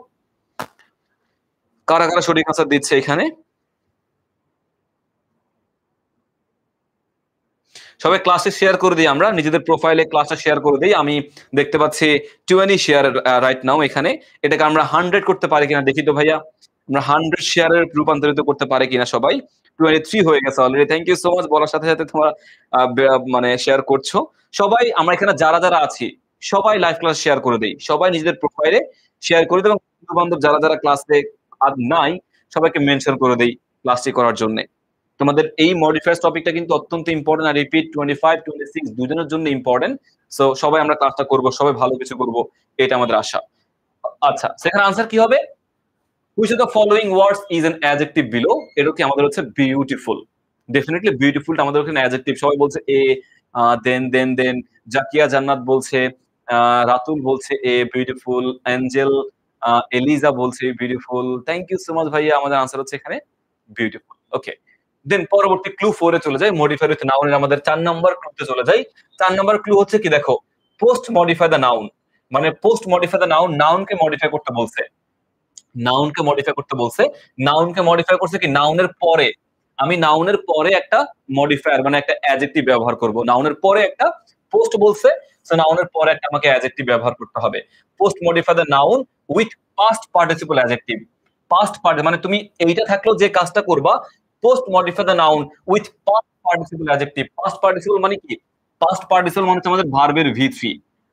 কারা কারা সঠিক আনসার দিচ্ছে এখানে। সবাই ক্লাসে শেয়ার করে দিই, আমরা নিজেদের প্রোফাইলে ক্লাসটা শেয়ার করে দিই। আমি দেখতে পাচ্ছি 20 শেয়ার রাইট নাও এখানে। এটাকে আমরা 100 করতে পারি কিনা দেখি তো ভাইয়া, আমরা 100 শেয়ারের রূপান্তরিত করতে পারি কিনা সবাই। 23 হয়ে গেছে already, thank you so much, বলার সাথে সাথে তোমরা মানে শেয়ার করছো সবাই। আমরা এখানে যারা যারা আছি সবাই লাইভ ক্লাস শেয়ার করে দেই, সবাই নিজেদের প্রোফাইলে শেয়ার করে দেই, এবং বন্ধু বান্ধব যারা যারা ক্লাসে আর নাই সবাইকে মেনশন করে দেই ক্লাসটি করার জন্য। তোমাদের এই মডিফায়ার্স টপিকটা কিন্তু অত্যন্ত ইম্পর্টেন্ট, আর রিপিট 25 26 দুজনের জন্য ইম্পর্টেন্ট। সো সবাই আমরা ক্লাসটা করব, সবাই ভালো কিছু করব, এটা আমাদের আশা। আচ্ছা, সেখানে আনসার কি হবে? Which of the following words is an adjective below, এটা কি আমাদের হচ্ছে বিউটিফুল, ডেফিনেটলি বিউটিফুলটা আমাদের ওখানে অ্যাডজেক্টিভ। সবাই বলছে এ, দেন জাকিয়া জান্নাত বলছে, রাতুল বলছে এ বিউটিফুল, অ্যাঞ্জেল, এলিজা বলছে beautiful, thank you so much ভাইয়া, আমাদের আনসার হচ্ছে এখানে বিউটিফুল। ওকে, দেন পরবর্তী ক্লু 4 এ চলে যাই, মডিফাই উইথ নাউনের আমাদের 4 নম্বর ক্লুতে চলে যাই। 4 নম্বর ক্লু হচ্ছে কি, দেখো পোস্ট মডিফাই দ্য নাউন, মানে পোস্ট মডিফাই দ্য নাউন, নাউনকে মডিফাই করতে বলছে, নাউনকে মডিফাই করতে বলছে। নাউনকে মডিফাই করছে কি, নাউনের পরে, আমি নাউনের পরে একটা মডিফায়ার মানে একটা অ্যাডজেক্টিভ ব্যবহার করব, নাউনের পরে একটা পোস্ট বলছে, সো নাউনের পরে একটা আমাকে অ্যাডজেক্টিভ ব্যবহার করতে হবে। Post modify the noun with past participle adjective, past part মানে তুমি এইটা থাকলেও যে কাজটা করবা, post modify the noun with past participle adjective. Past participle মানে কি? পাস্ট পার্টিসিপল মানে হচ্ছে আমাদের ভার্বের V3,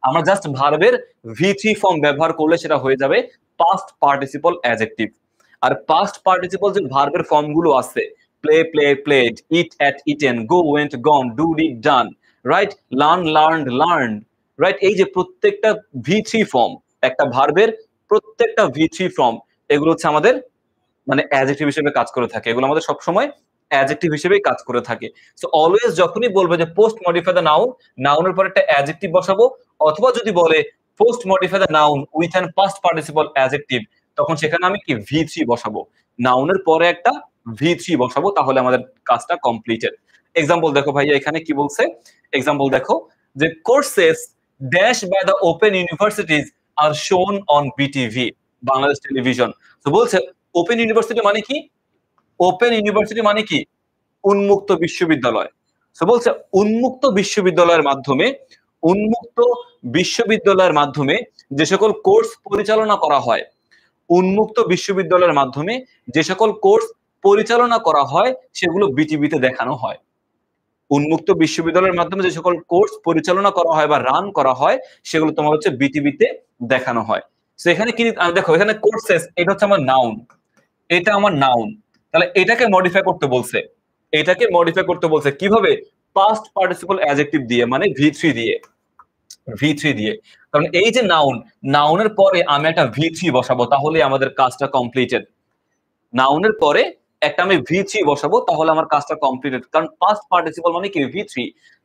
আমরা জাস্ট ভার্বের V3 ফর্ম ব্যবহার করলে সেটা হয়ে যাবে পাস্ট পার্টিসিপল অ্যাডজেক্টিভ। আর পাস্ট পার্টিসিপল যে ভার্বের ফর্ম গুলো আছে, play play played, it at eaten, go went gone, do did done, right, learn learned learned, right, এই যে প্রত্যেকটা V3 ফর্ম, একটা ভার্বের প্রত্যেকটা V3 ফর্ম, এগুলো হচ্ছে আমাদের মানে অ্যাডজেক্টিভ হিসেবে কাজ করে থাকে, এগুলো আমাদের সবসময় অ্যাডজেক্টিভ হিসেবেই কাজ করে থাকে। সো অলওয়েজ যখনই বলবে যে পোস্ট মডিফাই দ্য নাউন, নাউনের পর একটা অ্যাডজেক্টিভ বসাবো, অথবা যদি বলে post modify the noun with an past participle adjective, তখন সেখানে আমি কি V3 বসাবো, নাউনের পরে একটা V3 বসাবো, তাহলে আমাদের কাজটা কমপ্লিটেড। এক্সাম্পল দেখো ভাইয়া এখানে কি বলছে, এক্সাম্পল দেখো যে courses dash by the open universities আর shown on BTV, Bangladesh television. তো বলছে ওপেন ইউনিভার্সিটি মানে কি, ওপেন ইউনিভার্সিটি মানে কি, উন্মুক্ত বিশ্ববিদ্যালয়। তো বলছে উন্মুক্ত বিশ্ববিদ্যালয়ের মাধ্যমে, উন্মুক্ত বিশ্ববিদ্যালয়ের মাধ্যমে যে সকল কোর্স পরিচালনা করা হয়, উন্মুক্ত বিশ্ববিদ্যালয়ের মাধ্যমে যে সকল কোর্স পরিচালনা করা হয় সেগুলো বিটিভিতে দেখানো হয়। উন্মুক্ত বিশ্ববিদ্যালয়ের মাধ্যমে যে সকল কোর্স পরিচালনা করা হয় বা রান করা হয় সেগুলো তোমার হচ্ছে বিটিভিতে দেখানো হয়। তো এখানে কি দেখো, এখানে কোর্সেস, এটা হচ্ছে আমার নাউন, এটা আমার নাউন, তাহলে এটাকে মডিফাই করতে বলছে, এটাকে মডিফাই করতে বলছে কিভাবে? পাস্ট পার্টিসিপল অ্যাডজেক্টিভ দিয়ে, মানে V3 দিয়ে, V3 দিয়ে। কারণ এই যে নাউন, নাউনের পরে আমি একটা V3 বসাবো, তাহলে আমাদের কাজটা কমপ্লিটেড। নাউনের পরে একটা আমি V3 বসাবো, তাহলে আমার কাজটা কমপ্লিটেড। কারণ পাস্ট পার্টিসিপল মানে কি V3,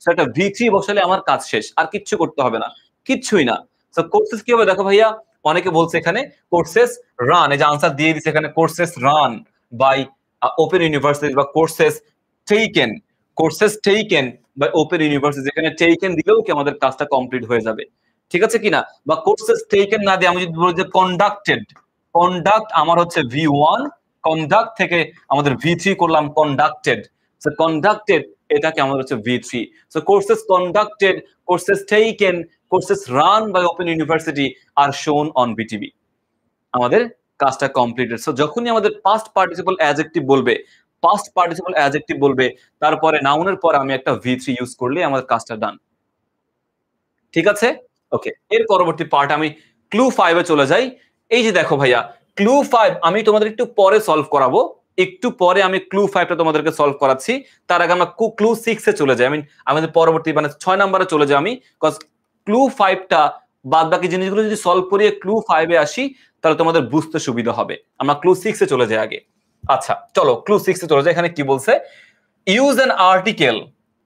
সো একটা V3 বসালে আমার কাজ শেষ, আর কিচ্ছু করতে হবে না, কিচ্ছুই না। সো কোর্সেস কি হবে দেখো ভাইয়া, অনেকে বলছে এখানে কোর্সেস রান, এই যে আনসার দিয়ে দিচ্ছে এখানে, courses run by open university বা courses taken, courses taken by open university, এখানে টেকেন দিলেও কি আমাদের কাজটা কমপ্লিট হয়ে যাবে, ঠিক আছে কিনা? বা কোর্সেস টেকেন না দিয়ে আমি যদি বলি যে কন্ডাক্টেড, কন্ডাক্ট আমার হচ্ছে V1, কন্ডাক্ট থেকে আমাদের V3 করলাম কন্ডাক্টেড, সো কন্ডাক্টেড এটাকে আমাদের হচ্ছে V3। So courses conducted, courses taken, courses run by open university আর শোন অন বিটিভি, আমাদের কাজটা কমপ্লিটেড। সো যখনই আমাদের পাস্ট পার্টিসিপল অ্যাডজেক্টিভ বলবে, পাস্ট পার্টিসিপল অ্যাডজেক্টিভ বলবে, তারপরে নাউনের পর আমি একটা V3 ইউজ করলে আমাদের কাজটা ডান, ঠিক আছে? ওকে, এর পরবর্তী পার্ট আমি ক্লু 5 এ চলে যাই। এই যে দেখো ভাইয়া, ক্লু 5 আমি তোমাদের একটু পরে সলভ করাবো, একটু পরে আমি ক্লু 5টা তোমাদেরকে সলভ করাচ্ছি। তার আগে আমরা ক্লু 6 এ চলে যাই, আমাদের পরবর্তী মানে 6 নম্বরে চলে যাই আমি, কজ ক্লু 5টা বাদ বাকি জিনিসগুলো যদি সলভ করিয়ে ক্লু 5 এ আসি, তাহলে তোমাদের বুঝতে সুবিধা হবে। আমরা ক্লু 6 এ চলে যাই আগে। আচ্ছা চলো ক্লু 6 এ চলে যাই। এখানে কি বলছে, use an article,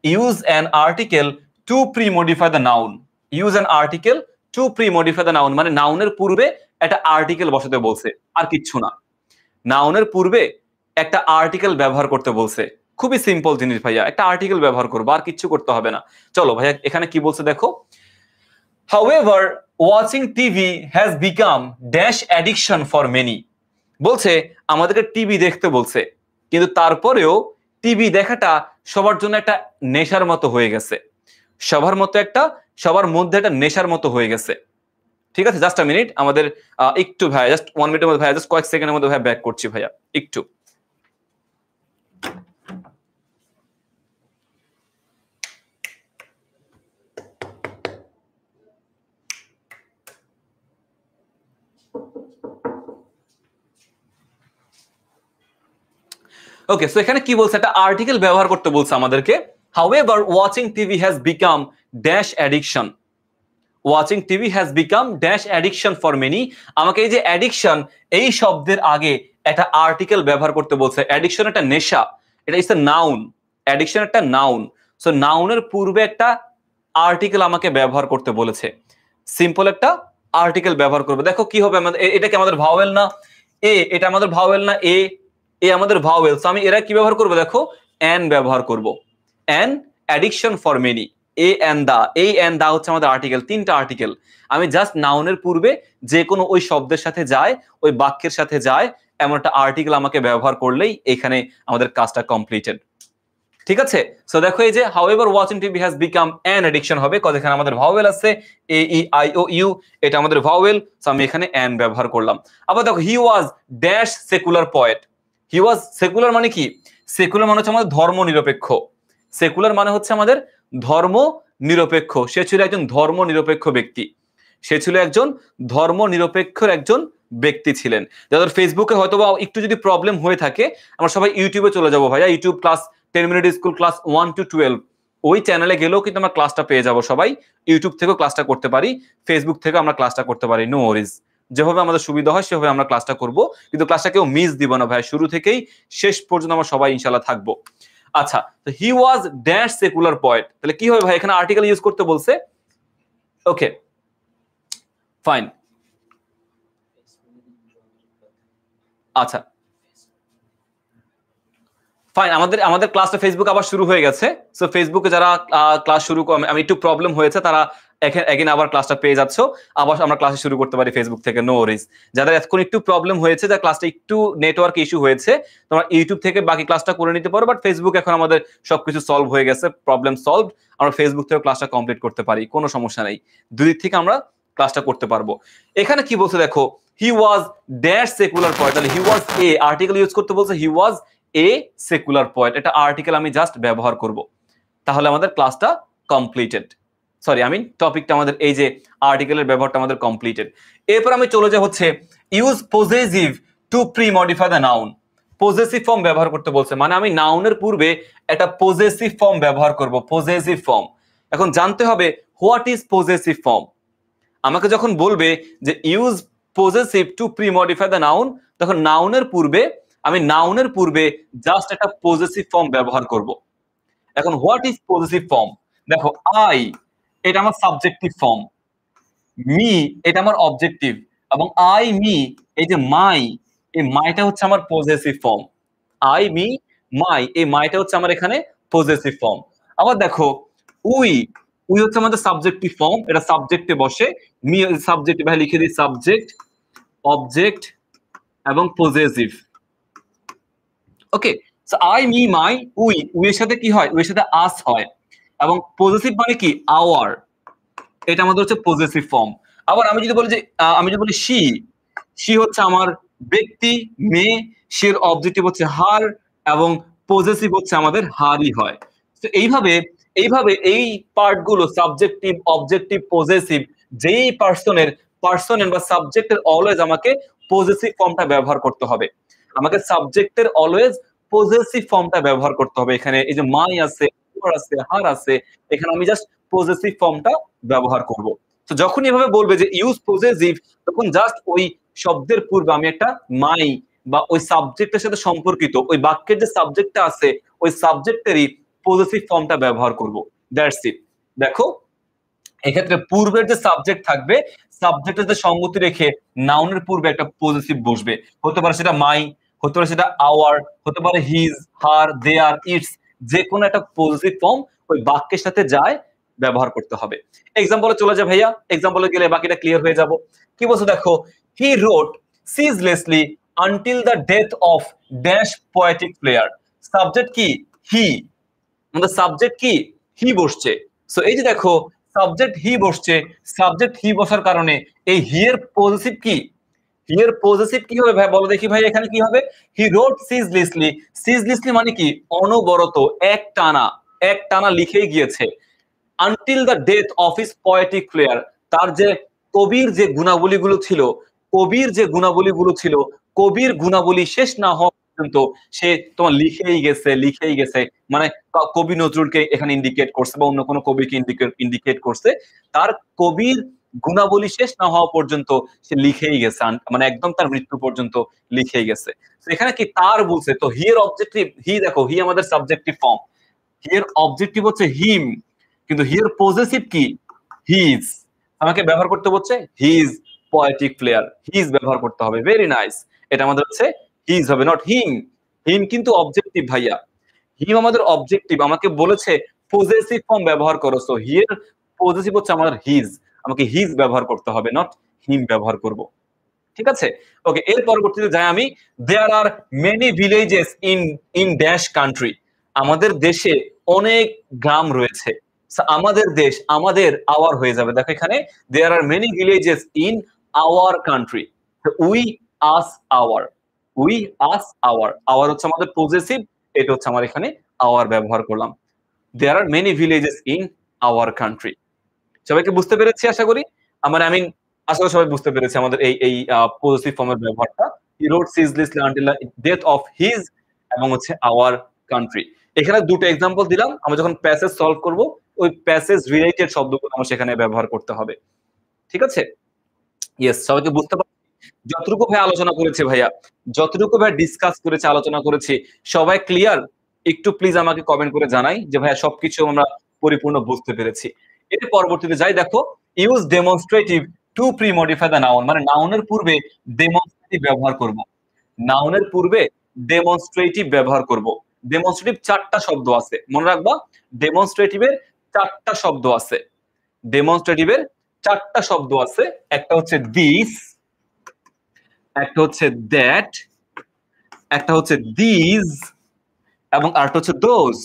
use an article two pre modify the noun, use an article two pre modify the noun, মানে নাউনের পূর্বে একটা আর্টিকেল বসাতে বলছে, আর কিচ্ছু না। নাউনের পূর্বে একটা আর্টিকেল ব্যবহার করতে বলছে, খুবই সিম্পল জিনিস ভাইয়া, একটা আর্টিকেল ব্যবহার করবো, আর কিচ্ছু করতে হবে না। চলো ভাইয়া এখানে কি বলছে দেখো, however watching TV has become dash addiction for many, বলছে আমাদেরকে টিভি দেখতে বলছে, কিন্তু তারপরেও টিভি দেখাটা সবার জন্য একটা নেশার মতো হয়ে গেছে, সবার মতো একটা, সবার মধ্যে একটা নেশার মতো হয়ে গেছে, ঠিক আছে? জাস্ট আ মিনিট, আমাদের একটু ভাইয়া জাস্ট 1 মিনিটের মধ্যে ভাইয়া, জাস্ট কয়েক সেকেন্ডের মধ্যে ভাইয়া ব্যাক করছি ভাইয়া একটু। ওকে, সো এখানে কি বলছে, একটা আর্টিকেল ব্যবহার করতে বলছে আমাদেরকে, however watching TV has become dash addiction, watching TV has become dash addiction for many. আমাকে এই যে অ্যাডিকশন এই শব্দের আগে একটা আর্টিকেল ব্যবহার করতে বলছে। অ্যাডিকশন একটা নেশা, এটা ইজ এ নাউন, অ্যাডিকশন একটা নাউন। সো নাউনের পূর্বে একটা আর্টিকেল আমাকে ব্যবহার করতে বলেছে, সিম্পল একটা আর্টিকেল ব্যবহার করবে। দেখো কি হবে আমাদের, এটা কি আমাদের ভাওয়েল না? এ, এটা আমাদের ভাওয়েল না? এ, এ আমাদের ভাওয়েল। সো আমি এরা কি ব্যবহার করবো দেখো, অ্যান ব্যবহার করব, an addiction for many, a and the, এই অ্যান্ড দা হচ্ছে আমাদের আর্টিকেল, তিনটা আর্টিকেল। আমি জাস্ট নাউনের পূর্বে যে কোনো ওই শব্দের সাথে যায়, ওই বাক্যের সাথে যায় এমন একটা আর্টিকেল আমাকে ব্যবহার করলেই এখানে আমাদের কাজটা কমপ্লিটেড, ঠিক আছে? সো দেখো এই যে however watching TV has become an addiction হবে, কজ এখানে আমাদের ভাওয়েল আছে এ ই আই ও ইউ, এটা আমাদের ভাওয়েল, সো আমি এখানে অ্যান ব্যবহার করলাম। আবার দেখো he was dash secular poet, he was secular মানে কি? সেকুলার মানে হচ্ছে আমাদের ধর্ম নিরপেক্ষ, সেকুলার মানে হচ্ছে আমাদের ধর্ম নিরপেক্ষ, সে ছিল একজন ধর্ম নিরপেক্ষ ব্যক্তি, সে ছিল একজন ধর্ম নিরপেক্ষর একজন ব্যক্তি ছিলেন। যাদের ফেসবুকে হয়তো বা একটু যদি প্রবলেম হয়ে থাকে, আমরা সবাই ইউটিউবে চলে যাবো ভাইয়া, YouTube class 10 minute school class 1 to 12, ওই চ্যানেলে গেলেও কিন্তু আমরা ক্লাসটা পেয়ে যাবো সবাই। ইউটিউব থেকেও ক্লাসটা করতে পারি, ফেসবুক থেকেও আমরা ক্লাসটা করতে পারি, নো ওয়ারিজ, যেভাবে আমাদের সুবিধা হয় সেভাবে আমরা ক্লাসটা করব, কিন্তু ক্লাসটা কেউ মিস দিব না ভাই, শুরু থেকেই শেষ পর্যন্ত আমরা সবাই ইনশাআল্লাহ থাকবো। আচ্ছা, তো হি ওয়াজ ড্যাশ সেকুলার পয়েট, তাহলে কি হবে ভাই, এখানে আর্টিকেল ইউজ করতে বলছে। ওকে ফাইন, আচ্ছা ফাইন, আমাদের ক্লাসটা ফেসবুক আবার শুরু হয়ে গেছে। সো ফেসবুকে যারা ক্লাস শুরু, আমি একটু প্রবলেম হয়েছে, তারা এগেন আবার ক্লাসটা পেয়ে যাচ্ছ, আবার আমরা ক্লাসে শুরু করতে পারি ফেসবুক থেকে, নো ওয়ারিজ। যাদের এখন একটু প্রবলেম হয়েছে, যার ক্লাসটা একটু নেটওয়ার্ক ইস্যু হয়েছে, তোমরা ইউটিউব থেকে বাকি ক্লাসটা করে নিতে পারো, বাট ফেসবুক এখন আমাদের সবকিছু সলভ হয়ে গেছে, প্রবলেম সলভ, আমরা ফেসবুক থেকে ক্লাসটা কমপ্লিট করতে পারি, কোনো সমস্যা নেই, দুই দিক থেকে আমরা ক্লাসটা করতে পারবো। এখানে কি বলছে দেখো, he was dash secular point, তাহলে হি ওয়াজ এ, আর্টিকেল ইউজ করতে বলছে, হি ওয়াজ এ সেকুলার পয়েন্ট, এটা আর্টিকেল আমি জাস্ট ব্যবহার করব, তাহলে আমাদের ক্লাসটা কমপ্লিটেড, সরি আমি টপিকটা আমাদের এই যে আর্টিকেলের ব্যবহারটা আমাদের কমপ্লিটেড। এরপর আমি চলে যাব হচ্ছে use possessive two pre modify the noun, possessive form ব্যবহার করতে বলছে, মানে আমি নাউনের পূর্বে একটা পজেসিভ ফর্ম ব্যবহার করব, পজেসিভ ফর্ম। এখন জানতে হবে হোয়াট ইজ পজেসিভ ফর্ম, আমাকে যখন বলবে যে use possessive two pre modify the noun, তখন নাউনের পূর্বে আমি নাউনের পূর্বে জাস্ট একটা পজেসিভ ফর্ম ব্যবহার করব। এখন হোয়াট ইজ পজেসিভ ফর্ম? দেখো আই এটা আমার সাবজেক্টিভ ফর্ম, মি এটা আমার অবজেক্টিভ, এবং আই মি এই যে মাই, এই মাইটা হচ্ছে আমার possessive form. I me my, এই মাইটা হচ্ছে আমার এখানে পজেসিভ ফর্ম। আবার দেখো উই, উই হচ্ছে আমাদের সাবজেক্টিভ ফর্ম, এটা সাবজেক্টে বসে। মি সাবজেক্ট, ভাই লিখে দিই সাবজেক্ট, অবজেক্ট এবং possessive. Okay, so I me my we, we এর সাথে কি হয়? উই এর সাথে আস হয়। এবং পজেসিভ মানে কি? আওয়ার, এটা আমাদের হচ্ছে পজেসিভ ফর্ম। আবার আমি যদি বলি যে আমি যদি বলি শি, শি হচ্ছে আমার ব্যক্তি, মেয়ে, শির অবজেক্টিভ হচ্ছে হার, এবং পজেসিভ হচ্ছে আমাদের হারই হয়। তো এইভাবে এই পার্টগুলো সাবজেক্টিভ, অবজেক্টিভ, পজেসিভ, যেই পার্সনের বা সাবজেক্টের অলওয়েজ আমাকে পজেসিভ ফর্মটা ব্যবহার করতে হবে। আমাকে সাবজেক্টের অলওয়েজ পজেসিভ ফর্মটা ব্যবহার করতে হবে। এখানে এই যে মাই আছে, আছে, হার আছে, এখানে আমি জাস্ট পজেসিভ ফর্মটা ব্যবহার করব। তো যখন এভাবে বলবে যে ইউজ পজেসিভ, তখন জাস্ট ওই শব্দের পূর্বে আমি একটা মাই বা ওই সাবজেক্টের সাথে সম্পর্কিত ওই বাক্যের যে সাবজেক্টটা আছে ওই সাবজেক্টেরই পজেসিভ ফর্মটা ব্যবহার করব। That's it. দেখো এক্ষেত্রে পূর্বের যে সাবজেক্ট থাকবে, সাবজেক্টের যে সঙ্গতি রেখে নাউনের পূর্বে একটা পজেসিভ বসবে। হতে পারে সেটা মাই, হতে পারে সেটা আওয়ার, হতে পারে হিজ, হার, দেয়ার, ইটস, যে কোনো একটা পজেসিভ ফর্ম ওই বাক্যের সাথে যায় ব্যবহার করতে হবে। এক্সাম্পলে চলে যায় ভাইয়া, এক্সাম্পলে গেলে বাকিটা ক্লিয়ার হয়ে যাব। কি বলছো দেখো, he wrote ceaselessly until the death of dash poetic player. Subject কি? হি, আমাদের সাবজেক্ট কি? হি বসছে। সো এই যে দেখো সাবজেক্ট হি বসছে, সাবজেক্ট হি বসার কারণে এই হি এর পজেসিভ কি? হি এর পজেসিভ কি হবে ভাই? বলো দেখি ভাই, এখানে কি হবে? হি রোট সিজলেসলি, সিজলেসলি মানে কি? অনবরত, এক টানা, এক টানা লিখেই গিয়েছে। Until the death of his poetic flair, তার যে কবির যে গুণাবলীগুলো ছিল, কবির যে গুণাবলীগুলো ছিল, কবির গুণাবলী শেষ না হওয়া পর্যন্ত সে তোমার লিখেই গেছে, লিখেই গেছে। মানে কবি নজরুলকে এখানে ইন্ডিকেট করছে বা অন্য কোনো কবিকে ইন্ডিকেট করছে। তার কবির গুণাবলী শেষ না হওয়া পর্যন্ত সে লিখেই গেছে, মানে একদম তার মৃত্যু পর্যন্ত লিখেই গেছে। এখানে কি তার বলছে, তো হি এর অবজেক্টিভ হি, দেখো হি আমাদের সাবজেক্টিভ ফর্ম, হি এর অবজেক্টিভ হচ্ছে হিম, কিন্তু হিয়ার পজেসিভ কি? হিজ। আমাকে ব্যবহার করতে হচ্ছে হিজ পোয়েটিক প্লেয়ার, হিজ ব্যবহার করতে হবে। ভেরি নাইস, এটা আমাদের হচ্ছে হিজ হবে, নট হিম। হিম কিন্তু অবজেক্টিভ ভাইয়া, হিম আমাদের অবজেক্টিভ, আমাকে বলেছে পজেসিভ ফর্ম ব্যবহার করো। সো হিয়ার পজেসিভ হচ্ছে আমাদের হিজ, আমাকে হিজ ব্যবহার করতে হবে, নট হিম ব্যবহার করব। ঠিক আছে, ওকে। এর পরবর্তীতে যাই আমি, there are many villages in in dash country. আমাদের দেশে অনেক গ্রাম রয়েছে। আমাদের দেশ, আমাদের, আওয়ার হয়ে যাবে। দেখো এখানে there are many villages in our country, we us our, we us our, our হচ্ছে আমাদের পজেসিভ, এটা হচ্ছে আমার এখানে আওয়ার ব্যবহার করলাম। There are many villages in our country. সবাইকে বুঝতে পেরেছি আশা করি। আমার আই মিন আশা করি সবাই বুঝতে পেরেছে আমাদের এই পজেসিভ ফর্মের ব্যবহারটা। He wrote ceaselessly until the death of his এবং হচ্ছে আওয়ার কান্ট্রি। এখানে দুটো এক্সাম্পল দিলাম, আমরা যখন প্যাসেজ সলভ করব ওই প্যাসেজ রিলেটেড শব্দগুলো আমরা সেখানে ব্যবহার করতে হবে। ঠিক আছে, ইয়েস, সবাইকে বুঝতে পারছি। যতটুকু ভাই আলোচনা করেছে ভাইয়া, যতটুকু ভাই ডিসকাস করেছে, আলোচনা করেছি, সবাই ক্লিয়ার? একটু প্লিজ আমাকে কমেন্ট করে জানাই যে ভাইয়া সবকিছু আমরা পরিপূর্ণ বুঝতে পেরেছি। এর পরবর্তীতে যাই, দেখো use demonstrative two pre modify the noun, মানে নাউনের পূর্বে ডেমনস্ট্রেটিভ ব্যবহার করব। নাউনের পূর্বে ডেমনস্ট্রেটিভ ব্যবহার করব। ডেমনস্ট্রেটিভ চারটা শব্দ আছে, মনে রাখবা। ডেমনস্ট্রেটিভের চারটা শব্দ আছে, ডেমনস্ট্রেটিভের চারটা শব্দ আছে। একটা হচ্ছে দিস, একটা হচ্ছে দ্যাট, একটা হচ্ছে দিজ, এবং আরেকটা হচ্ছে those.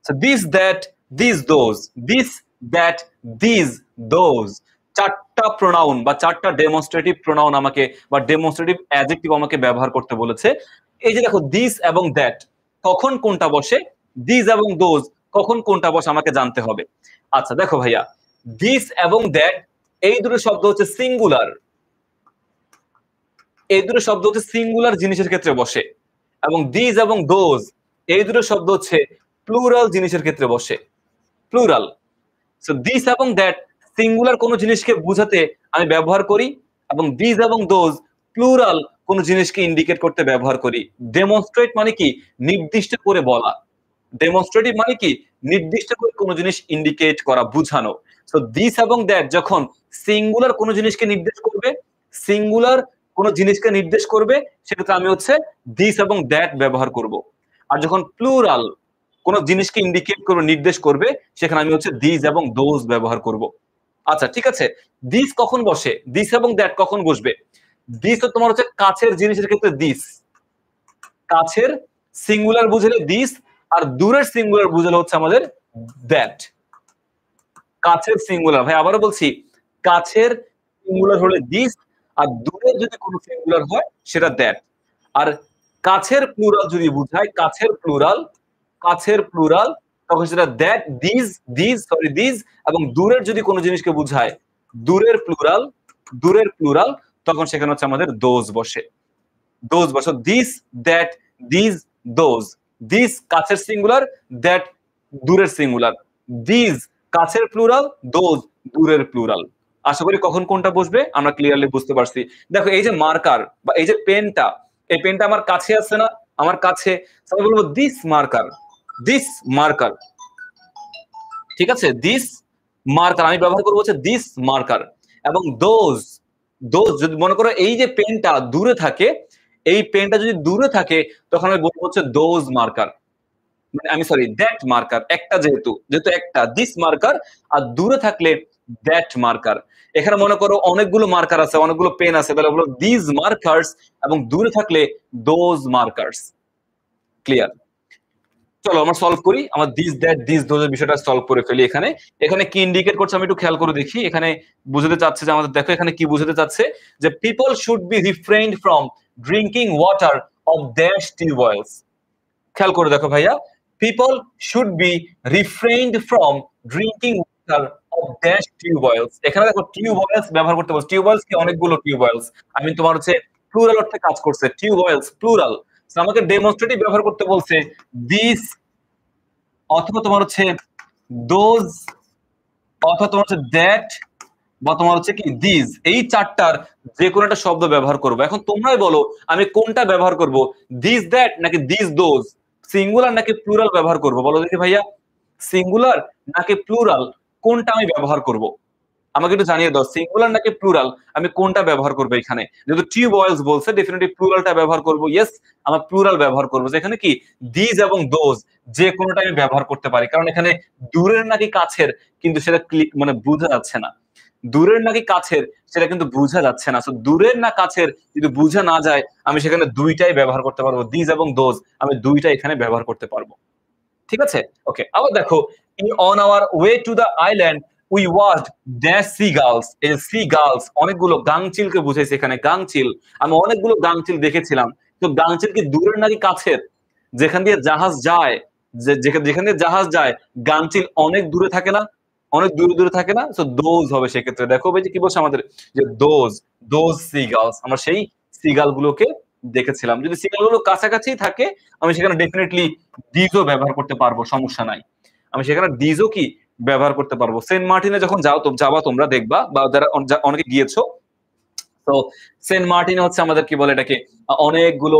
This that this those, this that this those, চারটা প্রোনাউন বা চারটা ডেমনস্ট্রেটিভ প্রোনাউন আমাকে বা ডেমনস্ট্রেটিভ অ্যাডজেক্টিভ আমাকে ব্যবহার করতে বলেছে। এই যে দেখো দিস এবং দ্যাট কখন কোনটা বসে, দিস এবং দোজ কখন কোনটা বসে আমাকে জানতে হবে। আচ্ছা দেখো ভাইয়া, দিস এবং দ্যাট এই দুটো শব্দ হচ্ছে সিঙ্গুলার, এই দুটো শব্দ হচ্ছে সিঙ্গুলার জিনিসের ক্ষেত্রে বসে, এবং দিস এবং দোজ এই দুটো শব্দ হচ্ছে প্লুরাল জিনিসের ক্ষেত্রে বসে, প্লুরাল। সো দিস এবং দ্যাট সিঙ্গুলার কোনো জিনিসকে বোঝাতে আমি ব্যবহার করি, এবং দিস এবং দোজ প্লুরাল কোন জিনিসকে ইন্ডিকেট করতে ব্যবহার করি। ডেমনস্ট্রেট মানে কি? নির্দিষ্ট করে বলা। ডেমনস্ট্রেটিভ মানে কি? নির্দিষ্ট করে কোনো জিনিস ইন্ডিকেট করা, বুঝানো। সো দিস এবং দ্যাট যখন সিঙ্গুলার কোনো জিনিসকে নির্দেশ করবে, সিঙ্গুলার কোনো জিনিসকে নির্দেশ করবে, সেক্ষেত্রে আমি হচ্ছে দিস এবং দ্যাট ব্যবহার করব। আর যখন প্লুরাল কোনো জিনিসকে ইন্ডিকেট করবে, নির্দেশ করবে, সেখানে আমি হচ্ছে দিস এবং দোজ ব্যবহার করব। আচ্ছা ঠিক আছে, দিস কখন বসে, দিস এবং দ্যাট কখন বসবে? দিস তো তোমার হচ্ছে কাছের জিনিসের ক্ষেত্রে দিস, কাছের সিঙ্গুলার বুঝালে দিস, আর দূরের সিঙ্গুলার বুঝালে হচ্ছে আমাদের দ্যাট। কাছের সিঙ্গুলার, ভাই আবারও বলছি, কাছের সিঙ্গুলার হলে দিস, আর দূরের যদি কোনো সিঙ্গুলার হয় সেটা দ্যাট। আর কাছের প্লুরাল যদি বুঝায়, কাছের প্লুরাল, কাছের প্লুরাল, তখন সেটা দ্যাট, দিস, দিস, এবং দূরের যদি কোনো জিনিসকে বুঝায়, দূরের প্লুরাল, দূরের প্লুরাল, তখন সেখানে হচ্ছে আমাদের দোজ বসে। দোজ বসে, this, that, this, those. This কাছের সিঙ্গুলার, দ্যাট দূরের সিঙ্গুলার, দিস কাছের প্লুরাল, দোজ দূরের প্লুরাল। আশা করি কখন কোনটা বসবে আমরা ক্লিয়ারলি বুঝতে পারছি। দেখো এই যে মার্কার বা এই যে পেনটা, এই পেনটা আমার কাছে আছে না, আমার কাছে, আমি বলবো দিস মার্কার, দিস মার্কার, ঠিক আছে, দিস মার্কার আমি ব্যবহার করবো হচ্ছে দিস মার্কার। এবং দোজ, দোজ যদি মনে করো এই যে পেনটা দূরে থাকে, এই পেনটা যদি দূরে থাকে, তখন আমি বলবো হচ্ছে দোজ মার্কার, আমি সরি দ্যাট মার্কার, একটা যেহেতু যেহেতু একটা দিস মার্কার, আর দূরে থাকলে দ্যাট মার্কার। এখানে মনে করো অনেকগুলো মার্কার আছে, অনেকগুলো পেন আছে, তাহলে বলো দিস মার্কার্স, এবং দূরে থাকলে দোজ মার্কার্স। ক্লিয়ার? চলো আমরা সলভ করি, আমার দিস দ্যাট দিস দোজের বিষয়টা সলভ করে ফেলি। এখানে এখানে কি ইন্ডিকেট করছে আমি একটু খেয়াল করে দেখি। এখানে বুঝাতে চাচ্ছে যে আমাদের, দেখো এখানে কি বুঝাতে চাচ্ছে, যে people should be refrained from drinking water of dash tubewells. খেয়াল করে দেখো ভাইয়া, people should be refrained from drinking water of dash tubewells. এখানে দেখো টিউবওয়েলস ব্যবহার করতে বলছে, টিউবওয়েলস কি? অনেকগুলো টিউবওয়েলস, আমি তোমার হচ্ছে প্লুরাল অর্থে কাজ করছে, টিউবওয়েলস প্লুরাল। আমাকে ডেমনস্ট্রেটিভ ব্যবহার করতে বলছে দিস, অথবা তোমার হচ্ছে দোজ, অথবা তোমার হচ্ছে দ্যাট, বা তোমার হচ্ছে কি দিস। এই চারটার যে কোনো একটা শব্দ ব্যবহার করবো। এখন তোমরাই বলো আমি কোনটা ব্যবহার করব, দিস দ্যাট নাকি দিস দোজ, সিঙ্গুলার নাকি প্লুরাল ব্যবহার করব? বলো দেখি ভাইয়া, সিঙ্গুলার নাকি প্লুরাল, কোনটা আমি ব্যবহার করব? আমাকে একটু জানিয়ে দাও, সিঙ্গুলার নাকি প্লুরাল, আমি কোনটা ব্যবহার করবো? এখানে যেহেতু টিউবওয়েলস বলছে, ডেফিনেটলি প্লুরালটা ব্যবহার করবো। ইয়েস, আমার প্লুরাল ব্যবহার করবো। যেখানে কি দিস এবং দোজ যে কোনোটা আমি ব্যবহার করতে পারি, কারণ এখানে দূরের নাকি কাছের কিন্তু সেটা মানে বোঝা যাচ্ছে না, দূরের নাকি কাছের সেটা কিন্তু বোঝা যাচ্ছে না। সো দূরের না কাছের যদি বোঝা না যায়, আমি সেখানে দুইটাই ব্যবহার করতে পারবো, দিস এবং দোজ আমি দুইটা এখানে ব্যবহার করতে পারবো। ঠিক আছে, ওকে। আবার দেখো, on our way to the island we watched dash sea girls. এই যে সি গার্লস, অনেকগুলো গাংচিলকে বুঝাইছে এখানে, গাংচিল, আমি অনেকগুলো গাংচিল দেখেছিলাম। তো গাংচিল কি দূরের নাকি কাছের? যেখান দিয়ে জাহাজ যায়, যেখান দিয়ে জাহাজ যায়, গাংচিল অনেক দূরে থাকে না, অনেক দূরে দূরে থাকে না? সো দোজ হবে সেক্ষেত্রে। দেখো ভাই যে কি বলছে আমাদের, যে দোজ, দোজ সি গার্লস, আমরা সেই সিগাল গুলোকে দেখেছিলাম। যদি সিগাল গুলো কাছাকাছি থাকে, আমি সেখানে ডেফিনেটলি ডিজও ব্যবহার করতে পারবো, সমস্যা নাই, আমি সেখানে ডিজও কি ব্যবহার করতে পারবো। সেন্ট মার্টিনে যখন যাবা তোমরা দেখবা, বা যারা অনেকে গিয়েছো, তো সেন্ট মার্টিনে হচ্ছে আমাদের কি বলে এটাকে, অনেকগুলো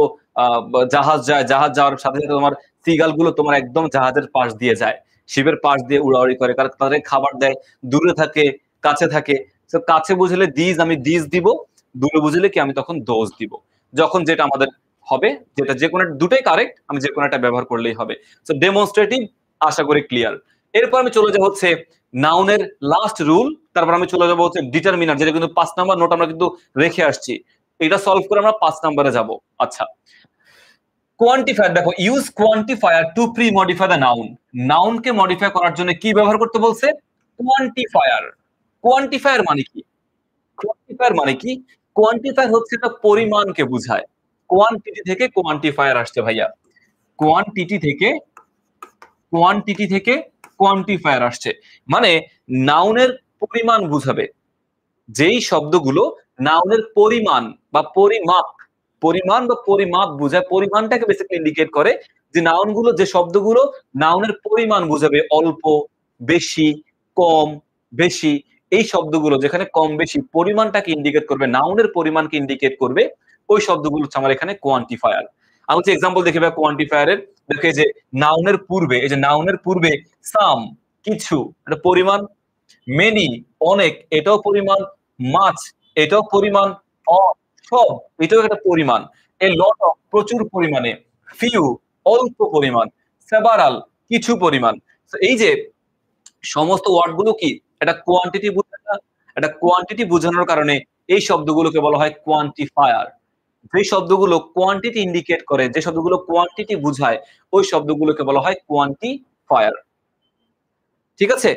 জাহাজ যায়, জাহাজ যাওয়ার সাথে সাথে তোমার সিগাল গুলো তোমার একদম জাহাজের পাশ দিয়ে যায়, শিপের পাশ দিয়ে উড়াউড়ি করে, কারণ তাদের খাবার দেয়, দূরে থাকে কাছে থাকে। তো কাছে বুঝলে দিস, আমি দিস দিব, দূরে বুঝলে কি আমি তখন দোজ দিব, যখন যেটা আমাদের হবে, যেটা যে কোনো দুটোই কারেক্ট, আমি যে কোনো একটা ব্যবহার করলেই হবে। সো ডেমনস্ট্রেটিভ আশা করি ক্লিয়ার। এরপর আমি চলে যাবো হচ্ছে নাউনের লাস্ট রুল, তারপর আমি চলে যাবো হচ্ছে ডিটারমিনার, যেটা কিন্তু 5 নাম্বার নোট আমরা কিন্তু রেখে আসছি, এটা সলভ করে আমরা 5 নাম্বারে যাব। আচ্ছা, কোয়ান্টিফায়ার, দেখো use quantifier to pre modify the noun. নাউনকে মডিফাই করার জন্য কি ব্যবহার করতে বলছে? কোয়ান্টিফায়ার। কোয়ান্টিফায়ার মানে কি? কোয়ান্টিফায়ার মানে কি? কোয়ান্টিফায়ার হচ্ছে একটা পরিমাণকে বোঝায়। কোয়ান্টিটি থেকে কোয়ান্টিফায়ার আসছে ভাইয়া, কোয়ান্টিটি থেকে, কোয়ান্টিটি থেকে কোয়ান্টিফায়ার আসছে, মানে নাউনের পরিমাণ বুঝাবে। যেই শব্দগুলো নাউনের পরিমাণ বা পরিমাপ, পরিমাণ বা পরিমাপ বোঝায়, পরিমাণটাকে বেসিক্যালি ইন্ডিকেট করে, যে নাউনগুলো, যে শব্দগুলো নাউনের পরিমাণ বোঝাবে, অল্প, বেশি, কম, বেশি, এই শব্দগুলো যেখানে কম বেশি পরিমাণটাকে ইন্ডিকেট করবে, নাউনের পরিমাণকে ইন্ডিকেট করবে, ওই শব্দগুলো হচ্ছে আমার এখানে কোয়ান্টিফায়ার। আমি হচ্ছে এক্সাম্পল দেখে ভাই কোয়ান্টিফায়ারের, দেখে যে নাউনের পূর্বে, এই যে নাউনের পূর্বে সাম কিছু, এটা পরিমাণ, মেনি অনেক, এটাও পরিমাণ, মাছ এটাও পরিমাণ, সব এটাও একটা পরিমাণ, এ লট অফ প্রচুর পরিমাণে, ফিউ অল্প পরিমাণ, সেভারাল কিছু পরিমাণ। এই যে সমস্ত ওয়ার্ড গুলো কি এটা কোয়ান্টিটি বোঝায় না, এটা কোয়ান্টিটি বোঝানোর কারণে এই শব্দগুলোকে বলা হয় কোয়ান্টিফায়ার। যে শব্দগুলো কোয়ান্টিটি ইন্ডিকেট করে, যে শব্দগুলো কোয়ান্টিটি বোঝায়, ওই শব্দগুলোকে বলা হয় কোয়ান্টিফায়ার। ঠিক আছে,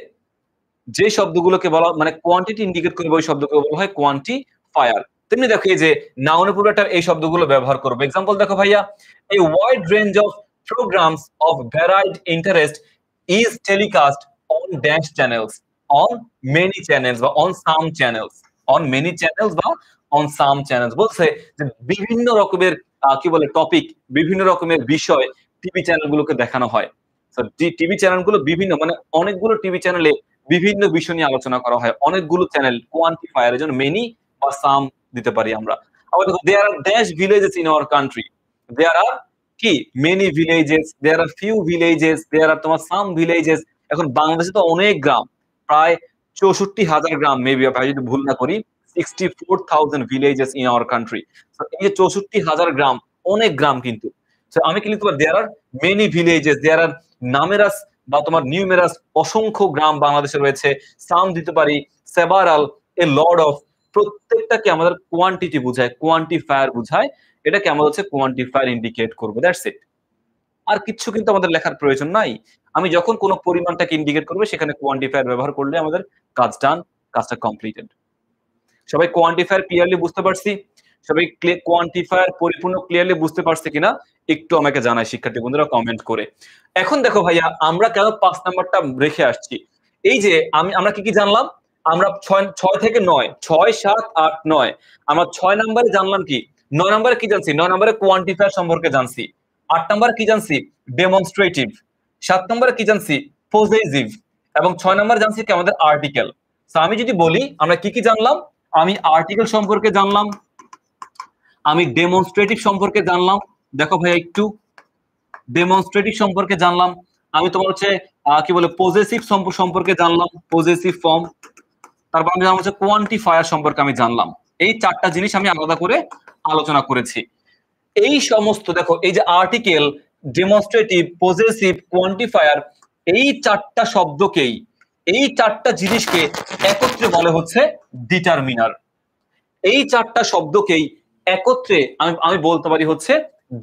যে শব্দগুলোকে বলা মানে কোয়ান্টিটি ইন্ডিকেট করবে ওই শব্দগুলো বলা হয় কোয়ান্টিফায়ার। তেমনি দেখো এই যে নাউনের পুরোটা এই শব্দগুলো ব্যবহার করবে। এক্সাম্পল দেখো ভাইয়া, a wide range of programs of varied interest is telecast on dash channels, on many channels বা on some channels, on many channels বা on some channels। বলছে যে বিভিন্ন রকমের কি বলে টপিক, বিভিন্ন রকমের বিষয় টিভি চ্যানেলগুলোকে দেখানো হয়। তো টিভি চ্যানেলগুলো বিভিন্ন মানে অনেকগুলো টিভি চ্যানেলে বিভিন্ন বিষয় নিয়ে আলোচনা করা হয়, অনেকগুলো চ্যানেল কোয়ান্টিফায়ার, এর জন্য মেনি বা সাম দিতে পারি আমরা। আবার দেখো there are dash villages in our country, there are কি many villages, there are few villages, there are তোমার সাম ভিলেজেস। এখন বাংলাদেশে তো অনেক গ্রাম, প্রায় 64,000 গ্রাম, মেবি ভাই যদি ভুল না করি, 64,000 ভিলেজেস ইন আওয়ার কান্ট্রি। এই যে 64,000 গ্রাম, অনেক গ্রাম কিন্তু। আমি কি লিখতে পারি, দেয়ার আর মেনি ভিলেজেস, দেয়ার আর নামেরাস বা তোমার নিউমেরাস অসংখ্য গ্রাম বাংলাদেশে রয়েছে, সাম দিতে পারি, সেভারাল, এ লর্ড অফ, প্রত্যেকটাকে আমাদের কোয়ান্টিটি বোঝায়, কোয়ান্টিফায়ার বোঝায়, এটাকে আমরা হচ্ছে কোয়ান্টিফায়ার ইন্ডিকেট করবো, দ্যাটস ইট। আর কিছু কিন্তু আমাদের লেখার প্রয়োজন নাই। আমি যখন কোনো পরিমাণটাকে ইন্ডিকেট করবে সেখানে কোয়ান্টিফায়ার ব্যবহার করলে আমাদের কাজ ডান, কাজটা কমপ্লিটেড। সবাই কোয়ান্টিফায়ার ক্লিয়ারলি বুঝতে পারছি? সবাই কোয়ান্টিফায়ার পরিপূর্ণ ক্লিয়ারলি বুঝতে পারছে কিনা একটু আমাকে জানায় শিক্ষার্থী বন্ধুরা কমেন্ট করে। এখন দেখো ভাইয়া, আমরা কেন 5 নাম্বারটা রেখে আসছি? এই যে আমরা কি কি জানলাম? আমরা 6 থেকে 9, 6, 7, 8, 9, আমরা 6 নাম্বারে জানলাম কি, 9 নাম্বারে কি জানছি? 9 নাম্বারে কোয়ান্টিফায়ার সম্পর্কে জানছি, 8 নাম্বারে কি জানছি? ডেমনস্ট্রেটিভ, 7 নাম্বারে কি জানছি? পজেসিভ, এবং 6 নাম্বারে জানছি কি আমাদের আর্টিকেল। সো আমি যদি বলি আমরা কি কি জানলাম, আমি আর্টিকেল সম্পর্কে জানলাম, আমি ডেমনস্ট্রেটিভ সম্পর্কে জানলাম, দেখো ভাই একটু ডেমনস্ট্রেটিভ সম্পর্কে জানলাম, আমি তোমার হচ্ছে কি বলে পজেসিভ সম্পর্কে জানলাম, পজেসিভ ফর্ম, তারপর আমি জানলাম হচ্ছে কোয়ান্টিফায়ার সম্পর্কে আমি জানলাম। এই 4টা জিনিস আমি আলাদা করে আলোচনা করেছি। এই সমস্ত দেখো, এই যে আর্টিকেল, ডেমনস্ট্রেটিভ, পজেসিভ, কোয়ান্টিফায়ার, এই 4টা শব্দকেই, এই 4টা জিনিসকে একত্রে বলে হচ্ছে ডিটারমিনার। এই 4টা শব্দকেই একত্রে আমি বলতে পারি হচ্ছে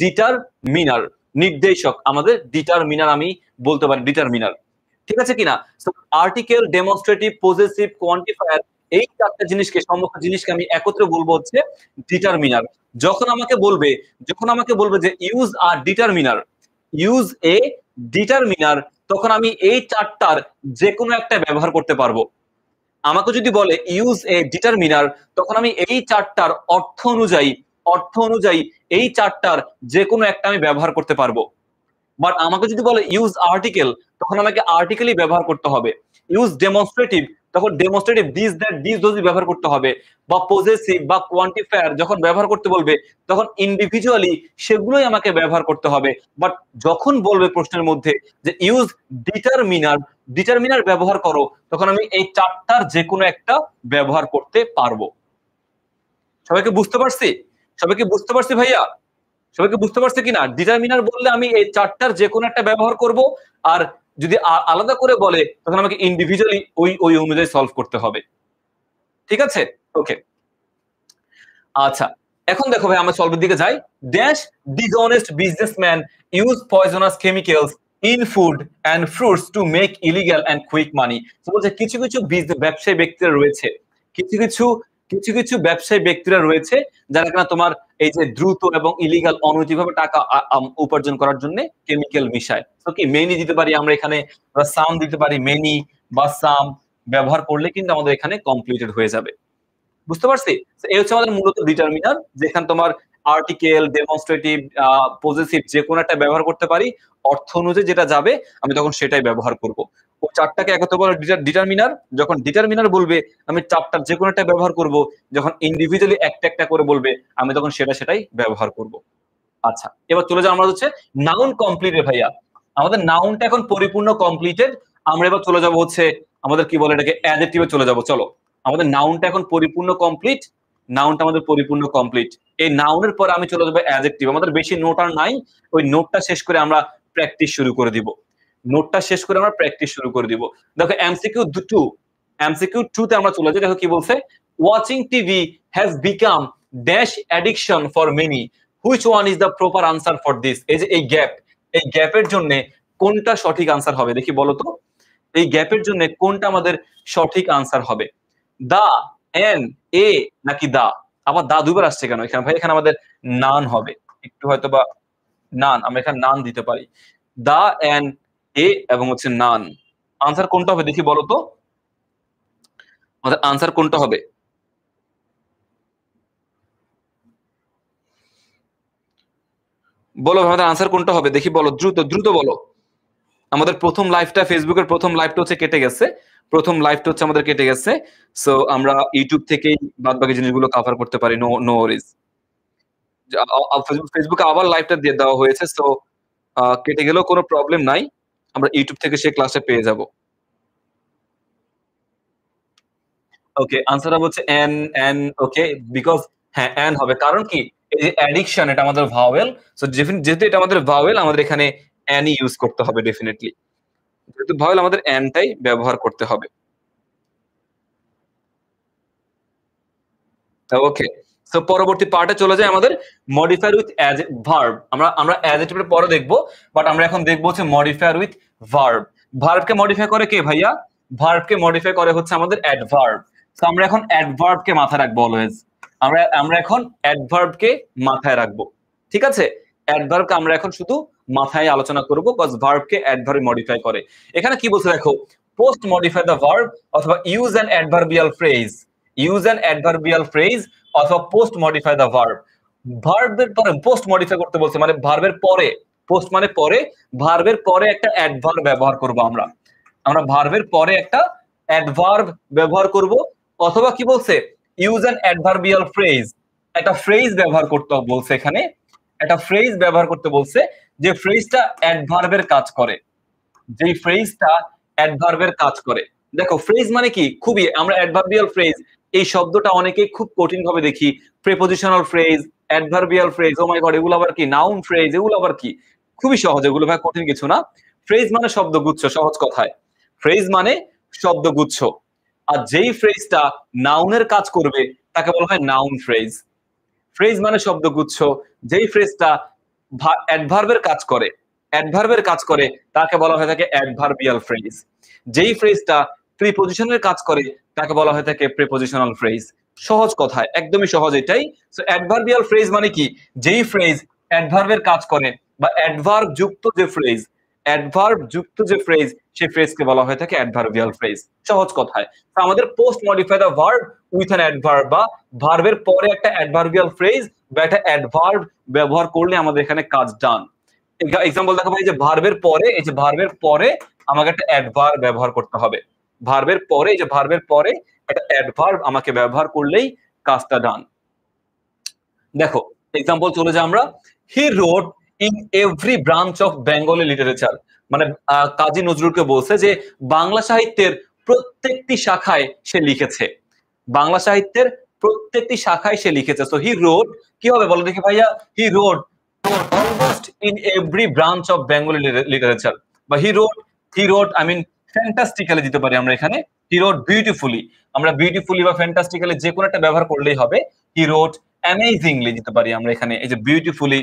ডিটারমিনার, নির্দেশক, আমাদের ডিটারমিনার আমি বলতে পারি, ডিটারমিনার। ঠিক আছে কিনা? আর্টিকেল, ডেমনস্ট্রেটিভ, পজেসিভ, কোয়ান্টিফায়ার, এই 4টা জিনিসকে, সমস্ত জিনিসকে আমি একত্রে বলবো হচ্ছে ডিটারমিনার। যখন আমাকে বলবে যে use a determiner, use a determiner, তখন আমি এই 4টার যে কোনো একটা ব্যবহার করতে পারবো। আমাকে যদি বলে ইউজ এ ডিটারমিনার, তখন আমি এই 4টার অর্থ অনুযায়ী এই 4টার যে কোনো একটা আমি ব্যবহার করতে পারবো। বাট আমাকে যদি বলে ইউজ আর্টিকেল, তখন আমাকে আর্টিকেলই ব্যবহার করতে হবে। ইউজ ডেমনস্ট্রেটিভ, তখন ডেমনস্ট্রেটিভ দিস দ্যাট দিস দোজই ব্যবহার করতে হবে। বা পজেসিভ বা কোয়ান্টিফায়ার যখন ব্যবহার করতে বলবে, তখন ইন্ডিভিজুয়ালি সেগুলোই আমাকে ব্যবহার করতে হবে। বাট যখন বলবে প্রশ্নের মধ্যে যে ইউজ ডিটারমিনার ব্যবহার করো, তখন আমি এই 4টার যে কোনো একটা ব্যবহার করতে পারবো। সবাইকে বুঝতে পারছি? সবাইকে বুঝতে পারছি ভাইয়া? সবাইকে বুঝতে পারছে কিনা? ডিটারমিনার বললে আমি এই 4টার যে কোনো একটা ব্যবহার করব, আর যদি আলাদা করে বলে তখন আমাকে ইন্ডিভিজুয়ালি ওই অনুযায়ী সলভ করতে হবে। ঠিক আছে? ওকে, আচ্ছা, এখন দেখো ভাই আমরা সলভের দিকে যাই। Dash dishonest businessman use poisonous chemicals in food and fruits to make illegal and quick money. তো বলছে কিছু কিছু ব্যবসায়ী ব্যক্তিরা রয়েছে, কিছু ব্যবসায়ী ব্যক্তিরা রয়েছে যারা কিনা তোমার এই যে দ্রুত এবং ইলিগাল অনৈতিকভাবে টাকা উপার্জন করার জন্য কেমিক্যাল মিশায়। তো কি মেনি দিতে পারি আমরা এখানে, সাম দিতে পারি, মেনি বা সাম ব্যবহার করলে কিন্তু আমাদের এখানে কমপ্লিটেড হয়ে যাবে। বুঝতে পারছি? এই হচ্ছে আমাদের মূলত ডিটারমিনার, যেখানে তোমার আর্টিকেল, ডেমনস্ট্রেটিভ, পজেসিভ যে কোনো একটা ব্যবহার করতে পারি, অর্থ অনুযায়ী যেটা যাবে আমি তখন সেটাই ব্যবহার করব। ও চারটাকে একত্র বলে ডিটারমিনার। যখন ডিটারমিনার বলবে আমি চারটার যে কোনো একটা ব্যবহার করব, যখন ইন্ডিভিজুয়ালি একটা একটা করে বলবে আমি তখন সেটাই ব্যবহার করব। আচ্ছা, এবার চলে যাও আমরা হচ্ছে নাউন কমপ্লিটেড ভাইয়া। আমাদের নাউনটা এখন পরিপূর্ণ কমপ্লিটেড। আমরা এবার চলে যাব হচ্ছে আমাদের কি বলে এটাকে অ্যাডজেক্টিভে চলে যাব। চলো, আমাদের নাউনটা এখন পরিপূর্ণ কমপ্লিট। নাউনটা আমাদের পরিপূর্ণ কমপ্লিট। এই নাউনের পরে আমি চলে যাবো অ্যাডজেক্টিভ। আমাদের বেশি নোট আর নাই, ওই নোটটা শেষ করে আমরা প্র্যাকটিস শুরু করে দিব। নোটটা শেষ করে আমরা প্র্যাকটিস শুরু করে দিব। দেখো এমসিকিউ 2, এমসিকিউ 2 তে আমরা চলে যাই। দেখো কি বলছে, watching TV has become dash addiction for many, which one is the proper answer for this. এই যে এই গ্যাপ, এই গ্যাপের জন্য কোনটা সঠিক আনসার হবে দেখি বলো তো। এই গ্যাপের জন্য কোনটা আমাদের সঠিক আনসার হবে, দা, এন, এ নাকি দা? আবার দা দুইবার আসছে কেন এখানে ভাই? এখানে আমাদের নান হবে, একটু হয়তো বা নান, আমরা এখানে নান দিতে পারি। দা, এন, এ এবং হচ্ছে নান। আনসার কোনটা হবে দেখি বলো তো, আমাদের আনসার কোনটা হবে? বলো আমাদের আনসার কোনটা হবে দেখি, বলো দ্রুত দ্রুত বলো। আমাদের প্রথম লাইভটা, ফেসবুকের প্রথম লাইভটা হচ্ছে কেটে গেছে। প্রথম লাইভটা হচ্ছে আমাদের কেটে গেছে। সো আমরা ইউটিউব থেকেই বাদ বাকি জিনিসগুলো কভার করতে পারি, নো নো ওয়ারিজ। ফেসবুকে আবার লাইভটা দিয়ে দেওয়া হয়েছে, সো কেটে গেলেও কোনো প্রবলেম নাই, আমরা ইউটিউব থেকে সেই ক্লাসে পেয়ে যাব। ওকে, আনসার হবে হচ্ছে এন, এন। ওকে, বিকজ হ্যাঁ এন হবে, কারণ কি এই যে অ্যাডিকশন এটা আমাদের ভাওয়েল। সো যেহেতু এটা আমাদের ভাওয়েল, আমাদের এখানে এন ইউজ করতে হবে ডেফিনেটলি। যেহেতু ভাওয়েল আমাদের এনটাই ব্যবহার করতে হবে। ওকে, সো পরবর্তী পার্টে চলে যায় আমাদের মডিফায়ার উইথ ভার্ব। আমরা অ্যাডজেক্টিভের পরে দেখবো, বাট আমরা এখন দেখবো হচ্ছে মডিফায়ার উইথ ভার্ব। ভার্বকে মডিফাই করে কে ভাইয়া? ভার্বকে মডিফাই করে হচ্ছে আমাদের অ্যাডভার্ব। তো আমরা এখন অ্যাডভার্বকে মাথায় রাখবো অলওয়েজ। আমরা এখন অ্যাডভার্বকে মাথায় রাখবো, ঠিক আছে? অ্যাডভার্বকে আমরা এখন শুধু মাথায় আলোচনা করবো, কজ ভার্বকে অ্যাডভার্ব মডিফাই করে। এখানে কি বলছে দেখো, পোস্ট মডিফাই দ্য ভার্ব অথবা use an adverbial phrase, use an adverbial phrase অথবা পোস্ট মডিফাই দ্য ভার্ব। ভার্বের পরে পোস্ট মডিফাই করতে বলছে, মানে ভার্বের পরে, পোস্ট মানে পরে, ভার্বের পরে একটা অ্যাডভার্ব ব্যবহার করব আমরা। আমরা ভার্বের পরে একটা অ্যাডভার্ব ব্যবহার করব, অথবা কি বলছে ইউজ অ্যান অ্যাডভার্বিয়াল ফ্রেজ, একটা ফ্রেজ ব্যবহার করতে বলছে। এখানে একটা ফ্রেজ ব্যবহার করতে বলছে, যে ফ্রেজটা অ্যাডভার্বের কাজ করে, যেই ফ্রেজটা অ্যাডভার্বের কাজ করে। দেখো ফ্রেজ মানে কি, খুবই আমরা অ্যাডভার্বিয়াল ফ্রেজ এই শব্দটা অনেকেই খুব কঠিন ভাবে দেখি। প্রিপোজিশনাল ফ্রেজ, অ্যাডভার্বিয়াল ফ্রেজ, ও মাই গড এগুলো আবার কি, নাউন ফ্রেজ এগুলো আবার কি? খুবই সহজ, এগুলো ভাই কঠিন কিছু না। ফ্রেজ মানে শব্দগুচ্ছ, সহজ কথায় ফ্রেজ মানে শব্দগুচ্ছ। আর যেই ফ্রেজটা নাউনের কাজ করবে তাকে বলা হয় নাউন ফ্রেজ। ফ্রেজ মানে শব্দগুচ্ছ, যেই ফ্রেজটা অ্যাডভার্বের কাজ করে, অ্যাডভার্বের কাজ করে তাকে বলা হয়ে থাকে অ্যাডভার্বিয়াল ফ্রেজ। যেই ফ্রেজটা প্রিপোজিশনের কাজ করে তাকে বলা হয়ে থাকে প্রিপোজিশনাল ফ্রেজ। সহজ কথায় একদমই সহজ এটাই। সো অ্যাডভার্বিয়াল ফ্রেজ মানে কি, যেই ফ্রেজ অ্যাডভার্বের কাজ করে, বা অ্যাডভার্ব যুক্ত যে ফ্রেজ, অ্যাডভার্ব যুক্ত যে ফ্রেজ, সেই ফ্রেজকে বলা হয়ে থাকে অ্যাডভার্বিয়াল ফ্রেজ, সহজ কথায়। তো আমাদের post modify the verb with an adverb, বা ভার্বের পরে একটা অ্যাডভার্বিয়াল ফ্রেজ বা একটা অ্যাডভার্ব ব্যবহার করলে আমাদের এখানে কাজ ডান। এক্সাম্পল দেখো ভাই, যে ভার্বের পরে, এই যে ভার্বের পরে আমাকে একটা অ্যাডভার্ব ব্যবহার করতে হবে। ভার্বের পরে, এই যে ভার্বের পরে একটা অ্যাডভার্ব আমাকে ব্যবহার করলেই কাজটা ডান। দেখো এক্সাম্পল চলে যাই আমরা, he wrote in every branch of Bengali literature. মানে কাজী নজরুলকে বলছে যে বাংলা সাহিত্যের প্রত্যেকটি শাখায় সে লিখেছে, বাংলা সাহিত্যের প্রত্যেকটি শাখায় সে লিখেছে। সো হি রোড কি হবে বলো দেখি ভাইয়া, he wrote almost in every branch of Bengali literature. বা হি রোড আই মিন ফ্যান্টাস্টিক্যালি দিতে পারি আমরা এখানে, হি রোড বিউটিফুলি। আমরা বিউটিফুলি বা ফ্যান্টাস্টিক্যালি যে কোনো একটা ব্যবহার করলেই হবে। হি রোড অ্যামেজিংলি দিতে পারি আমরা এখানে, এই যে বিউটিফুলি।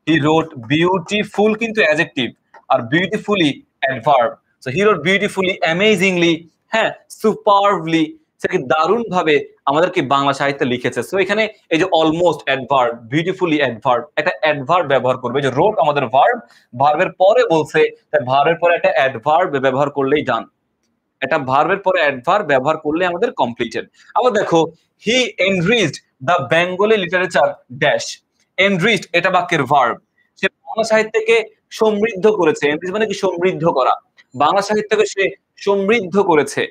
হি রোড বিউটিফুল কিন্তু অ্যাডজেক্টিভ, আর beautifully adverb. So he rode beautifully, amazingly, হ্যাঁ সুপারভলি, সেটাকে দারুণ ভাবে আমাদেরকে বাংলা সাহিত্যে লিখেছে। সো এখানে এই যে অলমোস্ট অ্যাডভার্ব, বিউটিফুলি অ্যাডভার্ব, একটা অ্যাডভার্ব ব্যবহার করবে। যে রোড আমাদের ভার্ব, ভার্বের পরে বলছে, তাই ভার্বের পরে একটা অ্যাডভার্ব ব্যবহার করলেই ডান। এটা ভার্বের পরে অ্যাডভার্ব ব্যবহার করলে আমাদের কমপ্লিটেড। আবার দেখো, he enriched the Bengali literature dash. Enriched এটা বাক্যের ভার্ব, সে বাংলা সাহিত্যকে সমৃদ্ধ করেছে। এনরিচ মানে কি, সমৃদ্ধ করা। বাংলা সাহিত্যকে সে সমৃদ্ধ করেছে।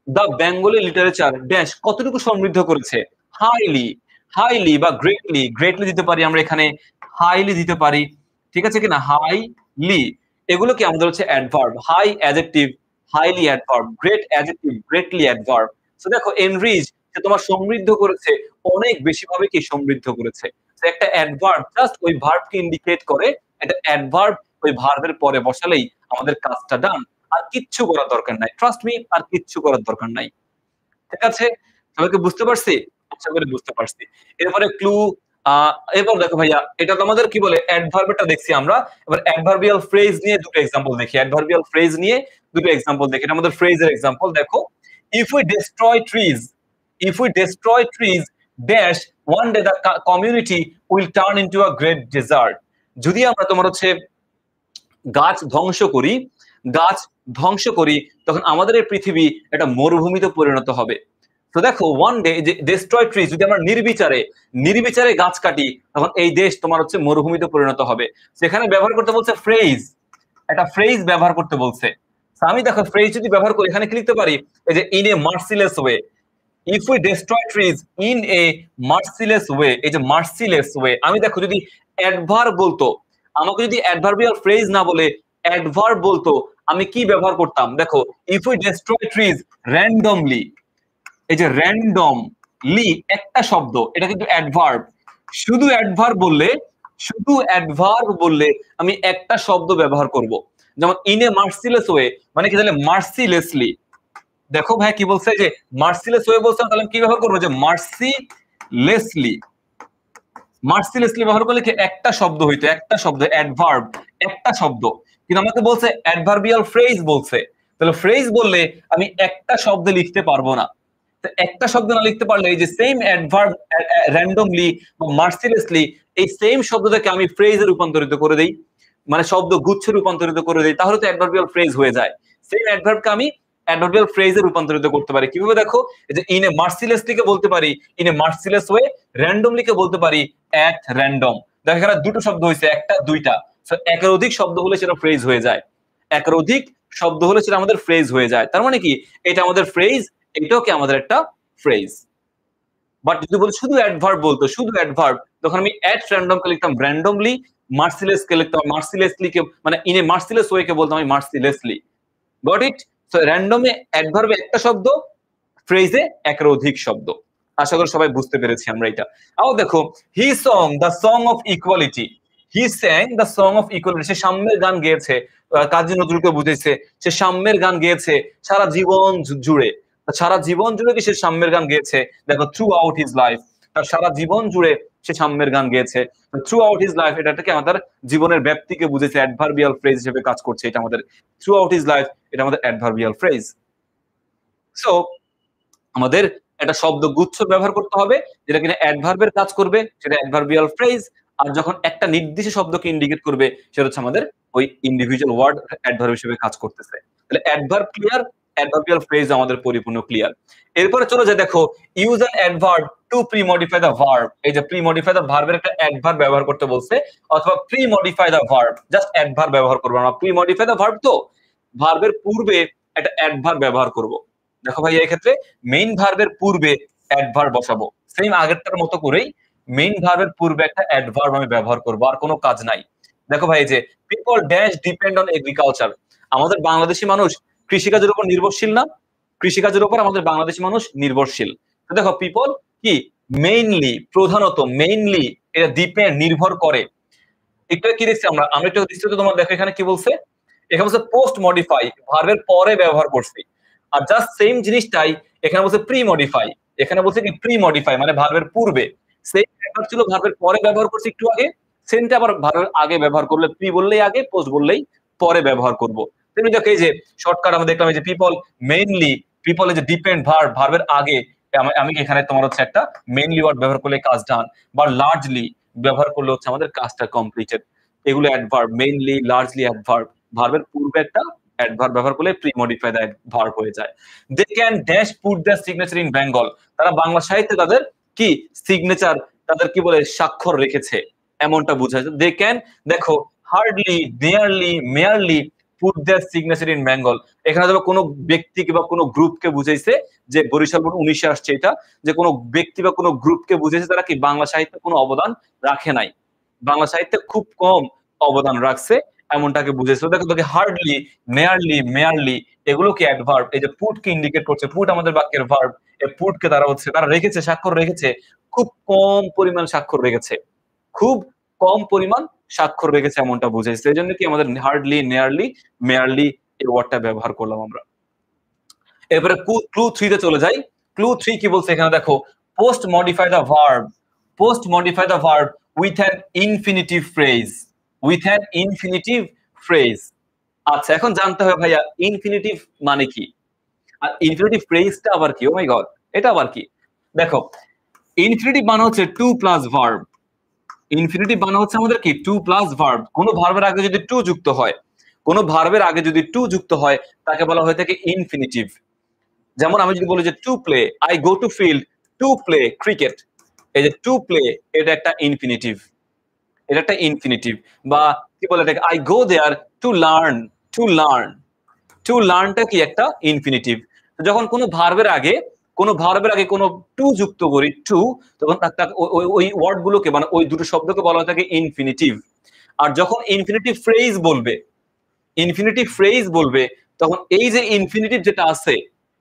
দ্য বেঙ্গলি লিটারেচার ড্যাশ কতটুকু সমৃদ্ধ করেছে? হাইলি, হাইলি বা গ্রেটলি, গ্রেটলি দিতে পারি আমরা এখানে, হাইলি দিতে পারি, ঠিক আছে কিনা? হাইলি, এগুলো কি আমাদের হচ্ছে adverb. High adjective, highly adverb, great adjective, greatly adverb. So দেখো এনরিচ, যে তোমার সমৃদ্ধ করেছে, অনেক বেশি ভাবে কি সমৃদ্ধ করেছে। তো একটা অ্যাডভার্ব জাস্ট ওই ভার্বকে ইন্ডিকেট করে, একটা অ্যাডভার্ব ওই ভার্বের পরে বসালেই আমাদের কাজটা ডান। আর কিচ্ছু করার দরকার নাই, ট্রাস্ট মি, আর কিচ্ছু করার দরকার নাই। ঠিক আছে, সবাইকে বুঝতে পারছি? আশা করি বুঝতে পারছি। এরপরে ক্লু, এরপর দেখো ভাইয়া, এটা তো আমাদের কি বলে অ্যাডভার্বটা দেখছি আমরা। এবার অ্যাডভার্বিয়াল ফ্রেজ নিয়ে দুটো এক্সাম্পল দেখি, অ্যাডভার্বিয়াল ফ্রেজ নিয়ে দুটো এক্সাম্পল দেখি। এটা আমাদের ফ্রেজের এক্সাম্পল দেখো। If we destroy trees, if we destroy trees dash one day the community will turn into a great desert। যদি আমরা তোমার হচ্ছে গাছ ধ্বংস করি, গাছ ধ্বংস করি, তখন আমাদের এই পৃথিবী একটা মরুভূমিতে পরিণত হবে। তো দেখো ওয়ান ডে, যে ডেস্ট্রয় ট্রিজ, যদি আমরা নির্বিচারে নির্বিচারে গাছ কাটি, তখন এই দেশ তোমার হচ্ছে মরুভূমিতে পরিণত হবে। সেখানে ব্যবহার করতে বলছে ফ্রেজ, একটা ফ্রেজ ব্যবহার করতে বলছে। আমি দেখো ফ্রেজ যদি ব্যবহার করি, এখানে কি লিখতে পারি? এই যে in a merciless way, if we destroy trees in a merciless way, এই যে মার্সিলেস ওয়ে, আমি দেখো যদি অ্যাডভার্ব বলতো, আমাকে যদি অ্যাডভার্বিয়াল ফ্রেজ না বলে অ্যাডভার্ব বলতো, আমি কি ব্যবহার করতাম? দেখো if we destroy trees randomly, এই যে র্যান্ডমলি একটা শব্দ, এটা কিন্তু অ্যাডভার্ব। শুধু অ্যাডভার্ব বললে, শুধু অ্যাডভার্ব বললে আমি একটা শব্দ ব্যবহার করব, যেমন ইন এ মার্সিলেস ওয়ে, মানে কি তাহলে মার্সিলেসলি। দেখো ভাই কি বলছে, যে মার্সিলেস ওয়ে বলছে, তাহলে কি ব্যবহার করবো? যে মার্সিলেসলি, মার্সিলেসলি ব্যবহার করলে কি একটা শব্দ হইতো, একটা শব্দ, অ্যাডভার্ব একটা শব্দ। কিন্তু আমাকে বলছে অ্যাডভার্বিয়াল ফ্রেজ বলছে, তাহলে ফ্রেজ বললে আমি একটা শব্দ লিখতে পারবো না। তো একটা শব্দ না লিখতে পারলে এই যে সেম অ্যাডভার্ব র্যান্ডমলি বা মার্সিলেসলি, এই সেম শব্দটাকে আমি ফ্রেজে রূপান্তরিত করে দেই, মানে শব্দ গুচ্ছে রূপান্তরিত করে দেই, তাহলে তো অ্যাডভার্বিয়াল ফ্রেজ হয়ে যায়। সেম অ্যাডভার্বকে আমি অ্যাডভার্বিয়াল ফ্রেজে রূপান্তরিত করতে পারি কিভাবে? দেখো এই যে ইন এ মার্সিলেসলি কে বলতে পারি in a merciless way, randomly কে বলতে পারি অ্যাট র্যান্ডম। দেখো এখানে দুটো শব্দ হয়েছে, একটা দুইটা, সো একের অধিক শব্দ হলে সেটা ফ্রেজ হয়ে যায়, একের অধিক শব্দ হলে সেটা আমাদের ফ্রেজ হয়ে যায়। তার মানে কি এটা আমাদের ফ্রেজ, এটাও কি আমাদের একটা ফ্রেজ। বাট যদি বলি শুধু অ্যাডভার্ব বলতো, শুধু অ্যাডভার্ব, তখন আমি অ্যাট র্যান্ডম কে লিখতাম র্যান্ডমলি, মার্সিলেস কে লিখতাম মার্সিলেসলি, কে মানে ইন এ মার্সিলেস ওয়ে কে বলতাম আমি মার্সিলেসলি। Goat it? সো র্যান্ডমে অ্যাডভার্বে একটা শব্দ, ফ্রেজে একের অধিক শব্দ। আশা করি সবাই বুঝতে পেরেছি আমরা এটা। আও দেখো he sung the song of equality, he sang the song of equality, সে সাম্যের গান গেয়েছে। কাজী নজরুলকে বুঝেছে, সে সাম্যের গান গেয়েছে সারা জীবন জুড়ে। সারা জীবন জুড়ে কি সে সাম্যের গান গেয়েছে? দেখো থ্রু আউট হিজ লাইফ, তার সারা জীবন জুড়ে সে সাম্যের গান গেয়েছে। থ্রু আউট হিজ লাইফ, এটাকে আমাদের জীবনের ব্যাপ্তিকে বুঝেছে, অ্যাডভার্বিয়াল ফ্রেজ হিসেবে কাজ করছে এটা আমাদের। থ্রু আউট হিজ লাইফ, এটা আমাদের অ্যাডভার্বিয়াল ফ্রেজ। সো আমাদের একটা শব্দ গুচ্ছ ব্যবহার করতে হবে যেটা কিনা অ্যাডভার্বের কাজ করবে, সেটা অ্যাডভার্বিয়াল ফ্রেজ। আর যখন একটা নির্দিষ্ট শব্দকে ইন্ডিকেট করবে, সেটা হচ্ছে আমাদের ওই ইন্ডিভিজুয়াল ওয়ার্ড অ্যাডভার্ব হিসেবে কাজ করতেছে। তাহলে অ্যাডভার্ব ক্লিয়ার, অ্যাডভার্বিয়াল ফ্রেজ আমাদের পরিপূর্ণ ক্লিয়ার। এরপরে চলো যে দেখো use an adverb to premodify the verb, এই যে প্রি-মডিফাই দ্য ভার্বের একটা অ্যাডভার্ব ব্যবহার করতে বলছে, অথবা pre-modify the verb, just adverb ব্যবহার করব আমরা। প্রি-মডিফাই দ্য ভার্ব তো ভার্বের পূর্বে একটা অ্যাডভার্ব ব্যবহার করব। দেখো ভাই এই ক্ষেত্রে মেইন ভার্বের পূর্বে অ্যাডভার্ব বসাবো, সেম আগেরটার মতো করেই মেইন ভার্বের পূর্বে একটা অ্যাডভার্ব আমি ব্যবহার করব, আর কোনো কাজ নাই। দেখো ভাই যে people dash depend on agriculture, আমাদের বাংলাদেশি মানুষ কৃষিকাজের উপর নির্ভরশীল না? কৃষিকাজের উপর আমাদের বাংলাদেশি মানুষ নির্ভরশীল। তো দেখো পিপল কি মেইনলি, প্রধানত, মেইনলি এটা ডিপেন্ড, নির্ভর করে। এটা কি দেখছি আমরা, আমরা একটু দৃষ্টিতে তোমার দেখো এখানে কি বলছে, এখানে বলছে পোস্ট মডিফাই, ভার্বের পরে ব্যবহার করছি। আর জাস্ট সেম জিনিসটাই এখানে বলছে প্রি মডিফাই, এখানে বলছে কি প্রি মডিফাই মানে ভার্বের পূর্বে। সেম ব্যাপার ছিল ভার্বের পরে ব্যবহার করছি একটু আগে, সেমটা আবার ভার্বের আগে ব্যবহার করলে, প্রি বললেই আগে, পোস্ট বললেই পরে ব্যবহার করব। তেমনি দেখো এই যে শর্টকাট আমরা দেখলাম, এই যে পিপল মেইনলি, পিপল এই যে ডিপেন্ড ভার্ব, ভার্বের আগে আমি এখানে তোমার হচ্ছে একটা মেইনলি ওয়ার্ড ব্যবহার করলে কাজ ডান, বা লার্জলি ব্যবহার করলে হচ্ছে আমাদের কাজটা কমপ্লিটেড। এগুলো অ্যাডভার্ব, মেইনলি, লার্জলি অ্যাডভার্ব, ভার্বের পূর্বে একটা অ্যাডভার্ব ব্যবহার করলে প্রি মডিফাই দ্য ভার্ব হয়ে যায়। They can dash put the signature in Bengal, তারা বাংলা সাহিত্যে তাদের কি সিগনেচার, তাদের কি বলে স্বাক্ষর রেখেছে, এমনটা বোঝায়। দে ক্যান, দেখো hardly, nearly, merely put their signature in Bengal. এখানে ধরো কোনো ব্যক্তি কিংবা কোনো গ্রুপকে বুঝাইছে যে বরিশাল বোর্ড 19 আসছে এটা, যে কোনো ব্যক্তি বা কোনো গ্রুপকে বুঝাইছে তারা কি বাংলা সাহিত্যে কোনো অবদান রাখে নাই, বাংলা সাহিত্যে খুব কম অবদান রাখছে এমনটাকে বুঝাইছে। দেখো দেখো হার্ডলি, নেয়ারলি, মেয়ারলি এগুলো কি অ্যাডভার্ব। এই যে পুট কে ইন্ডিকেট করছে, পুট আমাদের বাক্যের ভার্ব, এই পুট কে তারা হচ্ছে তারা রেখেছে, স্বাক্ষর রেখেছে, খুব কম পরিমাণ স্বাক্ষর রেখেছে, খুব কম পরিমাণ স্বাক্ষর রেখেছে এমনটা বুঝাইছে। এই জন্য কি আমাদের হার্ডলি, নেয়ারলি, মেয়ারলি এই ওয়ার্ডটা ব্যবহার করলাম আমরা। এরপরে ক্লু 3 তে চলে যাই। ক্লু 3 কি বলছে এখানে দেখো, post modify the verb, post modify the verb with an infinitive phrase, with an infinitive phrase. আচ্ছা এখন জানতে হবে ভাইয়া ইনফিনিটিভ মানে কি, আর ইনফিনিটিভ ফ্রেজটা আবার কি? ও মাই গড, এটা আবার কি? দেখো ইনফিনিটিভ মানে হচ্ছে টু প্লাস ভার্ব, ইনফিনিটিভ মানে হচ্ছে আমাদের কি টু প্লাস ভার্ব। কোন ভার্বের আগে যদি টু যুক্ত হয়, কোন ভার্বের আগে যদি টু যুক্ত হয় তাকে বলা হয়ে থাকে ইনফিনিটিভ। যেমন আমি যদি বলি যে to play, I go to field to play cricket, এই যে টু প্লে এটা একটা ইনফিনিটিভ, এটা একটা ইনফিনিটিভ। বা কি বলে এটাকে, I go there to learn, to learn, to লার্নটা কি একটা ইনফিনিটিভ। যখন কোনো ভার্বের আগে, কোনো ভার্বের আগে কোনো টু যুক্ত করি, টু, তখন ওই ওয়ার্ড গুলোকে মানে ওই দুটো শব্দকে বলা হয়ে থাকে ইনফিনিটিভ। আর যখন ইনফিনিটিভ ফ্রেজ বলবে, ইনফিনিটিভ ফ্রেজ বলবে, তখন এই যে ইনফিনিটিভ যেটা আছে,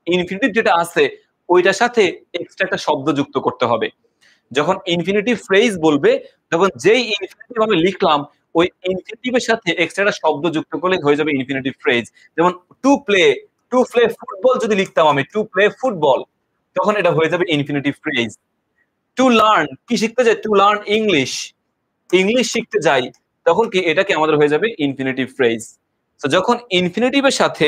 ইনফিনিটিভ যেটা আছে ওইটার সাথে এক্সট্রা একটা শব্দ যুক্ত করতে হবে। যখন ইনফিনিটিভ ফ্রেজ বলবে তখন যেই ইনফিনিটিভ আমি লিখলাম ওই ইনফিনিটিভের সাথে এক্সট্রা একটা শব্দ যুক্ত করলে হয়ে যাবে ইনফিনিটিভ ফ্রেজ। যেমন to play, to play football যদি লিখতাম আমি টু প্লে ফুটবল, তখন এটা হয়ে যাবে ইনফিনিটিভ ফ্রেজ। টু লার্ন কি শিখতে যাই, টু লার্ন ইংলিশ, ইংলিশ শিখতে যাই, তখন কি এটা কি আমাদের হয়ে যাবে ইনফিনিটিভ ফ্রেজ। তো যখন ইনফিনিটিভের সাথে,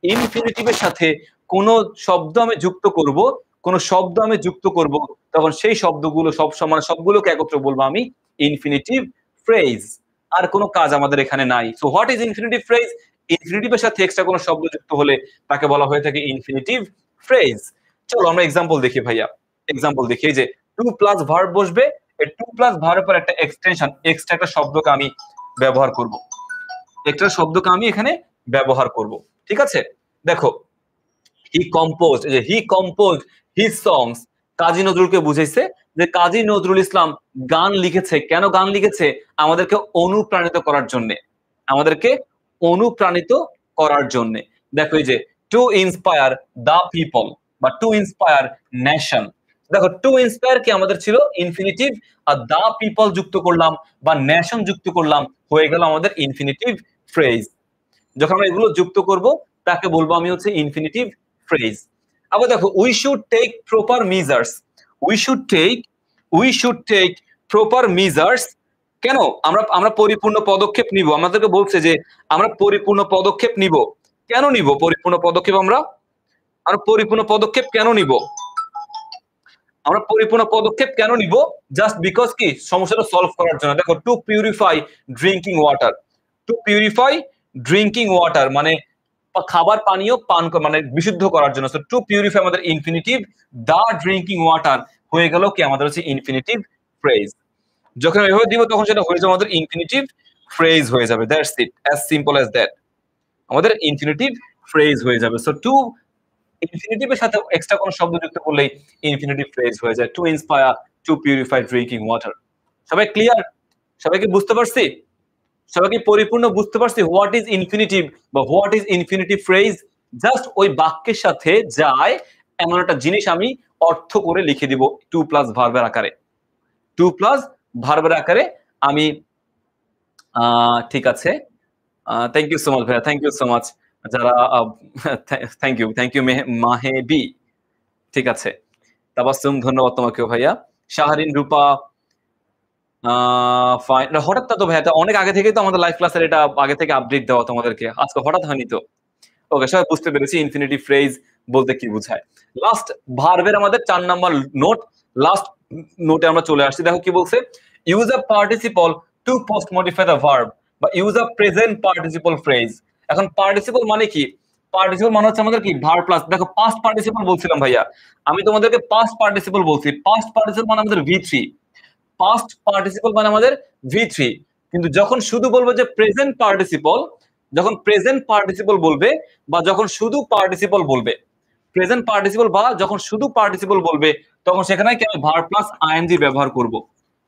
ইনফিনিটিভের সাথে কোন শব্দ আমি যুক্ত করব, কোন শব্দ আমি যুক্ত করব, তখন সেই শব্দগুলো সব সমান সবগুলোকে একত্রে বলবো আমি ইনফিনিটিভ ফ্রেজ। আর কোনো কাজ আমাদের এখানে নাই। So what is infinitive phrase? ইনফিনিটিভের সাথে এক্সট্রা কোনো শব্দ যুক্ত হলে তাকে বলা হয়ে থাকে ইনফিনিটিভ ফ্রেজ। চলো আমরা এক্সাম্পল দেখি ভাইয়া, এক্সাম্পল দেখি। এই যে টু প্লাস ভার্ব বসবে, এই টু প্লাস ভার্বের পর একটা এক্সটেনশন, এক্সট্রা একটা শব্দকে আমি ব্যবহার করব, একটা শব্দকে আমি এখানে ব্যবহার করব। ঠিক আছে, দেখো হি কম্পোজ, যে হি কম্পোজ হিজ সংস, কাজী নজরুলকে বুঝাইছে যে কাজী নজরুল ইসলাম গান লিখেছে। কেন গান লিখেছে? আমাদেরকে অনুপ্রাণিত করার জন্য, আমাদেরকে অনুপ্রাণিত করার জন্য। দেখো এই যে টু ইন্সপায়ার দা পিপল বা টু ইন্সপায়ার নেশন, দেখো টু ইন্সপায়ার কি আমাদের ছিল ইনফিনিটিভ, আর দা পিপল যুক্ত করলাম বা নেশন যুক্ত করলাম, হয়ে গেল আমাদের ইনফিনিটিভ ফ্রেজ। যখন আমরা এগুলো যুক্ত করব তাকে বলবো আমি হচ্ছে ইনফিনিটিভ ফ্রেজ। আবার দেখো we should take proper measures, we should take, we should take proper measures. কেন? আমরা আমরা পরিপূর্ণ পদক্ষেপ নিব, আমাদেরকে বলছে যে আমরা পরিপূর্ণ পদক্ষেপ নিব। কেন নিব পরিপূর্ণ পদক্ষেপ? আমরা আমরা পরিপূর্ণ পদক্ষেপ কেন নিব? আমরা পরিপূর্ণ পদক্ষেপ কেন নিব? জাস্ট বিকজ কি সমস্যাটা সলভ করার জন্য। দেখো two purify drinking water, to purify drinking water মানে খাবার পানীয় পান মানে বিশুদ্ধ করার জন্য। সো টু পিউরিফাই আমাদের ইনফিনিটিভ, দা ড্রিঙ্কিং ওয়াটার হয়ে গেল কি আমাদের হচ্ছে ইনফিনিটিভ ফ্রেজ। যখন এভাবে দিব তখন সেটা হয়ে যাবে আমাদের ইনফিনিটিভ ফ্রেজ হয়ে যাবে। That's it, as simple as that, আমাদের ইনফিনিটিভ ফ্রেজ হয়ে যাবে। সো টু ইনফিনিটিভের সাথে এক্সট্রা কোনো শব্দ যুক্ত করলেই ইনফিনিটিভ ফ্রেজ হয়ে যায়। To inspire, two purify drinking water. সবাই ক্লিয়ার? সবাইকে বুঝতে পারছি? সবাইকে পরিপূর্ণ বুঝতে পারছি হোয়াট ইজ ইনফিনিটিভ বা what is infinitive phrase? Just ওই বাক্যের সাথে যায় এমন একটা জিনিস আমি অর্থ করে লিখে দিব টু প্লাস ভার্বের আকারে, টু প্লাস ভার্বের আকারে আমি ঠিক আছে। থ্যাংক ইউ সো মাচ ভাইয়া, থ্যাংক ইউ সো মাচ যারা, থ্যাংক ইউ, থ্যাংক ইউ মাহেবি। ঠিক আছে, তাবাসসুম ধন্যবাদ তোমাকেও ভাইয়া। শাহরিন, রূপা, হঠাৎ তো ভাইয়া, অনেক আগে থেকেই তো আমাদের লাইভ ক্লাসের এটা আগে থেকে আপডেট দেওয়া তোমাদেরকে, আজকে হঠাৎ হয়নি তো। ওকে, সবাই বুঝতে পেরেছি ইনফিনিটিভ ফ্রেজ বলতে কি বোঝায়। লাস্ট ভার্বের আমাদের 4 নাম্বার নোট, লাস্ট নোটে আমরা চলে আসছি। দেখো কি বলছে, use a participle to post modify the verb বা use a present participle phrase. এখন পার্টিসিপল মানে কি? পার্টিসিপল মানে হচ্ছে আমাদের কি ভার্ব প্লাস। দেখো পাস্ট পার্টিসিপল বলছিলাম ভাইয়া, আমি তোমাদেরকে পাস্ট পার্টিসিপল বলছি। পাস্ট পার্টিসিপল মানে আমাদের V3, পাস্ট পার্টিসিপল মানে আমাদের V3। কিন্তু যখন শুধু বলবো যে প্রেজেন্ট পার্টিসিপল, যখন প্রেজেন্ট পার্টিসিপল বলবে বা যখন শুধু পার্টিসিপল বলবে, প্রেজেন্ট পার্টিসিপল বা যখন শুধু পার্টিসিপল বলবে, তখন সেখানে কি আমি ভার্ব প্লাস আইএনজি ব্যবহার করব,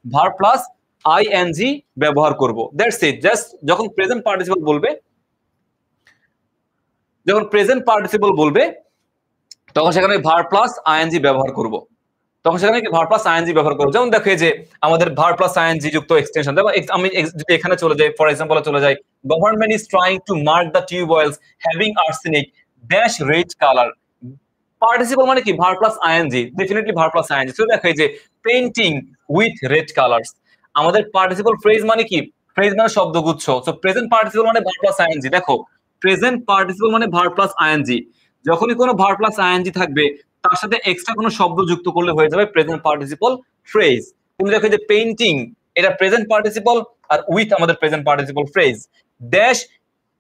ভার্ব প্লাস আইএনজি ব্যবহার করব। That's it. জাস্ট যখন প্রেজেন্ট পার্টিসিপল বলবে, যখন প্রেজেন্ট পার্টিসিপল বলবে তখন সেখানে ভার্ব প্লাস আইএনজি ব্যবহার করব, তখন সেখানে কি ভার্ব প্লাস আইএনজি ব্যবহার করব। যেমন দেখো এই যে আমাদের ভার্ব প্লাস আইএনজি যুক্ত এক্সটেনশন, দেখো আমি যদি এখানে চলে যাই, ফর এক্সাম্পল চলে যাই, government is trying to mark the tube wells having arsenic dash red colour. Participle মানে কি verb plus ING, definitely verb plus ING. তো দেখো এই যে পেইন্টিং উইথ রেড কালার্স, আমাদের পার্টিসিপল ফ্রেজ মানে কি, ফ্রেজ মানে শব্দগুচ্ছ। সো প্রেজেন্ট পার্টিসিপল মানে ভার্ব প্লাস আইএনজি। দেখো প্রেজেন্ট পার্টিসিপল মানে ভার্ব প্লাস আইএনজি, যখনই কোনো ভার্ব প্লাস আইএনজি থাকবে তার সাথে এক্সট্রা কোনো শব্দ যুক্ত করলে হয়ে যাবে প্রেজেন্ট পার্টিসিপল ফ্রেজ। তুমি দেখো যে পেইন্টিং, এটা প্রেজেন্ট পার্টিসিপল, আর উইথ আমাদের present participle phrase. Dash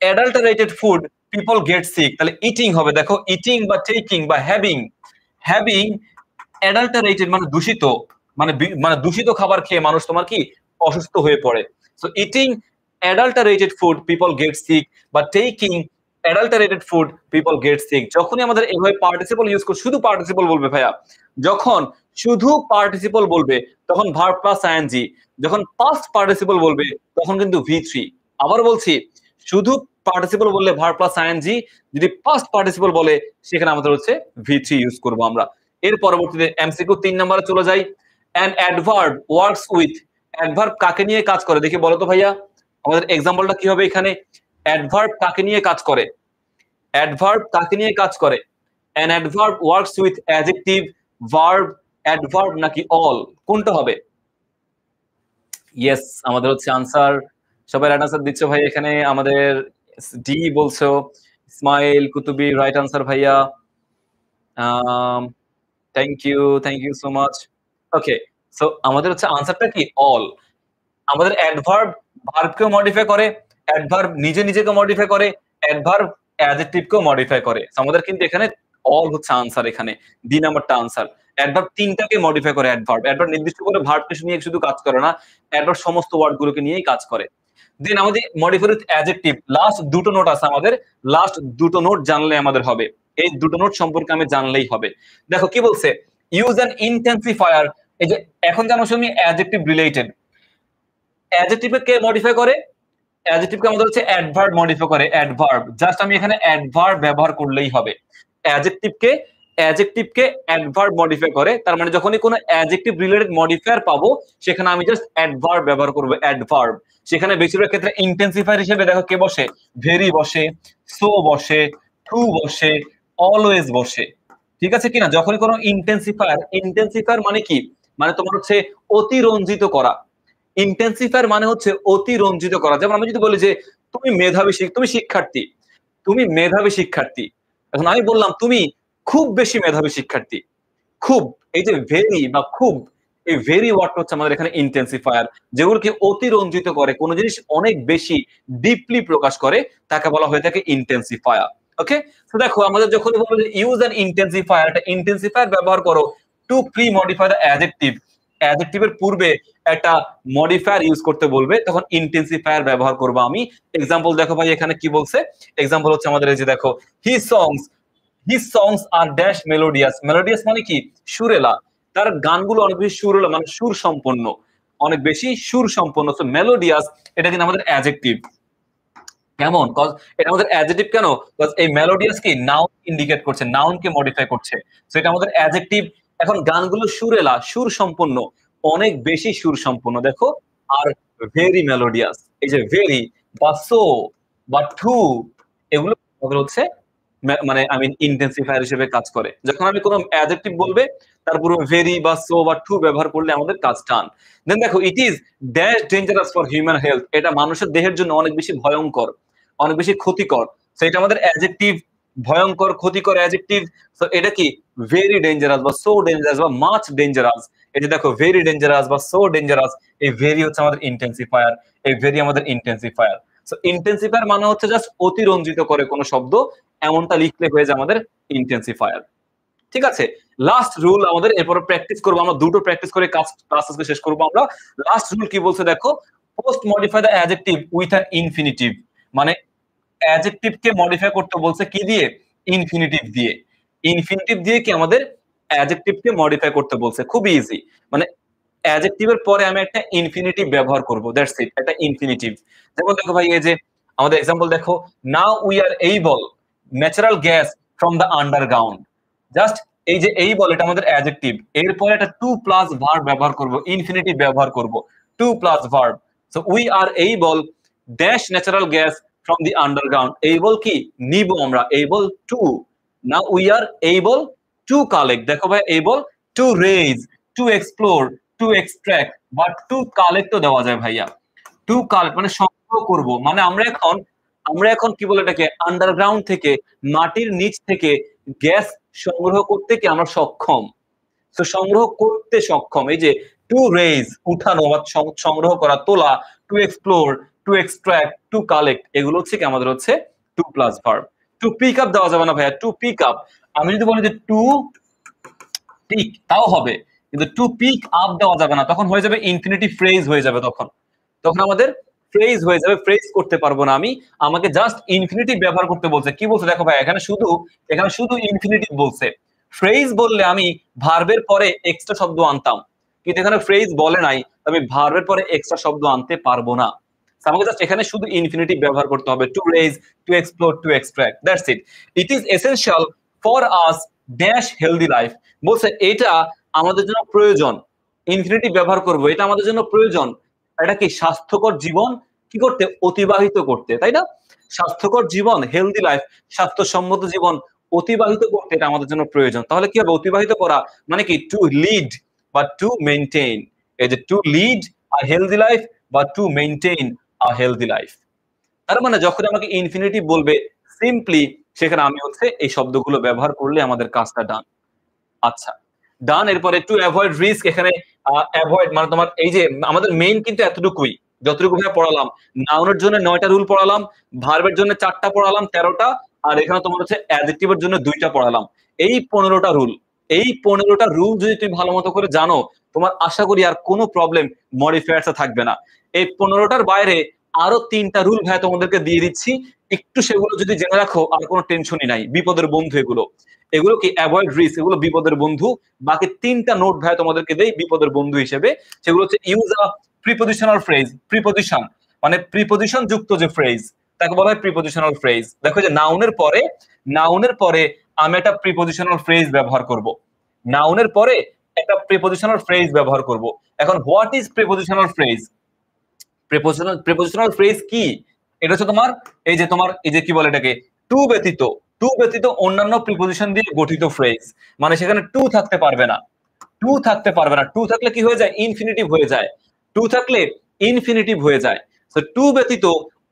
adulterated food people get sick, তাহলে ইটিং হবে। দেখো ইটিং বা টেকিং বা হ্যাভিং, হ্যাভিং অ্যাডাল্টারেটেড মানে দূষিত, মানে দূষিত খাবার খেয়ে মানুষ তোমার কি অসুস্থ হয়ে পড়ে। So eating adulterated food people get sick বা taking adulterated food people get sick. যখনই আমাদের এভাবে পার্টিসিপল ইউজ করে, শুধু পার্টিসিপল বলবে ভাইয়া, যখন শুধু পার্টিসিপল বলবে তখন ভার্ব প্লাস আইএনজি, যখন পাস্ট পার্টিসিপল বলবে তখন কিন্তু V3। আবার বলছি, শুধু পার্টিসিপল বললে ভার্ব প্লাস আইএনজি, যদি পাস্ট পার্টিসিপল বলে সেখানে আমাদের হচ্ছে V3 ইউজ করব আমরা। এর পরবর্তীতে এমসিকিউ 3 নম্বরে চলে যাই। An adverb works with, adverb কাকে নিয়ে কাজ করে দেখি বলো তো ভাইয়া, আমাদের এক্সাম্পলটা কি হবে এখানে? অ্যাডভার্ব কাকে নিয়ে কাজ করে, অ্যাডভার্ব কাকে নিয়ে কাজ করে? An adverb works with adjective, verb, adverb নাকি অল, কোনটা হবে? ইয়েস, আমাদের হচ্ছে আনসার, সবাই রাইট আনসার দিচ্ছ ভাই। এখানে আমাদের ডি বলছো, ইসমাইল কুতুবি রাইট আনসার ভাইয়া। Thank you so much. Okay, so আমাদের হচ্ছে আনসারটা কি অল। আমাদের অ্যাডভার্ব ভার্বকেও মডিফাই করে, অ্যাডভার্ব নিজে নিজেকে মডিফাই করে, অ্যাডভার্ব অ্যাডজেক্টিভকেও মডিফাই করে। আমাদের কিন্তু এখানে অল হচ্ছে আনসার, এখানে ডি নাম্বারটা আনসার। অ্যাডভার্ব তিনটাকে মডিফাই করে, অ্যাডভার্ব নির্দিষ্ট করে ভার্বকে নিয়ে শুধু কাজ করে না, অ্যাডভার্ব সমস্ত ওয়ার্ডগুলোকে নিয়েই কাজ করে। দেন আমাদের মডিফাই উইথ অ্যাডজেক্টিভ, লাস্ট দুটো নোট আছে আমাদের, লাস্ট দুটো নোট জানলে আমাদের হবে, এই দুটো নোট সম্পর্কে আমি জানলেই হবে। দেখো কি বলছে, ইউজ অ্যান ইন্টেন্সিফায়ার। এই যে এখন জানো তুমি অ্যাডজেক্টিভ রিলেটেড, অ্যাডজেক্টিভকে কে মডিফাই করে? অ্যাডজেক্টিভকে আমাদের হচ্ছে অ্যাডভার্ব মডিফাই করে, অ্যাডভার্ব। জাস্ট আমি এখানে অ্যাডভার্ব ব্যবহার করলেই হবে। অ্যাডজেক্টিভকে অ্যাডভার্ব মডিফাই করে, তার মানে যখনই কোনো অ্যাডজেক্টিভ রিলেটেড মডিফায়ার পাবো সেখানে আমি জাস্ট অ্যাডভার্ব ব্যবহার করব, অ্যাডভার্ব। সেখানে বেশিরভাগ ক্ষেত্রে ইন্টেন্সিফায়ার হিসেবে দেখো কে বসে, ভেরি বসে, সো বসে, ট্রু বসে, অলওয়েজ বসে। ঠিক আছে কিনা? যখনই কোনো ইন্টেন্সিফায়ার মানে কি, মানে তোমার হচ্ছে অতিরঞ্জিত করা। ইন্টেন্সিফায়ার মানে হচ্ছে অতিরঞ্জিত করা। যেমন আমি যদি বলি যে তুমি মেধাবী, তুমি শিক্ষার্থী, তুমি মেধাবী শিক্ষার্থী, এখন আমি বললাম তুমি খুব বেশি মেধাবী শিক্ষার্থী, খুব, এই যে ভেরি বা খুব, এই ভেরি ওয়ার্ডটা হচ্ছে আমাদের এখানে ইন্টেন্সিফায়ার, যেগুলোকে অতিরঞ্জিত করে, কোনো জিনিস অনেক বেশি ডিপলি প্রকাশ করে, তাকে বলা হয়ে থাকে ইন্টেন্সিফায়ার। ওকে, তো দেখো আমাদের যখন বলবো যে ইউজ অ্যান ইন্টেন্সিফায়ার, একটা ইন্টেন্সিফায়ার ব্যবহার করো to pre modify the adjective, অ্যাডজেক্টিভের পূর্বে একটা মডিফায়ার ইউজ করতে বলবে, তখন ইন্টেন্সিফায়ার ব্যবহার করবো আমি। এক্সাম্পল দেখো ভাই এখানে কি বলছে, এক্সাম্পল হচ্ছে আমাদের এই যে দেখো, হিজ সংস আর ড্যাশ মেলোডিয়াস। মেলোডিয়াস মানে কি, সুরেলা, তার গানগুলো অনেক বেশি সুরেলা, মানে সুর সম্পন্ন, অনেক বেশি সুর সম্পন্ন। তো মেলোডিয়াস এটা কিন্তু আমাদের অ্যাডজেক্টিভ। কেমন? এটা আমাদের অ্যাডজেক্টিভ কেন? এই মেলোডিয়াস কি নাউন ইন্ডিকেট করছে, নাউনকে মডিফাই করছে। সো এটা আমাদের অ্যাডজেক্টিভ। এখন গানগুলো সুরেলা, সুর সম্পন্ন, অনেক বেশি সুর সম্পন্ন দেখো, আর ভেরি মেলোডিয়াস। এই যে ভেরি বা সো বা টু, এগুলো হচ্ছে মানে আমি ইন্টেন্সিফায়ার হিসেবে কাজ করে। যখন আমি কোনো অ্যাডজেক্টিভ বলবে তারপর ভেরি বা সো বা টু ব্যবহার করলে আমাদের কাজ টান। দেন দেখো it is dash dangerous for human health, এটা মানুষের দেহের জন্য অনেক বেশি ভয়ঙ্কর, অনেক বেশি ক্ষতিকর। তো এটা আমাদের অ্যাডজেক্টিভ, ভয়ঙ্কর, ক্ষতিকর অ্যাডজেক্টিভ। তো এটা কি ভেরি ডেঞ্জারাস বা সো ডেঞ্জারাস বা মাচ ডেঞ্জারাস। এই যে দেখো ভেরি ডেঞ্জারাস বা সো ডেঞ্জারাস, এই ভেরি হচ্ছে আমাদের ইন্টেন্সিফায়ার, এই ভেরি আমাদের ইন্টেন্সিফায়ার। সো ইন্টেন্সিফায়ার মানে হচ্ছে জাস্ট অতিরঞ্জিত করে কোনো শব্দ, এমনটা লিখলে হয়ে যায় আমাদের ইন্টেন্সিফায়ার। ঠিক আছে, লাস্ট রুল আমাদের, এরপরে প্র্যাকটিস করবো আমরা, দুটো প্র্যাকটিস করে ক্লাস আজকে শেষ করবো আমরা। লাস্ট রুল কি বলছে দেখো, post modify the adjective with an infinitive, মানে অ্যাডজেক্টিভ কে মডিফাই করতে বলছে কি দিয়ে? ইনফিনিটিভ দিয়ে। ইনফিনিটিভ দিয়ে কি আমাদের অ্যাডজেক্টিভ কে মডিফাই করতে বলছে। খুব ইজি। মানে অ্যাডজেক্টিভ এর পরে আমি একটা ইনফিনিটিভ ব্যবহার করব, দ্যাটস ইট, একটা ইনফিনিটিভ। যেমন দেখো ভাই, এই যে আমাদের এক্সাম্পল দেখো, নাও we are able natural gas from the underground. Just এই যে এইবল, এটা আমাদের অ্যাডজেক্টিভ, এরপরে একটা টু প্লাস ভার্ব ব্যবহার করব, ইনফিনিটিভ ব্যবহার করব, to plus verb. So we are able dash natural gas from the underground. Able কি নিব আমরা, able to. Now we are able to collect. দেখো ভাই, able to raise, to explore, to extract, বা টু কালেক্টও দেওয়া যায় ভাইয়া। টু কালেক্ট মানে সংগ্রহ করব, মানে আমরা এখন কি বলে এটাকে, আন্ডারগ্রাউন্ড থেকে, মাটির নিচ থেকে গ্যাস সংগ্রহ করতে কি আমরা সক্ষম। তো সংগ্রহ করতে সক্ষম। এই যে টু রেজ উঠানো বা সংগ্রহ করা, তোলা, to explore, to extract, to collect, এগুলো হচ্ছে কি আমাদের হচ্ছে to plus verb. To pick up দেওয়া যাবে না ভাইয়া, টু পিক আপ। আমি যদি বলি যে টু পিক, তাও হবে, কিন্তু টু পিক আপ দেওয়া যাবে না, তখন হয়ে যাবে ইনফিনিটিভ ফ্রেজ হয়ে যাবে। তখন তখন আমাদের ফ্রেজ হয়ে যাবে, ফ্রেজ করতে পারবো না আমি। আমাকে জাস্ট ইনফিনিটিভ ব্যবহার করতে বলছে। কি বলছে দেখো ভাই, এখানে শুধু ইনফিনিটিভ বলছে। ফ্রেজ বললে আমি ভার্বের পরে এক্সট্রা শব্দ আনতাম, কিন্তু এখানে ফ্রেজ বলে নাই, আমি ভার্বের পরে এক্সট্রা শব্দ আনতে পারবো না। আমাকে জাস্ট এখানে শুধু ইনফিনিটিভ ব্যবহার করতে হবে, to raise, to explore, to extract, that's it. It is essential for us dash healthy life. বলছে এটা আমাদের জন্য প্রয়োজন, ইনফিনিটিভ ব্যবহার করব, এটা আমাদের জন্য প্রয়োজন। এটা কি স্বাস্থ্যকর জীবন কি করতে, অতিবাহিত করতে, তাই না? স্বাস্থ্যকর জীবন, হেলদি লাইফ, স্বাস্থ্যসম্মত জীবন অতিবাহিত করতে এটা আমাদের জন্য প্রয়োজন। তাহলে কি হবে অতিবাহিত করা মানে কি, টু লিড বা টু মেইনটেইন। এই যে to lead a healthy life বা to maintain a healthy life. তার মানে যখন আমাকে ইনফিনিটিভ বলবে, সিম্পলি সেখানে আমি হচ্ছে এই শব্দগুলো ব্যবহার করলে আমাদের কাজটা ডান। আচ্ছা, ডান। এরপরে টু অ্যাভয়েড রিস্ক, এখানে অ্যাভয়েড মানে তোমার এই যে আমাদের মেইন কিন্তু এতটুকুই, যতটুকু ভাবে পড়ালাম। নাউনের জন্য 9টা রুল পড়ালাম, ভার্বের জন্য 4টা পড়ালাম, 13টা, আর এখানে তোমার হচ্ছে অ্যাডজেক্টিভের জন্য 2টা পড়ালাম। এই 15টা রুল, এই 15টা রুল যদি তুমি ভালো মতো করে জানো, তোমার আশা করি আর কোনো প্রবলেম মডিফায়ার্সে থাকবে না। এই 15টার বাইরে আরো 3টা রুল ভাই তোমাদেরকে দিয়ে দিচ্ছি, একটু সেগুলো যদি জেনে রাখো আর কোনো টেনশনই নাই। বিপদের বন্ধু এগুলো, এগুলো কি অ্যাভয়েড রিস্ক, এগুলো বিপদের বন্ধু। বাকি 3টা নোট ভাই তোমাদেরকে দেই বিপদের বন্ধু হিসেবে। সেগুলো হচ্ছে ইউজ আ প্রিপজিশনাল ফ্রেজ। প্রিপজিশন মানে প্রিপজিশন যুক্ত যে ফ্রেজ, তাকে বলা হয় প্রিপজিশনাল ফ্রেজ। দেখো যে নাউনের পরে আমি একটা প্রিপজিশনাল ফ্রেজ ব্যবহার করব, নাউনের পরে একটা প্রিপজিশনাল ফ্রেজ ব্যবহার করব। এখন what is prepositional phrase? Prepositional phrase কি? এটা হচ্ছে তোমার এই যে কি বলে এটাকে, টু ব্যতীত অন্যান্য প্রিপজিশন দিয়ে গঠিত ফ্রেজ। মানে সেখানে টু থাকতে পারবে না, টু থাকলে কি হয়ে যায়, ইনফিনিটিভ হয়ে যায়। টু থাকলে ইনফিনিটিভ হয়ে যায়। সো টু ব্যতীত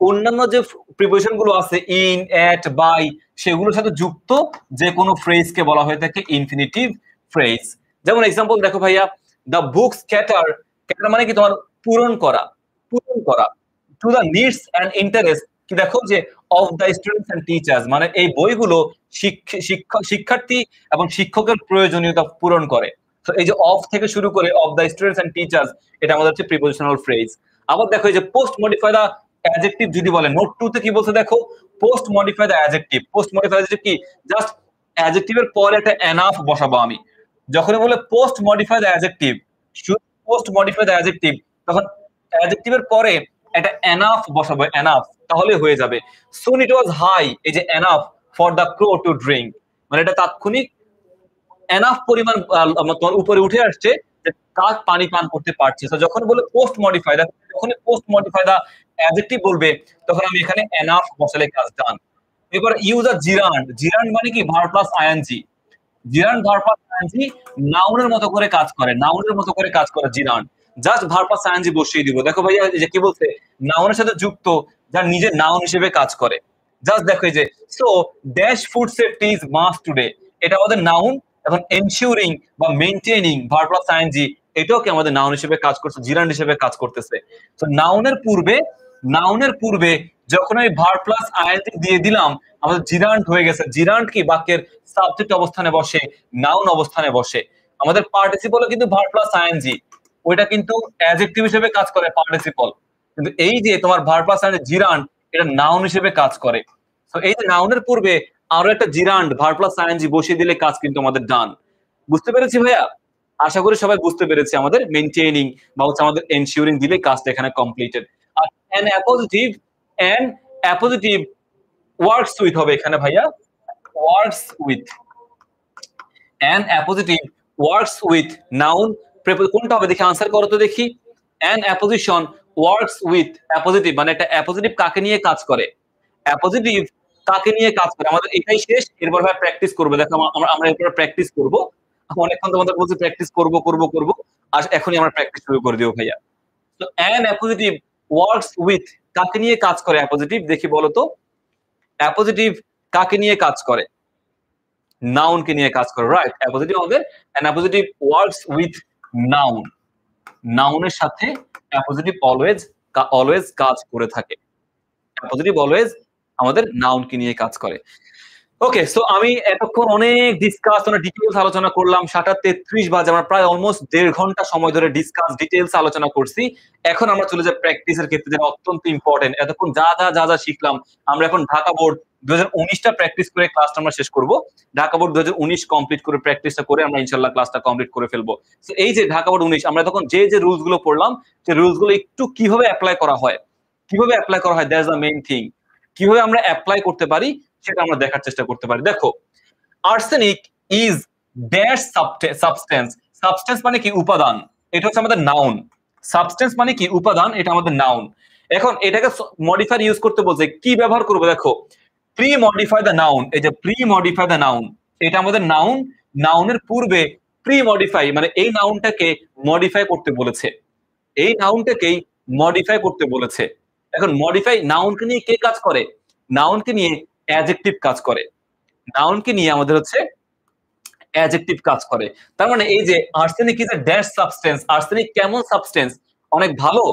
অন্যান্য যে প্রিপজিশন গুলো আছে, ইন, এট, বাই, সেগুলোর সাথে যুক্ত যে কোনো ফ্রেজ কে বলা হয়ে থাকে ইনফিনিটিভ ফ্রেজ। যেমন এক্সাম্পল দেখো ভাইয়া, দ্য বুকস ক্যাটার, ক্যাটার মানে কি তোমার পূরণ করা, to the needs and interest, কি দেখো যে of the students and teachers, মানে এই বইগুলো শিক্ষার্থী এবং শিক্ষকের প্রয়োজনীয়তা পূরণ করে। তো এই যে অফ থেকে শুরু করে of the students and teachers, এটা আমাদের হচ্ছে প্রিপজিশনাল ফ্রেজ। আবার দেখো এই যে পোস্ট মডিফাই দা অ্যাডজেক্টিভ যদি বলে, নোট 2 তে কি বলছে দেখো, post modify the adjective. Post modify adjective কি, জাস্ট অ্যাডজেক্টিভের পরে একটা এনাফ বসাবো আমি। যখনই বলে post modify the adjective, post modify the adjective, তখন অ্যাডজেক্টিভের পরে একটা এনাফ বসাবো, এনাফ, তাহলে হয়ে যাবে। সুন ইট ওয়াজ হাই, এই যে enough for the crow to drink, মানে এটা তাৎক্ষণিক এনাফ পরিমাণ তোমার উপরে উঠে আসছে যে কাক পানি পান করতে পারছে। তো যখন বলে পোস্ট মডিফাই, যখন পোস্ট মডিফাই দা অ্যাডজেক্টিভ বলবে, তখন আমি এখানে এনাফ বসালে কাজ ডান। এবার ইউজ আ জিরান্ড, জিরান্ড মানে কি verb plus ING. Gerund verb plus ING নাউনের মতো করে কাজ করে, gerund. Just verb plus ING বসিয়ে দিব। দেখো ভাইয়া এই যে কি বলছে, নাউনের সাথে যুক্ত যা নিজের নাউন হিসেবে কাজ করে। জাস্ট দেখো এই যে so dash food safety is must today, এটা আমাদের নাউন। এখন এনশিওরিং বা মেইনটেইনিং ভার্ব প্লাস আইএনজি, এটাও কি আমাদের নাউন হিসেবে কাজ করছে, জিরান্ড হিসেবে কাজ করতেছে। তো নাউনের পূর্বে যখন আমি ভার্ব প্লাস আইএনজি দিয়ে দিলাম, আমাদের জিরান্ড হয়ে গেছে। জিরান্ড কি বাক্যের সাবজেক্ট অবস্থানে বসে, নাউন অবস্থানে বসে। আমাদের পার্টিসিপল কিন্তু ভার্ব প্লাস আইএনজি, ওইটা কিন্তু অ্যাডজেক্টিভ হিসেবে কাজ করে পার্টিসিপল। কিন্তু এই যে তোমার ভার্ব প্লাস আইএনজি জিরান্ড, এটা নাউন হিসেবে কাজ করে। সো এই যে নাউনের পূর্বে আরো একটা জিরান্ড ভার্ব প্লাস আইএনজি বসিয়ে দিলে কাজ কিন্তু আমাদের ডান। বুঝতে পেরেছি ভাইয়া? আশা করি সবাই বুঝতে পেরেছি। আমাদের মেইনটেইনিং বা হচ্ছে আমাদের এনশিওরিং দিলে কাজটা এখানে কমপ্লিটেড। আর অ্যান অ্যাপোজিটিভ ওয়ার্কস উইথ হবে এখানে ভাইয়া, works with. An appositive works with noun কোনটা হবে দেখি, আনসার করো তো দেখি। An apposition works with appositive, মানে একটা অ্যাপোজিটিভ কাকে নিয়ে কাজ করে? অ্যাপোজিটিভ কাকে নিয়ে কাজ করে? আমাদের এটাই শেষ, এরপর ভাই প্র্যাকটিস করবো। দেখো আমরা এরপর প্র্যাকটিস করব। অনেকক্ষণ তোমাদের বলছি প্র্যাকটিস করব করব করব, আর এখনই আমরা প্র্যাকটিস শুরু করে দিব ভাইয়া। তো অ্যান অ্যাপোজিটিভ ওয়ার্কস উইথ কাকে নিয়ে কাজ করে? অ্যাপোজিটিভ, দেখি বলো তো। অ্যাপোজিটিভ কাকে নিয়ে কাজ করে? নাউনকে নিয়ে কাজ করে, রাইট। অ্যাপোজিটিভ আমাদের an appositive works with noun, নাউনের সাথে অ্যাপোজিটিভ অলওয়েজ কাজ করে থাকে। অ্যাপোজিটিভ অলওয়েজ আমাদের নাউনকে নিয়ে কাজ করে। ওকে, সো আমি এতক্ষণ অনেক ডিটেইলস আলোচনা করলাম। 7:33 বাজে, আমরা প্রায় অলমোস্ট 1.5 ঘন্টা সময় ধরে ডিটেইলস আলোচনা করছি। এখন আমরা চলে যাই প্র্যাকটিসের ক্ষেত্রে, যেটা অত্যন্ত ইম্পর্টেন্ট। এতক্ষণ যা শিখলাম, আমরা এখন ঢাকা বোর্ড 2019টা প্র্যাকটিস করে ক্লাসটা আমরা শেষ করব। ঢাকা বোর্ড 2019 কমপ্লিট করে প্র্যাকটিসটা করে আমরা ইনশাআল্লাহ ক্লাসটা কমপ্লিট করে ফেলবো। সো এই যে ঢাকা বোর্ড 19, আমরা তখন যে রুলস গুলো পড়লাম, সেই রুলস গুলো একটু কিভাবে অ্যাপ্লাই করা হয়, দ্যাটস দ্য মেইন থিং। কিভাবে আমরা অ্যাপ্লাই করতে পারি সেটা আমরা দেখার চেষ্টা করতে পারি। দেখো, arsenic is dash substance. Substance মানে কি? উপাদান। এটা হচ্ছে আমাদের নাউন। সাবস্টেন্স মানে কি? উপাদান, এটা আমাদের নাউন। এখন এটাকে মডিফায়ার ইউজ করতে বলছে, কি ব্যবহার করবো? দেখো, প্রি মডিফাই দ্য নাউন। এই যে প্রি মডিফাই দ্য নাউন, এটা আমাদের নাউন। নাউনের পূর্বে প্রি মডিফাই, মানে এই নাউনটাকে মডিফাই করতে বলেছে, এই নাউনটাকেই মডিফাই করতে বলেছে। এখন মডিফাই, নাউনকে নিয়ে কে কাজ করে? নাউনকে নিয়ে অ্যাডজেক্টিভ কাজ করে। নাউনকে নিয়ে আমাদের হচ্ছে অ্যাডজেক্টিভ কাজ করে। তার মানে এই যে arsenic is a dash substance, arsenic কেমন সাবস্টেন্স? অনেক ভালো,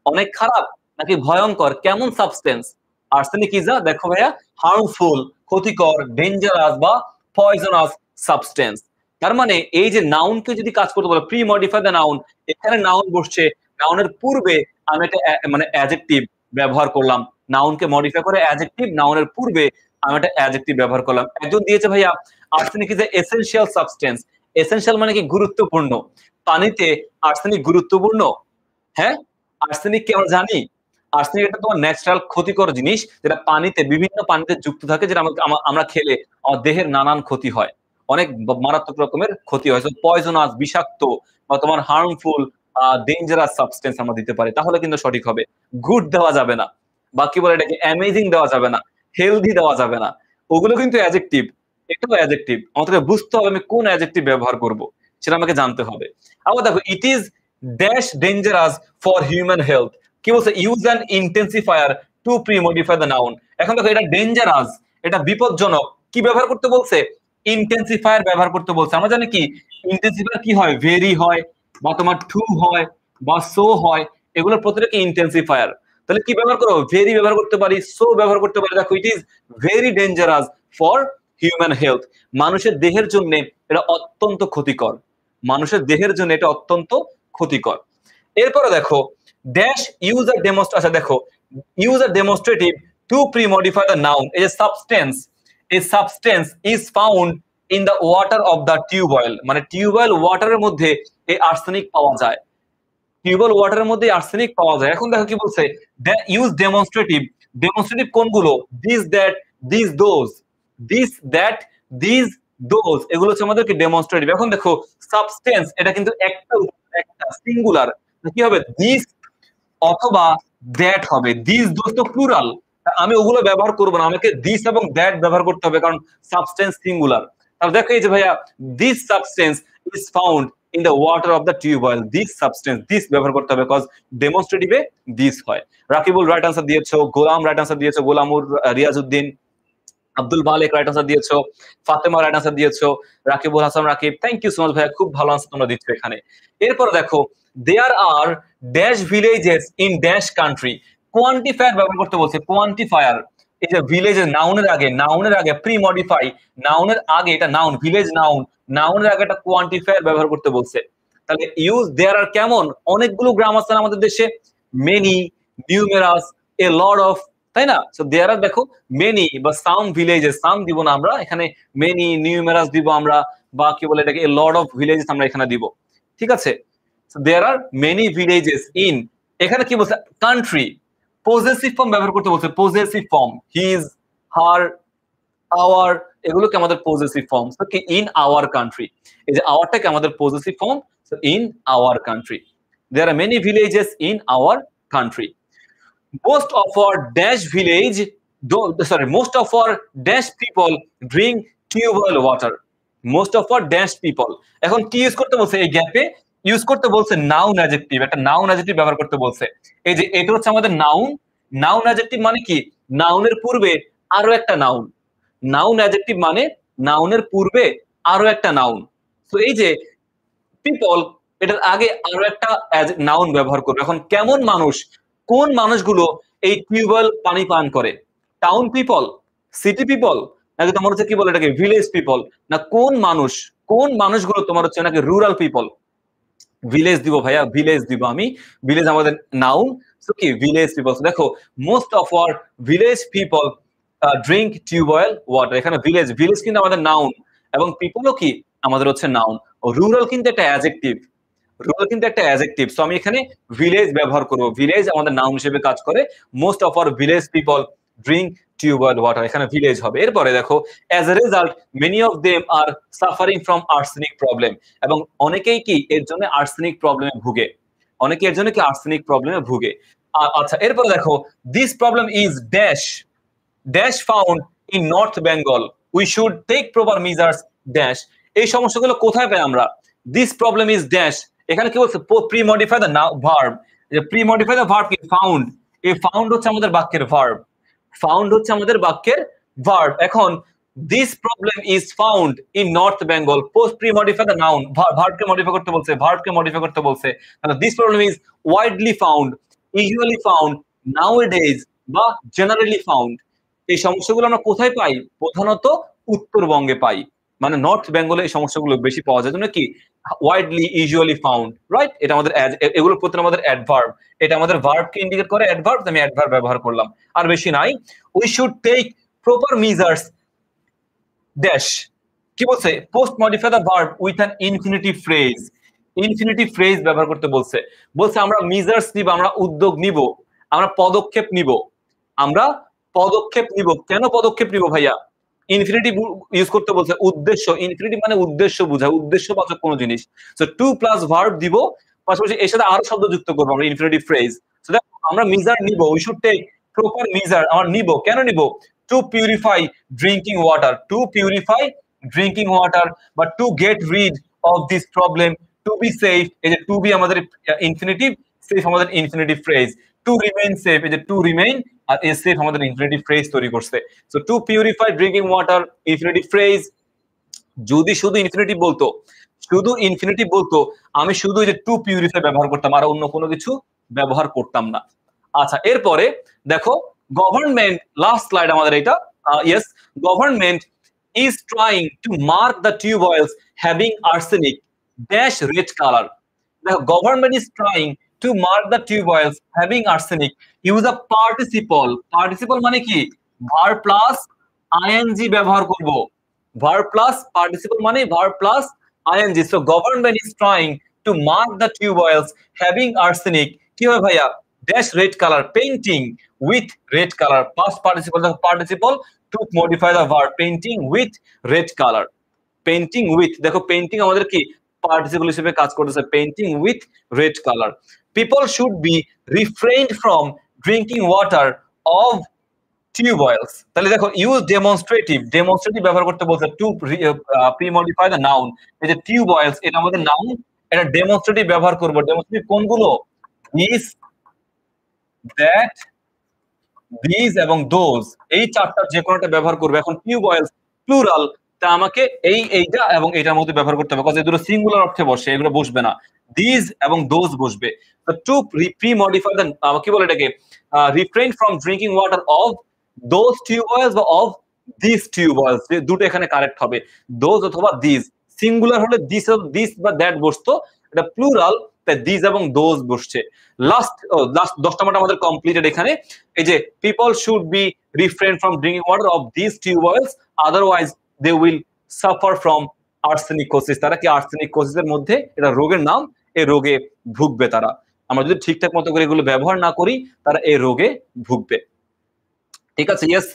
অনেক খারাপ, নাকি ভয়ঙ্কর? কেমন সাবস্টেন্স? আর্সেনিক ইজ আ, দেখো ভাইয়া, হার্মফুল, ক্ষতিকর, ডেঞ্জারাস বা পয়জনাস সাবস্টেন্স। তার মানে এই যে নাউনকে যদি কাজ করতে বলে প্রি মডিফাই দ্য নাউন, এখানে নাউন বসছে, নাউনের পূর্বে আমি একটা মানে অ্যাডজেক্টিভ ব্যবহার করলাম। নাউনকে মডিফাই করে অ্যাডজেক্টিভ, নাউনের পূর্বে আমি একটা অ্যাডজেক্টিভ ব্যবহার করলাম। একজন দিয়েছে ভাইয়া, arsenic is a essential substance. Essential মানে কি? গুরুত্বপূর্ণ। পানিতে আর্সেনিক গুরুত্বপূর্ণ। হ্যাঁ, আর্সেনিককে আমরা জানি, আর্সেনিক একটা তোমার ন্যাচারাল ক্ষতিকর জিনিস, যেটা পানিতে, বিভিন্ন পানিতে যুক্ত থাকে, যেটা আমরা খেলে আমার দেহের নানান ক্ষতি হয়, অনেক মারাত্মক রকমের ক্ষতি হয়। পয়জনাস, বিষাক্ত বা তোমার হার্মফুল, ডেঞ্জারাস সাবস্টেন্স আমরা দিতে পারি, তাহলে কিন্তু সঠিক হবে। গুড দেওয়া যাবে না, বাকি বলে এটাকে অ্যামেজিং দেওয়া যাবে না, হেলদি দেওয়া যাবে না, ওগুলো কিন্তু অ্যাডজেক্টিভ। এটাও অ্যাডজেক্টিভ, আমাকে বুঝতে হবে আমি কোন অ্যাডজেক্টিভ ব্যবহার করব, সেটা আমাকে জানতে হবে। আবার দেখো, it is dash dangerous for human health. কি বলছে? Use an intensifier two pre modify the noun. এখন দেখো, এটা ডেঞ্জারাস, এটা বিপজ্জনক, কি ব্যবহার করতে বলছে? ইন্টেন্সিফায়ার ব্যবহার করতে বলছে। আমরা জানি কি ইন্টেন্সিফায়ার কি হয়? ভেরি হয়, বা তোমার টু হয়, বা সো হয়, এগুলোর প্রত্যেকটা ইন্টেন্সিফায়ার। তাহলে কি ব্যবহার করো? ভেরি ব্যবহার করতে পারি, সো ব্যবহার করতে পারি। দেখো, it is very dangerous for human health. মানুষের দেহের জন্য এটা অত্যন্ত ক্ষতিকর, মানুষের দেহের জন্য এটা অত্যন্ত ক্ষতিকর। এরপরে দেখো, ড্যাশ ইউজার ডেমোস্ট্রেশন। দেখো, user demonstrative to pre modify the noun. এই যে সাবস্টেন্স, এই substance is found in the water of the tubewell, মানে টিউবওয়েল ওয়াটারের মধ্যে এই আর্সেনিক পাওয়া যায়, টিউবওয়েল ওয়াটারের মধ্যে আর্সেনিক পাওয়া যায়। এখন দেখো কি বলছে, ইউজ ডেমনস্ট্রেটিভ। ডেমনস্ট্রেটিভ কোনগুলো? This that, this those, this that, this those, এগুলো হচ্ছে আমাদের কি ডেমনস্ট্রেটিভ। এখন দেখো, সাবস্টেন্স এটা কিন্তু একটা সিঙ্গুলার, কি হবে? দিস অথবা দ্যাট হবে। দিস দোজ তো প্লুরাল, আমি ওগুলো ব্যবহার করবো না, আমাকে দিস এবং দ্যাট ব্যবহার করতে হবে, কারণ সাবস্টেন্স সিঙ্গুলার। তাহলে দেখো, এই যে ভাইয়া, this substance is found in the water of the tube oil, this substance, this ব্যবহার করতে হবে, because demonstrative this হয়। রাকিবুল রাইট আনসার দিয়েছো, গোলাম রাইট আনসার দিয়েছো, গোলামুর, রিয়াজউদ্দিন, আব্দুল মালিক রাইট আনসার দিয়েছো, ফাতেমা রাইট আনসার দিয়েছো, Rakibul Hasan Rakib, thank you so much ভাইয়া, খুব ভালো আনসার তোমরা দিচ্ছ এখানে। এরপর দেখো, there are dash villages in dash country. Quantifier ব্যবহার করতে বলছে, কোয়ান্টিফায়ার। এই যে ভিলেজের, নাউনের আগে প্রি মডিফাই, নাউনের আগে, এটা নাউন, ভিলেজ নাউন, নাউনের আগে একটা কোয়ান্টিফায়ার ব্যবহার করতে বলছে। তাহলে ইউজ দেয়ার আর কেমন? অনেকগুলো গ্রাম আছে আমাদের দেশে, many, numerous, A lot of, তাই না? সো দেয়ার আর দেখো মেনি বা সাম ভিলেজেস, সাম দিব না আমরা এখানে, মেনি নিউমেরাস দিব আমরা, বা কি বলে এটাকে লর্ড অফ ভিলেজেস আমরা এখানে দিব। ঠিক আছে? So there are many villages in, এখানে কি বলছে কান্ট্রি, পজেসিভ ফর্ম ব্যবহার করতে বলছে, possessive form his, her, our, এগুলোকে আমাদের পজেসিভ ফর্ম। সো কি ইন আওয়ার কান্ট্রি, এই যে আওয়ারটাকে আমাদের possessive form, so in our country, there are many villages in our country. Most of our dash village, most of our dash people drink tubewell water. Most of our dash people, এখন কি use করতে বলছে এই গ্যাপে, use করতে বলছে noun adjective, একটা noun adjective ব্যবহার করতে বলছে। এই যে এটা হচ্ছে আমাদের নাউন, নাউন অ্যাডজেক্টিভ মানে কি নাউনের পূর্বে আরো একটা নাউন, নাউন অ্যাডজেক্টিভ মানে নাউনের পূর্বে আরো একটা নাউন। তো এই যে পিপল, এটার আগে আরো একটা নাউন ব্যবহার করবে। এখন কেমন মানুষ, কোন মানুষগুলো এই টিউবওয়েল পানি পান করে, টাউন পিপল, সিটি পিপল, নাকি তোমার হচ্ছে কি বলে এটাকে ভিলেজ পিপল, না কোন মানুষ, কোন মানুষগুলো তোমার হচ্ছে নাকি রুরাল পিপল। ভিলেজ দিব ভাইয়া, ভিলেজ দিব আমি, ভিলেজ আমাদের নাউন, সো কি ভিলেজ পিপল। দেখো most of our village people drink tubewell water, এখানে ভিলেজ, ভিলেজ কিন্তু আমাদের নাউন এবং পিপলও কি আমাদের হচ্ছে নাউন, রুরাল কিন্তু একটা অ্যাডজেক্টিভ, রুরাল কিন্তু একটা অ্যাডজেক্টিভ। সো আমি এখানে ভিলেজ ব্যবহার করব, ভিলেজ আমাদের নাউন হিসেবে কাজ করে, most of our village people drink tubewell water, এখানে ভিলেজ হবে। এরপরে দেখো as a result many of them are suffering from arsenic problem, এবং অনেকেই কি এর জন্য আর্সেনিক প্রবলেমে ভুগে, অনেকে এর জন্য কি আর্সেনিক প্রবলেমে ভুগে। আচ্ছা এরপরে দেখো this problem is dash, dash found in North Bengal, we should take proper measures dash, এই সমস্যাগুলো কোথায় পাই আমরা, দিস প্রবলেম ইজ ড্যাশ, এখানে কি বলছে প্রি মডিফাই দ্য ভার্ব, যে প্রি মডিফাই দ্য ভার্ব কি ফাউন্ড, এই ফাউন্ড হচ্ছে আমাদের বাক্যের ভার্ব, ফাউন্ড হচ্ছে আমাদের বাক্যের ভার্ব। এখন this problem is found in North Bengal, post pre modify the noun, ভার্বকে মডিফাই করতে বলছে, ভার্বকে মডিফাই করতে বলছে, this problem is widely found, usually found, nowadays বা জেনারেলি ফাউন্ড, এই সমস্যাগুলো আমরা কোথায় পাই, প্রধানত উত্তরবঙ্গে পাই, মানে নর্থ বেঙ্গলে এই সমস্যাগুলো বেশি পাওয়া যায়, জন্য কি ওয়াইডলি, ইউজুয়ালি ফাউন্ড, রাইট, এটা আমাদের এগুলো প্রতি আমাদের অ্যাডভার্ব, এটা আমাদের ভার্বকে ইন্ডিকেট করে, অ্যাডভার্ব, আমি অ্যাডভার্ব ব্যবহার করলাম, আর বেশি নাই। We should take proper measures dash, কি বলছে post modify the verb with an infinitive phrase, infinitive phrase ব্যবহার করতে বলছে, বলছে আমরা মেজার্স নিব, আমরা উদ্যোগ নিব, আমরা পদক্ষেপ নিব, আমরা পদক্ষেপ নিব। কেন পদক্ষেপ নিব ভাইয়া, ইনফিনিটিভ ইউজ করতে বলছে, উদ্দেশ্য, ইনফিনিটিভ মানে উদ্দেশ্য বোঝায়, উদ্দেশ্যবাচক কোনো জিনিস, সো টু প্লাস ভার্ব দিব, পাশাপাশি এর সাথে আরো শব্দ যুক্ত করবো আমরা, ইনফিনিটিভ ফ্রেজ। সো আমরা মেজার নিব, we should take proper measure, আমরা নিব, কেন নিব, to purify drinking water, to purify drinking water, বা to get rid of this problem, to be safe, এই যে টু বি আমাদের ইনফিনিটিভ, সেফ আমাদের infinitive phrase, to remain safe, এই যে টু রিমেইন আর এ সেফ আমাদের ইনফিনিটিভ ফ্রেজ তৈরি করছে। So to purify drinking water infinitive phrase. যদি শুধু ইনফিনিটিভ বলতো, শুধু ইনফিনিটিভ বলতো, আমি শুধু এই যে টু পিউরিফাই ব্যবহার করতাম, আর অন্য কোনো কিছু ব্যবহার করতাম না। আচ্ছা এরপরে দেখো গভর্নমেন্ট, লাস্ট স্লাইড আমাদের এটা, yes, government is trying to mark the tube oils having arsenic dash red color. The government is trying to mark the tube oils having arsenic. Use a participle. Participle মানে কি, verb plus ing ব্যবহার করব, verb plus participle মানে verb plus ing. So government is trying to mark the tube oils having arsenic, কি হবে ভাইয়া, dash red color, painting with red color, past participle, the participle to modify the verb, painting with red color, painting with, দেখো painting আমাদের কি participle হিসেবে কাজ করতেছে, painting with red colour. People should be refrained from drinking water of tube wells, তাহলে দেখো use demonstrative, demonstrative ব্যবহার করতে বলছে, to pre modify the noun, এই যে টিউব অয়েলস এটা আমাদের নাউন, এটা ডেমনস্ট্রেটিভ ব্যবহার করব, ডেমনস্ট্রেটিভ কোনগুলো, দিস, দ্যাট, দিস এবং দোজ, এই চারটা যে কোনোটা ব্যবহার করবে। এখন টিউব অয়েলস প্লুরাল, তা আমাকে এইটা এবং এটার মধ্যে ব্যবহার করতে হবে, কারণ এই দুটো সিঙ্গুলার অর্থে বসে, এগুলো বসবে না, দিস এবং দোজ বসবে। টু প্রি মডিফাই দ্য, কি বলে এটাকে, refrain from drinking water of those tube oils বা অফ দিস টিউব অয়েলস, দুটো এখানে কারেক্ট হবে, দোজ অথবা দিস। সিঙ্গুলার হলে দিস বা দ্যাট বসতো, এটা প্লুরাল তাই দিস এবং দোজ বসছে। লাস্ট 10 নম্বরটা আমাদের কমপ্লিটেড এখানে। এই যে people should be refrained from drinking water of this tubewells otherwise they will suffer from arsenicosis. তারা কি আর্সেনিকোসিসের মধ্যে, এটা রোগের নাম, এই রোগে ভুগবে তারা। আমরা যদি ঠিকঠাক মতো করে এগুলো ব্যবহার না করি তারা এই রোগে ভুগবে। ঠিক আছে, ইয়েস।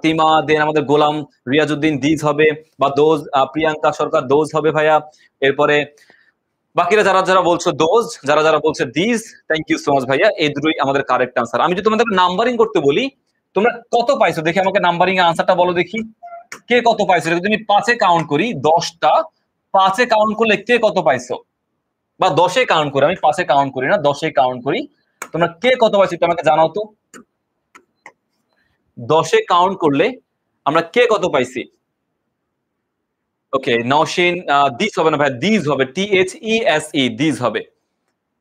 তিমা, দেন আমাদের গোলাম রিয়াজউদ্দিন দিজ হবে, বা দোজ, প্রিয়াঙ্কা সরকার দোজ হবে ভাইয়া। এরপরে বাকিরা যারা যারা বলছো দোজ, যারা যারা বলছে these, thank you so much ভাইয়া। এই দুটোই আমাদের কারেক্ট আনসার। আমি যদি তোমাদের নাম্বারিং করতে বলি, তোমরা কত পাইছো দেখি, আমাকে নাম্বারিং এর আনসারটা বলো দেখি, কে কত পাইছো? যদি আমি 5-এ কাউন্ট করি, 10টা 5-এ কাউন্ট করলে কে কত পাইছো? বা 10-এ কাউন্ট করি, আমি 5-এ কাউন্ট করি না, 10-এ কাউন্ট করি, তোমরা কে কত পাইছো একটু আমাকে জানাও তো। 10-এ কাউন্ট করলে আমরা কে কত পাইছি? ওকে, নওশিন, দিস হবে না ভাই, দিস হবে, THESE, দিস হবে।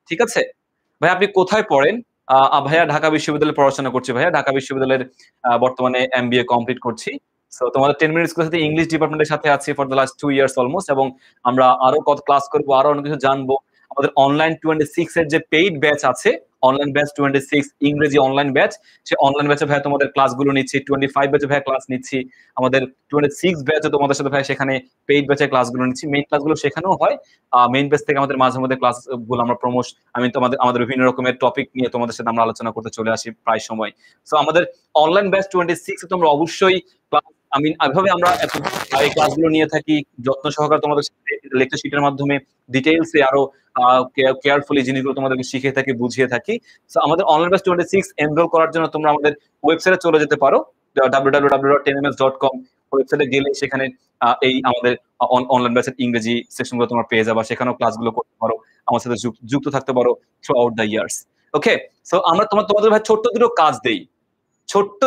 ঠিক আছে ভাই, আপনি কোথায় পড়েন? ভাইয়া ঢাকা বিশ্ববিদ্যালয়ে পড়াশোনা করছি ভাইয়া, ঢাকা বিশ্ববিদ্যালয়ের বর্তমানে MBA কমপ্লিট করছি। সো তোমাদের 10 মিনিটস ক্লাসে ইংলিশ ডিপার্টমেন্টের সাথে আছি for the last 2 years almost, এবং আমরা আরো কত ক্লাস করবো, আরো অনেক কিছু জানবো। আমাদের অনলাইন 26 এর যে পেইড ব্যাচ আছে, অনলাইন ব্যাচ 26 ইংরেজি অনলাইন ব্যাচ, সে অনলাইন ব্যাচে ভাইয়া তোমাদের ক্লাসগুলো নিচ্ছি। 25 ব্যাচে ভাইয়া ক্লাস নিচ্ছি। আমাদের 26 ব্যাচে তোমাদের সাথে ভাই সেখানে পেইড ব্যাচে ক্লাসগুলো নিচ্ছি। মেইন ক্লাসগুলো শেখানো হয়। মেইন ব্যাচ থেকে আমাদের মাঝে মধ্যে ক্লাসগুলো আমরা আমি আমাদের বিভিন্ন রকমের টপিক নিয়ে তোমাদের সাথে আমরা আলোচনা করতে চলে আসি প্রায় সময়। সো আমাদের অনলাইন ব্যাচ 26 এ তোমরা অবশ্যই এভাবে আমরা এই ক্লাসগুলো নিয়ে থাকি যত্ন সহকারে তোমাদের সাথে লেকচার শিটের মাধ্যমে ডিটেইলসে আরো কেয়ারফুলি জিনিসগুলো তোমাদেরকে শিখিয়ে থাকি, বুঝিয়ে থাকি। সো আমাদের অনলাইন ব্যাচ 26 এনরোল করার জন্য তোমরা আমাদের ওয়েবসাইটে চলে যেতে পারো, www.10ms.com। ওয়েবসাইটে গেলে সেখানে এই আমাদের অনলাইন ব্যাচের ইংরেজি সেকশনগুলো তোমরা পেয়ে যাবে, সেখানেও ক্লাসগুলো করতে পারো, আমার সাথে যুক্ত থাকতে পারো through out the years. Okay, so আমরা তোমাদের ভাই ছোট্ট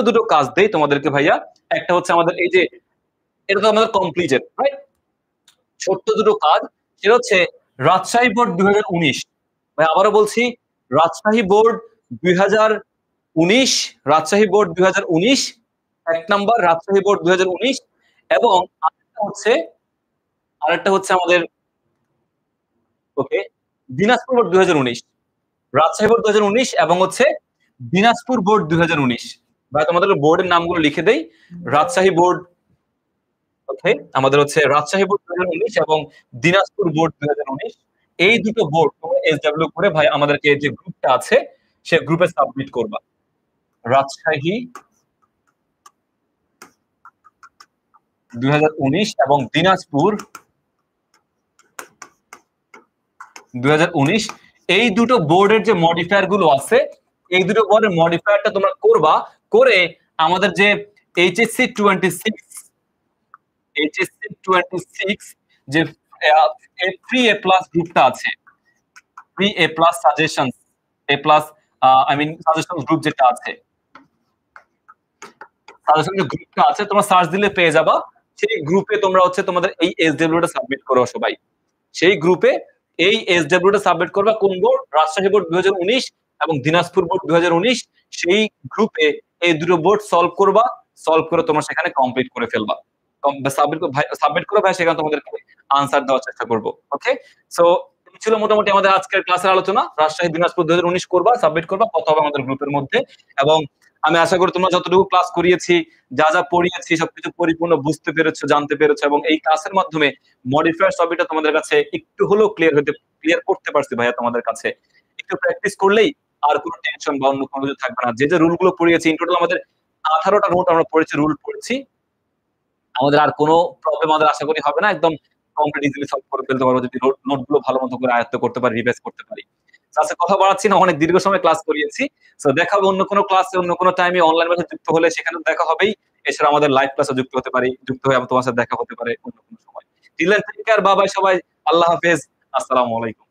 দুটো কাজ দেই তোমাদেরকে ভাইয়া। একটা হচ্ছে আমাদের এই যে, এটা তো আমাদের কমপ্লিটেড রাইট, ছোট্ট দুটো কাজ। সেটা হচ্ছে রাজশাহী বোর্ড 2019, ভাই আবারও বলছি, Rajshahi board 2019, Rajshahi board 2019, 1 number Rajshahi board 2019, এবং আরেকটা হচ্ছে আমাদের ওকে দিনাজপুর বোর্ড 2019, রাজশাহী বোর্ড 2019 এবং হচ্ছে দিনাজপুর বোর্ড 2019। ভাই তোমাদের বোর্ডের নামগুলো লিখে দেই, রাজশাহী বোর্ড, ওকে, আমাদের হচ্ছে রাজশাহী বোর্ড 2019 এবং দিনাজপুর বোর্ড 2019। এই দুটো বোর্ড তোমরা SW করে ভাই আমাদেরকে যে গ্রুপটা আছে সে গ্রুপে সাবমিট করবা। রাজশাহী 2019 এবং দিনাজপুর 2019, এই দুটো বোর্ডের যে মডিফায়ার গুলো আছে, এই দুটো বোর্ডের মডিফায়ারটা তোমরা করবা, করে আমাদের যে HSC 26 যে ফ্রি A+ গ্রুপটা আছে, free A+ suggestions, A+ suggestions group যেটা আছে, সাজেশন যে গ্রুপটা আছে তোমরা সার্চ দিলে পেয়ে যাবা। সেই গ্রুপে তোমরা হচ্ছে তোমাদের এই SW টা সাবমিট করো সবাই। সেই গ্রুপে এই SW টা সাবমিট করবা কোন বোর্ড? রাজশাহী বোর্ড 2019 এবং দিনাজপুর বোর্ড 2019। সেই গ্রুপে এই দুটো বোর্ড সলভ করে তোমরা সেখানে কমপ্লিট করে ফেলবা। সাবমিট করো ভাই, সেখানে তোমাদেরকে আনসার দেওয়ার চেষ্টা করব। ওকে, সো এই ছিল মোটামুটি আমাদের আজকের ক্লাসের আলোচনা। রাজশাহী দিনাজপুর 2019 করবা, সাবমিট করবা, কথা হবে আমাদের গ্রুপের মধ্যে। এবং আমি আশা করি তোমরা যতটুকু ক্লাস করিয়েছি, যা যা পড়িয়েছি সবকিছু পরিপূর্ণ বুঝতে পেরেছো, জানতে পেরেছো, এবং এই ক্লাসের মাধ্যমে মডিফায়ার টপিকটা তোমাদের কাছে একটু হলেও ক্লিয়ার করতে পারছি ভাইয়া। তোমাদের কাছে একটু প্র্যাকটিস করলেই আর কোনো টেনশন বা অন্য কোনো কিছু থাকবে না। যে রুলগুলো পড়িয়েছি, ইন টোটাল আমাদের 18টা নোট আমরা রুল পড়েছি। আমাদের আর কোনো প্রবলেম আমাদের আশা করি হবে না, একদম কমপ্লিট ইজিলি সলভ করে ফেলতে পারবো যদি নোটগুলো ভালো মতো করে আয়ত্ত করতে পারি, রিভাইজ করতে পারি। আচ্ছা, কথা বাড়াচ্ছি না, অনেক দীর্ঘ সময় ক্লাস করিয়েছি। সো দেখা হবে অন্য কোনো ক্লাসে, অন্য কোনো টাইমে অনলাইন ক্লাসে যুক্ত হলে সেখানে দেখা হবেই। এছাড়া আমাদের লাইভ ক্লাসে যুক্ত হয়ে তোমার সাথে দেখা হতে পারে অন্য কোনো সময়। Till then take care, bye bye সবাই, আল্লাহ হাফেজ, আসসালামু আলাইকুম।